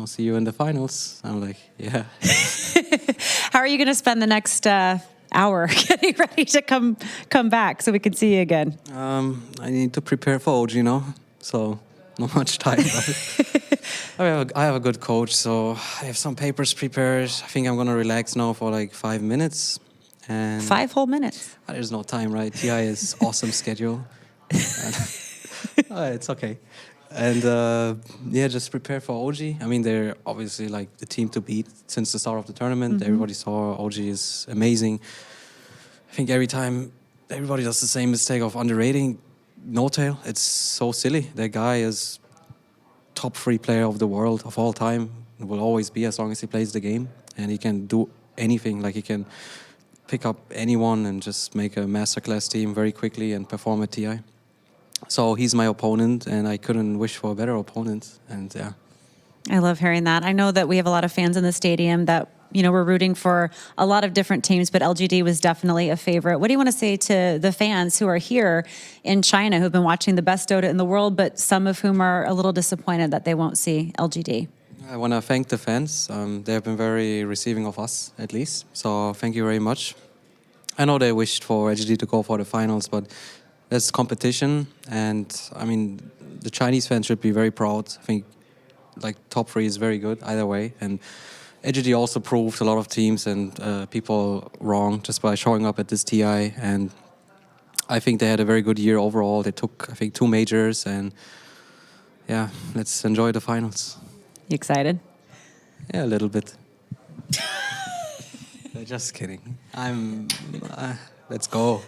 see you in the finals. I'm like, yeah. How are you going to spend the next hour getting ready to come back so we can see you again? I need to prepare for OG, so not much time. I have a good coach, so I have some papers prepared. I think I'm going to relax now for 5 minutes. And 5 whole minutes? There's no time, right? TI is awesome schedule. It's okay. And just prepare for OG. I mean, they're obviously the team to beat since the start of the tournament. Everybody saw OG is amazing. I think every time everybody does the same mistake of underrating No Tail. It's so silly. That guy is top 3 player of the world of all time. It will always be as long as he plays the game. And he can do anything. He can pick up anyone and just make a masterclass team very quickly and perform at TI. So he's my opponent, and I couldn't wish for a better opponent. And yeah. I love hearing that. I know that we have a lot of fans in the stadium that, we're rooting for a lot of different teams, but LGD was definitely a favorite. What do you want to say to the fans who are here in China who've been watching the best Dota in the world, but some of whom are a little disappointed that they won't see LGD? I want to thank the fans. They have been very receiving of us, at least. So thank you very much. I know they wished for LGD to go for the finals, but there's competition, and I mean, the Chinese fans should be very proud. I think top 3 is very good either way, and LGD also proved a lot of teams and people wrong just by showing up at this TI, and I think they had a very good year overall. They took, I think, 2 majors, and yeah, let's enjoy the finals. You excited? Yeah, a little bit. Just kidding. Let's go.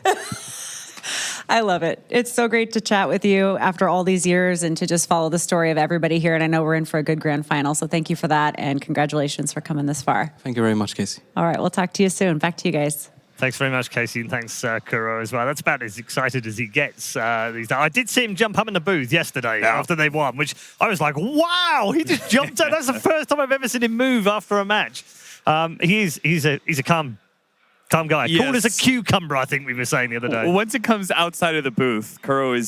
I love it. It's so great to chat with you after all these years and to just follow the story of everybody here. And I know we're in for a good grand final. So thank you for that. And congratulations for coming this far. Thank you very much, Casey. All right. We'll talk to you soon. Back to you guys. Thanks very much, Casey, and thanks, Kuro, as well. That's about as excited as he gets these days. I did see him jump up in the booth yesterday after they won, which I was like, wow, he just jumped out. That's the first time I've ever seen him move after a match. He's a calm guy. Yes. Cool as a cucumber, I think we were saying the other day. Once it comes outside of the booth, Kuro is